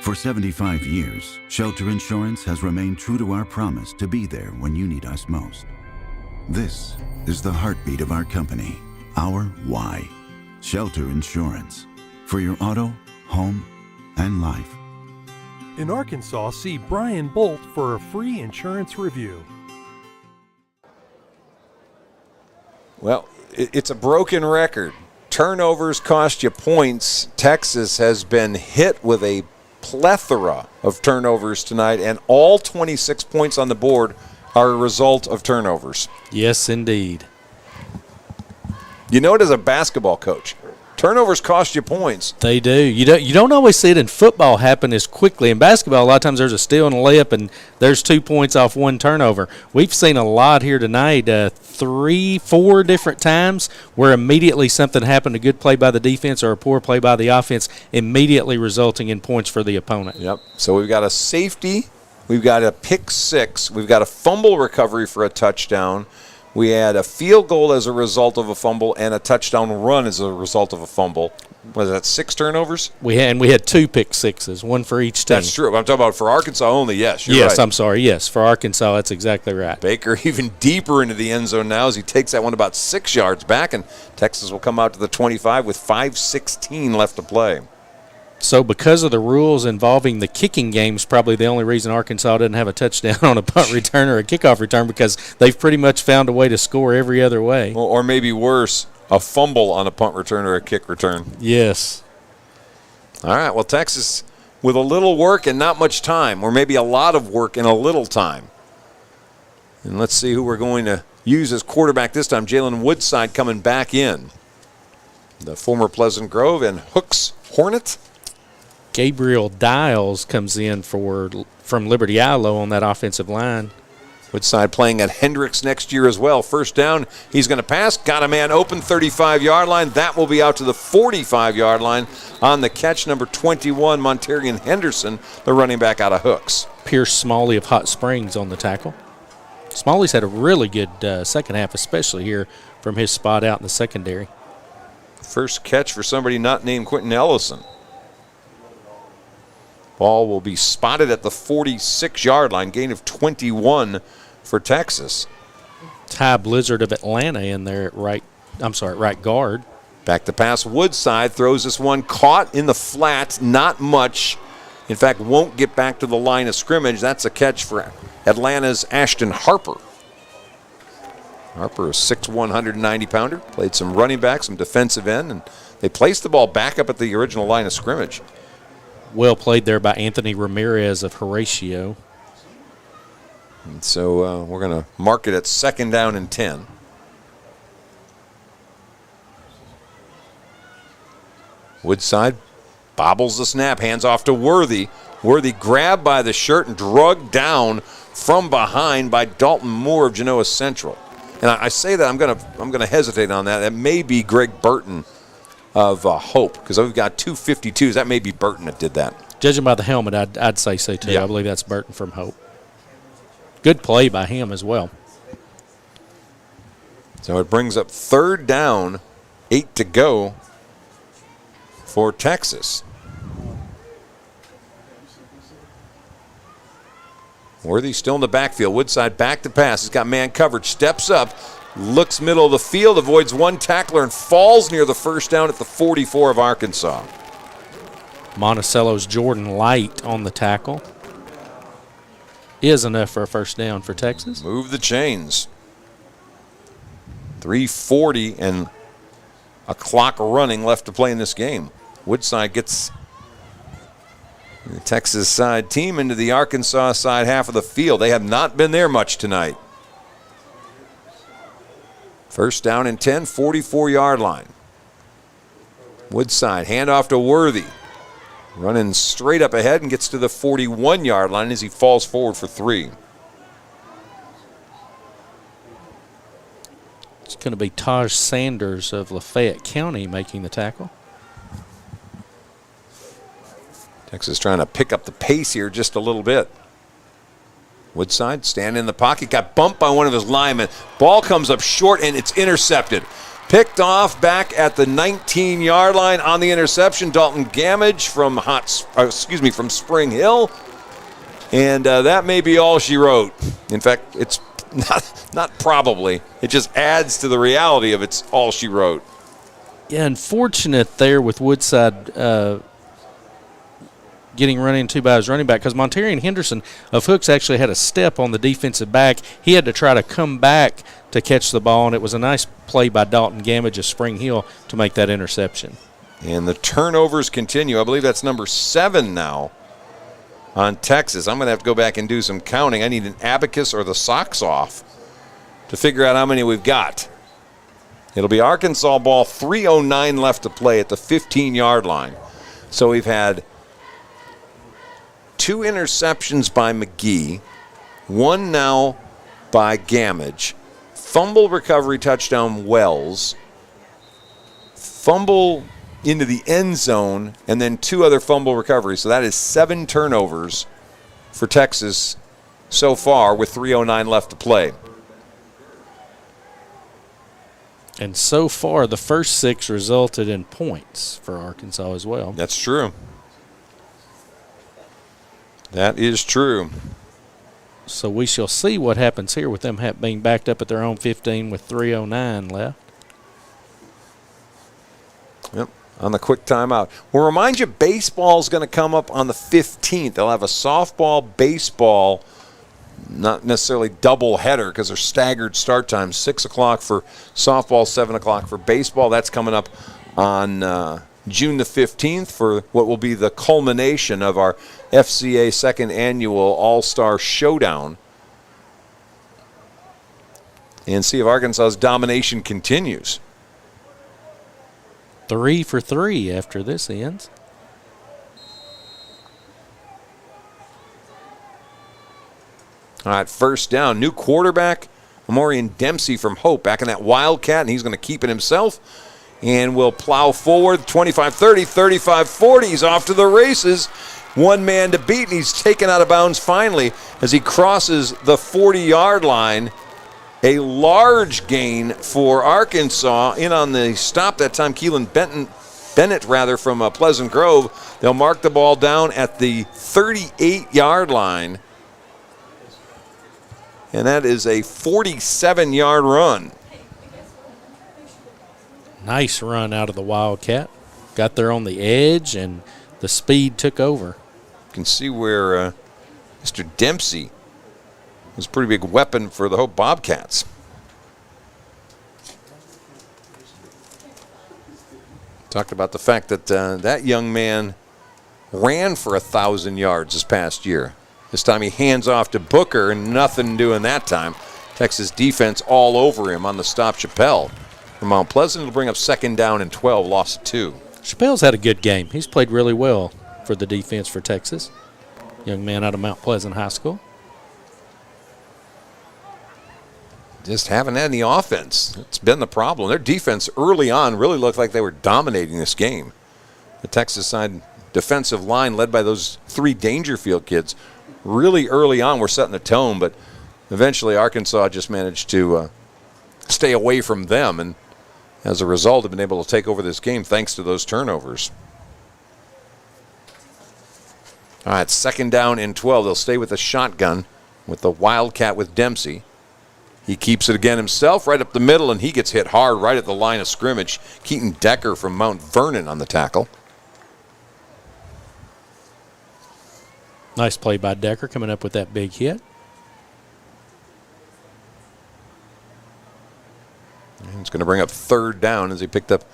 For 75 years, Shelter Insurance has remained true to our promise to be there when you need us most. This is the heartbeat of our company, our why. Shelter Insurance. For your auto, home, and life. In Arkansas, see Brian Bolt for a free insurance review. Well, it's a broken record. Turnovers cost you points. Texas has been hit with a plethora of turnovers tonight, and all 26 points on the board are a result of turnovers. Yes, indeed. You know it as a basketball coach. Turnovers cost you points. They do. You don't always see it in football happen as quickly. In basketball, a lot of times there's a steal and a layup, and there's 2 points off 1 turnover. We've seen a lot here tonight, 3-4 different times where immediately something happened, a good play by the defense or a poor play by the offense, immediately resulting in points for the opponent. Yep. So we've got a safety, we've got a pick 6, we've got a fumble recovery for a touchdown. We had a field goal as a result of a fumble and a touchdown run as a result of a fumble. Was that 6 turnovers? We had 2 pick sixes, 1 for each team. That's true. I'm talking about for Arkansas only. Yes, you're yes, right. I'm sorry. Yes, for Arkansas, that's exactly right. Baker even deeper into the end zone now as he takes that one about 6 yards back, and Texas will come out to the 25 with 5:16 left to play. So because of the rules involving the kicking games, probably the only reason Arkansas didn't have a touchdown on a punt return or a kickoff return, because they've pretty much found a way to score every other way. Or maybe worse, a fumble on a punt return or a kick return. Yes. All right, well, Texas with a little work and not much time, or maybe a lot of work and a little time. And let's see who we're going to use as quarterback this time. Jalen Woodside coming back in. The former Pleasant Grove and Hooks Hornet. Gabriel Dials comes in from Liberty Ilo on that offensive line. Woodside playing at Hendricks next year as well. First down, he's going to pass. Got a man open, 35-yard line. That will be out to the 45-yard line on the catch. Number 21, Monterian Henderson, the running back out of Hooks. Pierce Smalley of Hot Springs on the tackle. Smalley's had a really good second half, especially here from his spot out in the secondary. First catch for somebody not named Quentin Ellison. Ball will be spotted at the 46-yard line, gain of 21 for Texas. Ty Blizzard of Atlanta in there at right guard. Back to pass, Woodside throws this one, caught in the flat, not much. In fact, won't get back to the line of scrimmage. That's a catch for Atlanta's Ashton Harper. Harper, a 6'1", 190-pounder, played some running back, some defensive end, and they placed the ball back up at the original line of scrimmage. Well played there by Anthony Ramirez of Horatio. And so we're going to mark it at 2nd down and 10. Woodside bobbles the snap, hands off to Worthy. Worthy grabbed by the shirt and drugged down from behind by Dalton Moore of Genoa Central. And I say that I'm gonna hesitate on that. That may be Greg Burton of Hope, because we've got 252s. That may be Burton that did that. Judging by the helmet, I'd say so too. Yeah. I believe that's Burton from Hope. Good play by him as well. So it brings up 3rd down, 8 to go for Texas. Worthy still in the backfield. Woodside back to pass. He's got man coverage. Steps up. Looks middle of the field. Avoids one tackler and falls near the 1st down at the 44 of Arkansas. Monticello's Jordan Light on the tackle. Is enough for a 1st down for Texas. Move the chains. 3:40 and a clock running left to play in this game. Woodside gets the Texas side team into the Arkansas side half of the field. They have not been there much tonight. 1st down and 10, 44-yard line. Woodside, handoff to Worthy. Running straight up ahead and gets to the 41-yard line as he falls forward for 3. It's going to be Taj Sanders of Lafayette County making the tackle. Texas trying to pick up the pace here just a little bit. Woodside standing in the pocket, got bumped by one of his linemen. Ball comes up short and it's intercepted. Picked off back at the 19-yard line on the interception. Dalton Gamage from from Spring Hill, and that may be all she wrote. In fact, it's not probably. It just adds to the reality of it's all she wrote. Yeah, unfortunate there with Woodside getting run into by his running back, because Montarian Henderson of Hooks actually had a step on the defensive back. He had to try to come back to catch the ball, and it was a nice play by Dalton Gamage of Spring Hill to make that interception. And the turnovers continue. I believe that's number 7 now on Texas. I'm going to have to go back and do some counting. I need an abacus or the socks off to figure out how many we've got. It'll be Arkansas ball, 3:09 left to play at the 15-yard line. So we've had 2 interceptions by McGee, 1 now by Gamage, fumble recovery touchdown Wells, fumble into the end zone, and then 2 other fumble recoveries. So that is 7 turnovers for Texas so far with 3:09 left to play. And so far, the first 6 resulted in points for Arkansas as well. That's true. That is true. So we shall see what happens here with them being backed up at their own 15 with 3:09 left. Yep, on the quick timeout. We'll remind you, baseball is going to come up on the 15th. They'll have a softball, baseball, not necessarily double header because they're staggered start times. 6 o'clock for softball, 7 o'clock for baseball. That's coming up on June the 15th for what will be the culmination of our FCA 2nd annual All-Star Showdown. And see if Arkansas's domination continues. 3 for 3 after this ends. All right, 1st down. New quarterback, Amorian Dempsey from Hope, back in that Wildcat, and he's going to keep it himself. And will plow forward, 25-30, 35-40. He's off to the races. 1 man to beat, and he's taken out of bounds finally as he crosses the 40-yard line. A large gain for Arkansas. In on the stop that time, Keelan Bennett from Pleasant Grove. They'll mark the ball down at the 38-yard line. And that is a 47-yard run. Nice run out of the Wildcat. Got there on the edge, and the speed took over. You can see where Mr. Dempsey was a pretty big weapon for the Hope Bobcats. Talked about the fact that that young man ran for 1,000 yards this past year. This time he hands off to Booker, and nothing doing that time. Texas defense all over him on the stop. Chappelle from Mount Pleasant will bring up 2nd down and 12, lost 2. Chappelle's had a good game. He's played really well for the defense for Texas. Young man out of Mount Pleasant High School. Just haven't had any offense. It's been the problem. Their defense early on really looked like they were dominating this game. The Texas side defensive line, led by those 3 Dangerfield kids, really early on were setting the tone, but eventually Arkansas just managed to stay away from them, and as a result have been able to take over this game thanks to those turnovers. All right, 2nd down and 12. They'll stay with the shotgun with the Wildcat with Dempsey. He keeps it again himself right up the middle, and he gets hit hard right at the line of scrimmage. Keaton Decker from Mount Vernon on the tackle. Nice play by Decker coming up with that big hit. And it's going to bring up 3rd down as he picked up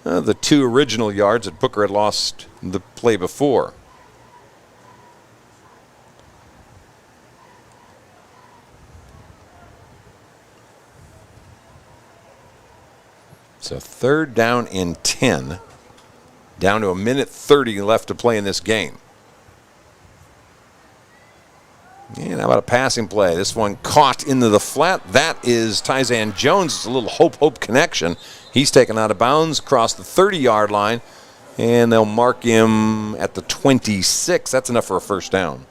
the 2 original yards that Booker had lost the play before. So 3rd down and 10. Down to 1:30 left to play in this game. And how about a passing play? This one caught into the flat. That is Tyzan Jones. It's a little hope connection. He's taken out of bounds across the 30-yard line, and they'll mark him at the 26. That's enough for a 1st down.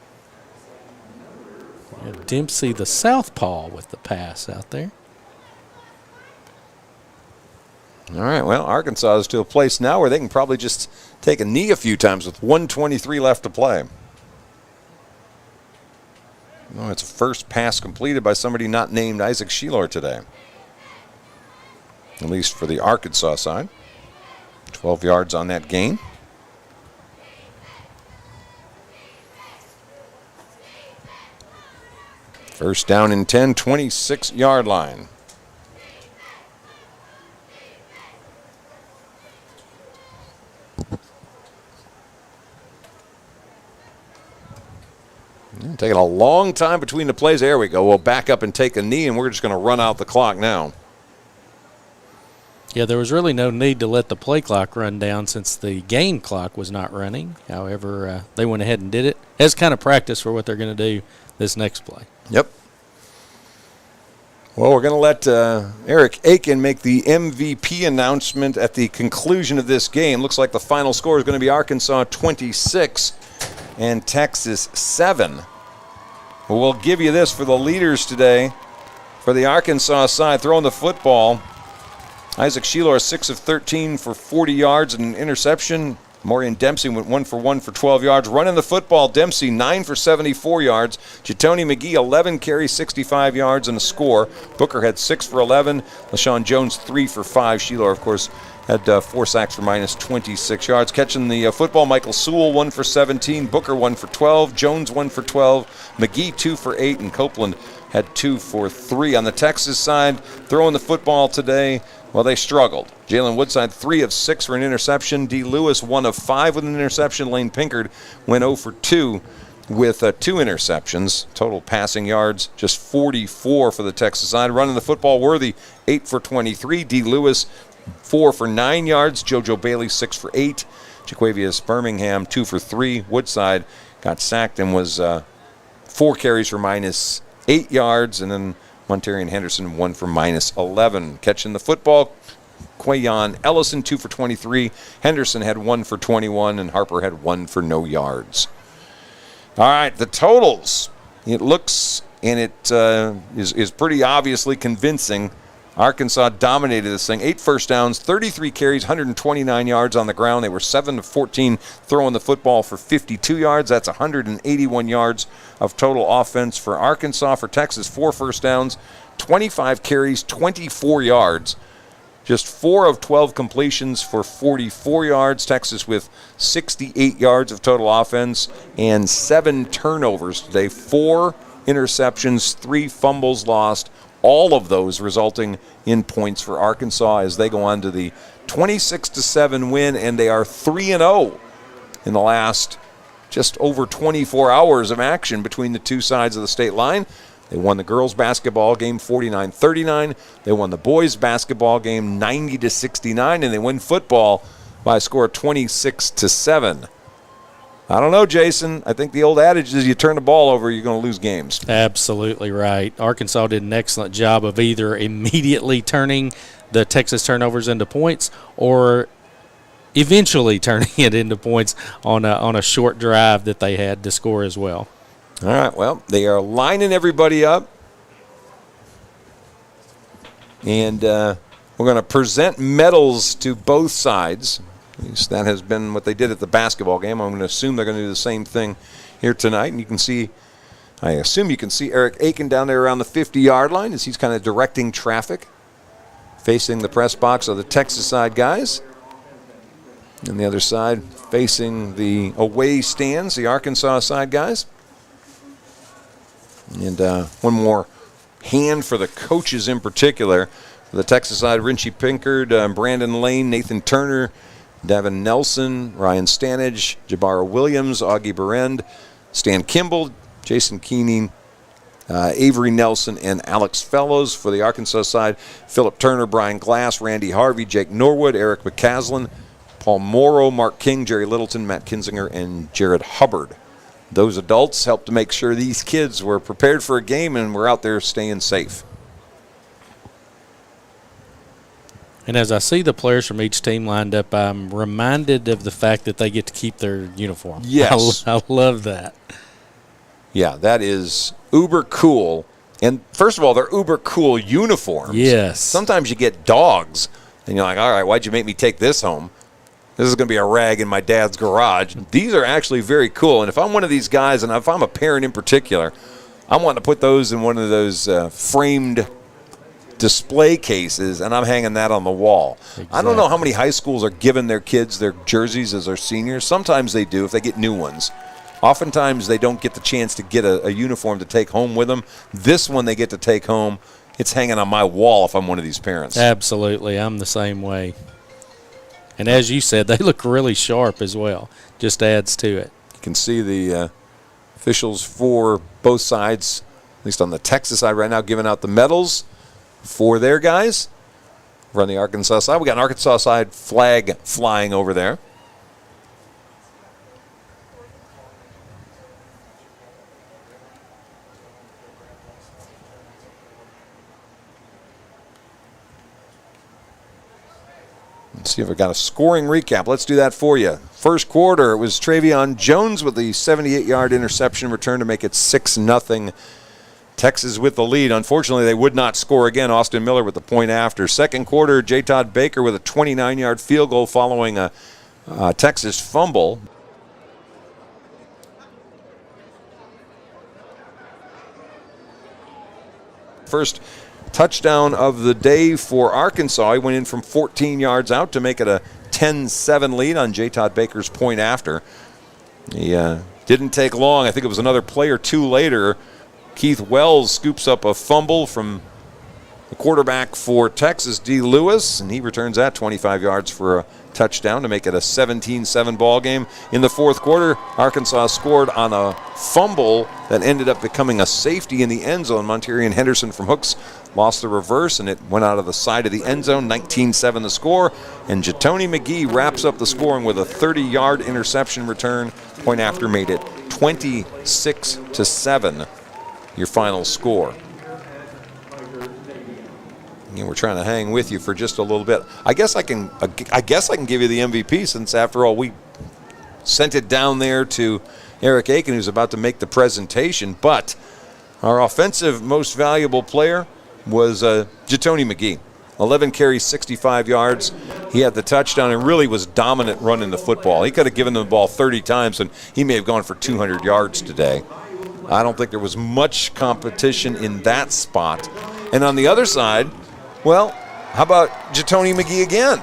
Dempsey, the southpaw, with the pass out there. All right, well, Arkansas is to a place now where they can probably just take a knee a few times with 1:23 left to play. Oh, it's a first pass completed by somebody not named Isaac Sheilor today. At least for the Arkansas side. 12 yards on that gain. First down and 10, 26-yard line. Taking a long time between the plays. There we go. We'll back up and take a knee, and we're just going to run out the clock now. Yeah, there was really no need to let the play clock run down since the game clock was not running. However, they went ahead and did it as kind of practice for what they're going to do this next play. Yep. Well, we're going to let Eric Aiken make the MVP announcement at the conclusion of this game. Looks like the final score is going to be Arkansas 26 and Texas 7. Well, we'll give you this for the leaders today. For the Arkansas side, throwing the football, Isaac Sheilor 6 of 13 for 40 yards and an interception. Maurian Dempsey went 1 for 1 for 12 yards. Running the football, Dempsey 9 for 74 yards. Jatoni McGee 11 carries, 65 yards and a score. Booker had 6 for 11. LaShawn Jones 3 for 5. Sheilor, of course, had 4 sacks for minus 26 yards. Catching the football, Michael Sewell 1 for 17. Booker 1 for 12. Jones 1 for 12. McGee 2 for 8. And Copeland had 2 for 3. On the Texas side, throwing the football today, well, they struggled. Jalen Woodside 3 of 6 for an interception. D. Lewis 1 of 5 with an interception. Lane Pinkard went 0 for 2 with 2 interceptions. Total passing yards just 44 for the Texas side. Running the football, Worthy 8 for 23. D. Lewis 4 for 9 yards. JoJo Bailey 6 for 8. Jaquavius Birmingham 2 for 3. Woodside got sacked and was 4 carries for minus 8 yards, and then Montarian Henderson 1 for minus 11. Catching the football, Quayon Ellison 2 for 23. Henderson had 1 for 21, and Harper had 1 for no yards. All right, the totals. It looks, and it is pretty obviously convincing. Arkansas dominated this thing. 8 first downs, 33 carries, 129 yards on the ground. They were 7 of 14 throwing the football for 52 yards. That's 181 yards of total offense for Arkansas. For Texas, 4 first downs, 25 carries, 24 yards. Just 4 of 12 completions for 44 yards. Texas with 68 yards of total offense and 7 turnovers today. 4 interceptions, 3 fumbles lost. All of those resulting in points for Arkansas as they go on to the 26-7 win, and they are 3-0 in the last just over 24 hours of action between the two sides of the state line. They won the girls' basketball game 49-39. They won the boys' basketball game 90-69, and they win football by a score of 26-7. I don't know, Jason. I think the old adage is you turn the ball over, you're going to lose games. Absolutely right. Arkansas did an excellent job of either immediately turning the Texas turnovers into points or eventually turning it into points on a short drive that they had to score as well. All right, well, they are lining everybody up. And we're going to present medals to both sides. At least that has been what they did at the basketball game. I'm going to assume they're going to do the same thing here tonight. And you can see, I assume you can see Eric Aiken down there around the 50-yard line as he's kind of directing traffic, facing the press box of the Texas side guys. And the other side facing the away stands, the Arkansas side guys. And one more hand for the coaches in particular. For the Texas side, Rinchy Pinkard, Brandon Lane, Nathan Turner, Davin Nelson, Ryan Stanage, Jabara Williams, Augie Berend, Stan Kimball, Jason Keening, Avery Nelson, and Alex Fellows. For the Arkansas side, Philip Turner, Brian Glass, Randy Harvey, Jake Norwood, Eric McCaslin, Paul Morrow, Mark King, Jerry Littleton, Matt Kinzinger, and Jared Hubbard. Those adults helped to make sure these kids were prepared for a game and were out there staying safe. And as I see the players from each team lined up, I'm reminded of the fact that they get to keep their uniform. Yes. I love that. Yeah, that is uber cool. And first of all, they're uber cool uniforms. Yes. Sometimes you get dogs, and you're like, all right, why'd you make me take this home? This is going to be a rag in my dad's garage. These are actually very cool. And if I'm one of these guys, and if I'm a parent in particular, I'm wanting to put those in one of those framed display cases, and I'm hanging that on the wall. Exactly. I don't know how many high schools are giving their kids their jerseys as their seniors. Sometimes they do if they get new ones. Oftentimes they don't get the chance to get a uniform to take home with them. This one they get to take home. It's hanging on my wall if I'm one of these parents. Absolutely. I'm the same way. And as you said, they look really sharp as well. Just adds to it. You can see the officials for both sides, at least on the Texas side right now, giving out the medals for their guys. We're on the Arkansas side. We got an Arkansas side flag flying over there. Let's see if we got a scoring recap. Let's do that for you. First quarter, it was Travion Jones with the 78-yard interception return to make it 6-0. Texas with the lead. Unfortunately, they would not score again. Austin Miller with the point after. Second quarter, J. Todd Baker with a 29-yard field goal following a Texas fumble. First touchdown of the day for Arkansas. He went in from 14 yards out to make it a 10-7 lead on J. Todd Baker's point after. He didn't take long. I think it was another play or two later. Keith Wells scoops up a fumble from the quarterback for Texas, D. Lewis, and he returns that 25 yards for a touchdown to make it a 17-7 ball game. In the fourth quarter, Arkansas scored on a fumble that ended up becoming a safety in the end zone. Monterian Henderson from Hooks lost the reverse, and it went out of the side of the end zone. 19-7 the score, and Jatoni McGee wraps up the scoring with a 30-yard interception return. Point after made it 26-7. Your final score. And we're trying to hang with you for just a little bit. I guess I can give you the MVP, since after all we sent it down there to Eric Aiken, who's about to make the presentation. But our offensive most valuable player was Jatoni McGee. 11 carries, 65 yards. He had the touchdown and really was dominant running the football. He could have given them the ball 30 times, and he may have gone for 200 yards today. I don't think there was much competition in that spot. And on the other side, well, how about Jatoni McGee again?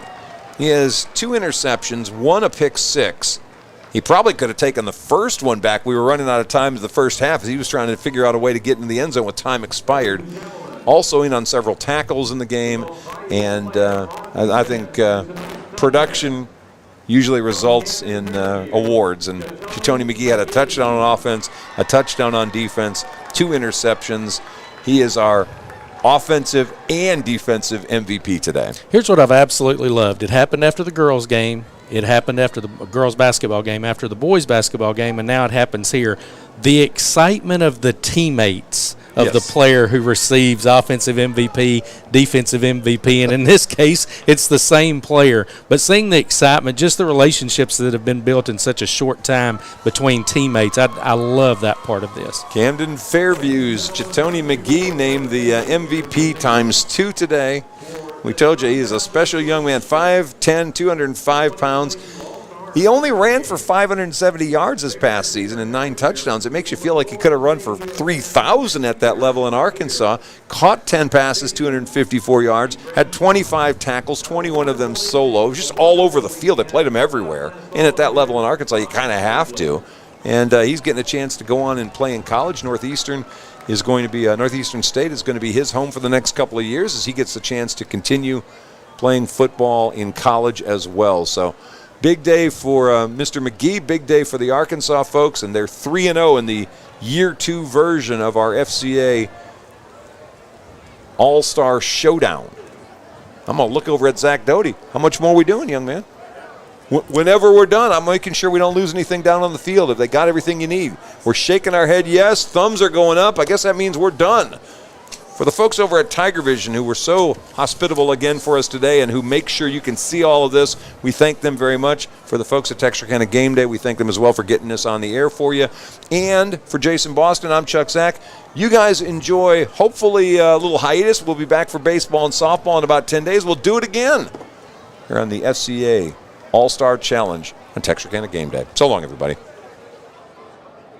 He has 2 interceptions, 1 a pick 6. He probably could have taken the first one back. We were running out of time in the first half as he was trying to figure out a way to get in the end zone with time expired. Also in on several tackles in the game. And I think production usually results in awards. And Tony McGee had a touchdown on offense, a touchdown on defense, 2 interceptions. He is our offensive and defensive MVP today. Here's what I've absolutely loved. It happened after the girls' game. It happened after the girls' basketball game, after the boys' basketball game, and now it happens here. The excitement of the teammates of the player who receives offensive MVP, defensive MVP, and in this case, it's the same player. But seeing the excitement, just the relationships that have been built in such a short time between teammates, I love that part of this. Camden Fairview's Tony McGee named the MVP ×2 today. We told you he is a special young man, 5'10", 205 pounds. He only ran for 570 yards this past season and 9 touchdowns. It makes you feel like he could have run for 3,000 at that level in Arkansas. Caught 10 passes, 254 yards, had 25 tackles, 21 of them solo. It was just all over the field. They played him everywhere. And at that level in Arkansas, you kind of have to. And he's getting a chance to go on and play in college. Northeastern is going to be Northeastern State is going to be his home for the next couple of years as he gets the chance to continue playing football in college as well. So big day for Mr. McGee, big day for the Arkansas folks, and they're 3-0 in the Year 2 version of our FCA All-Star Showdown. I'm going to look over at Zach Doty. How much more are we doing, young man? Whenever we're done, I'm making sure we don't lose anything down on the field. If they got everything you need. We're shaking our head yes. Thumbs are going up. I guess that means we're done. For the folks over at Tiger Vision who were so hospitable again for us today and who make sure you can see all of this, we thank them very much. For the folks at Texarkana Gameday, we thank them as well for getting this on the air for you. And for Jason Boston, I'm Chuck Zach. You guys enjoy, hopefully, a little hiatus. We'll be back for baseball and softball in about 10 days. We'll do it again here on the FCA All-Star Challenge on Texarkana Gameday. So long, everybody.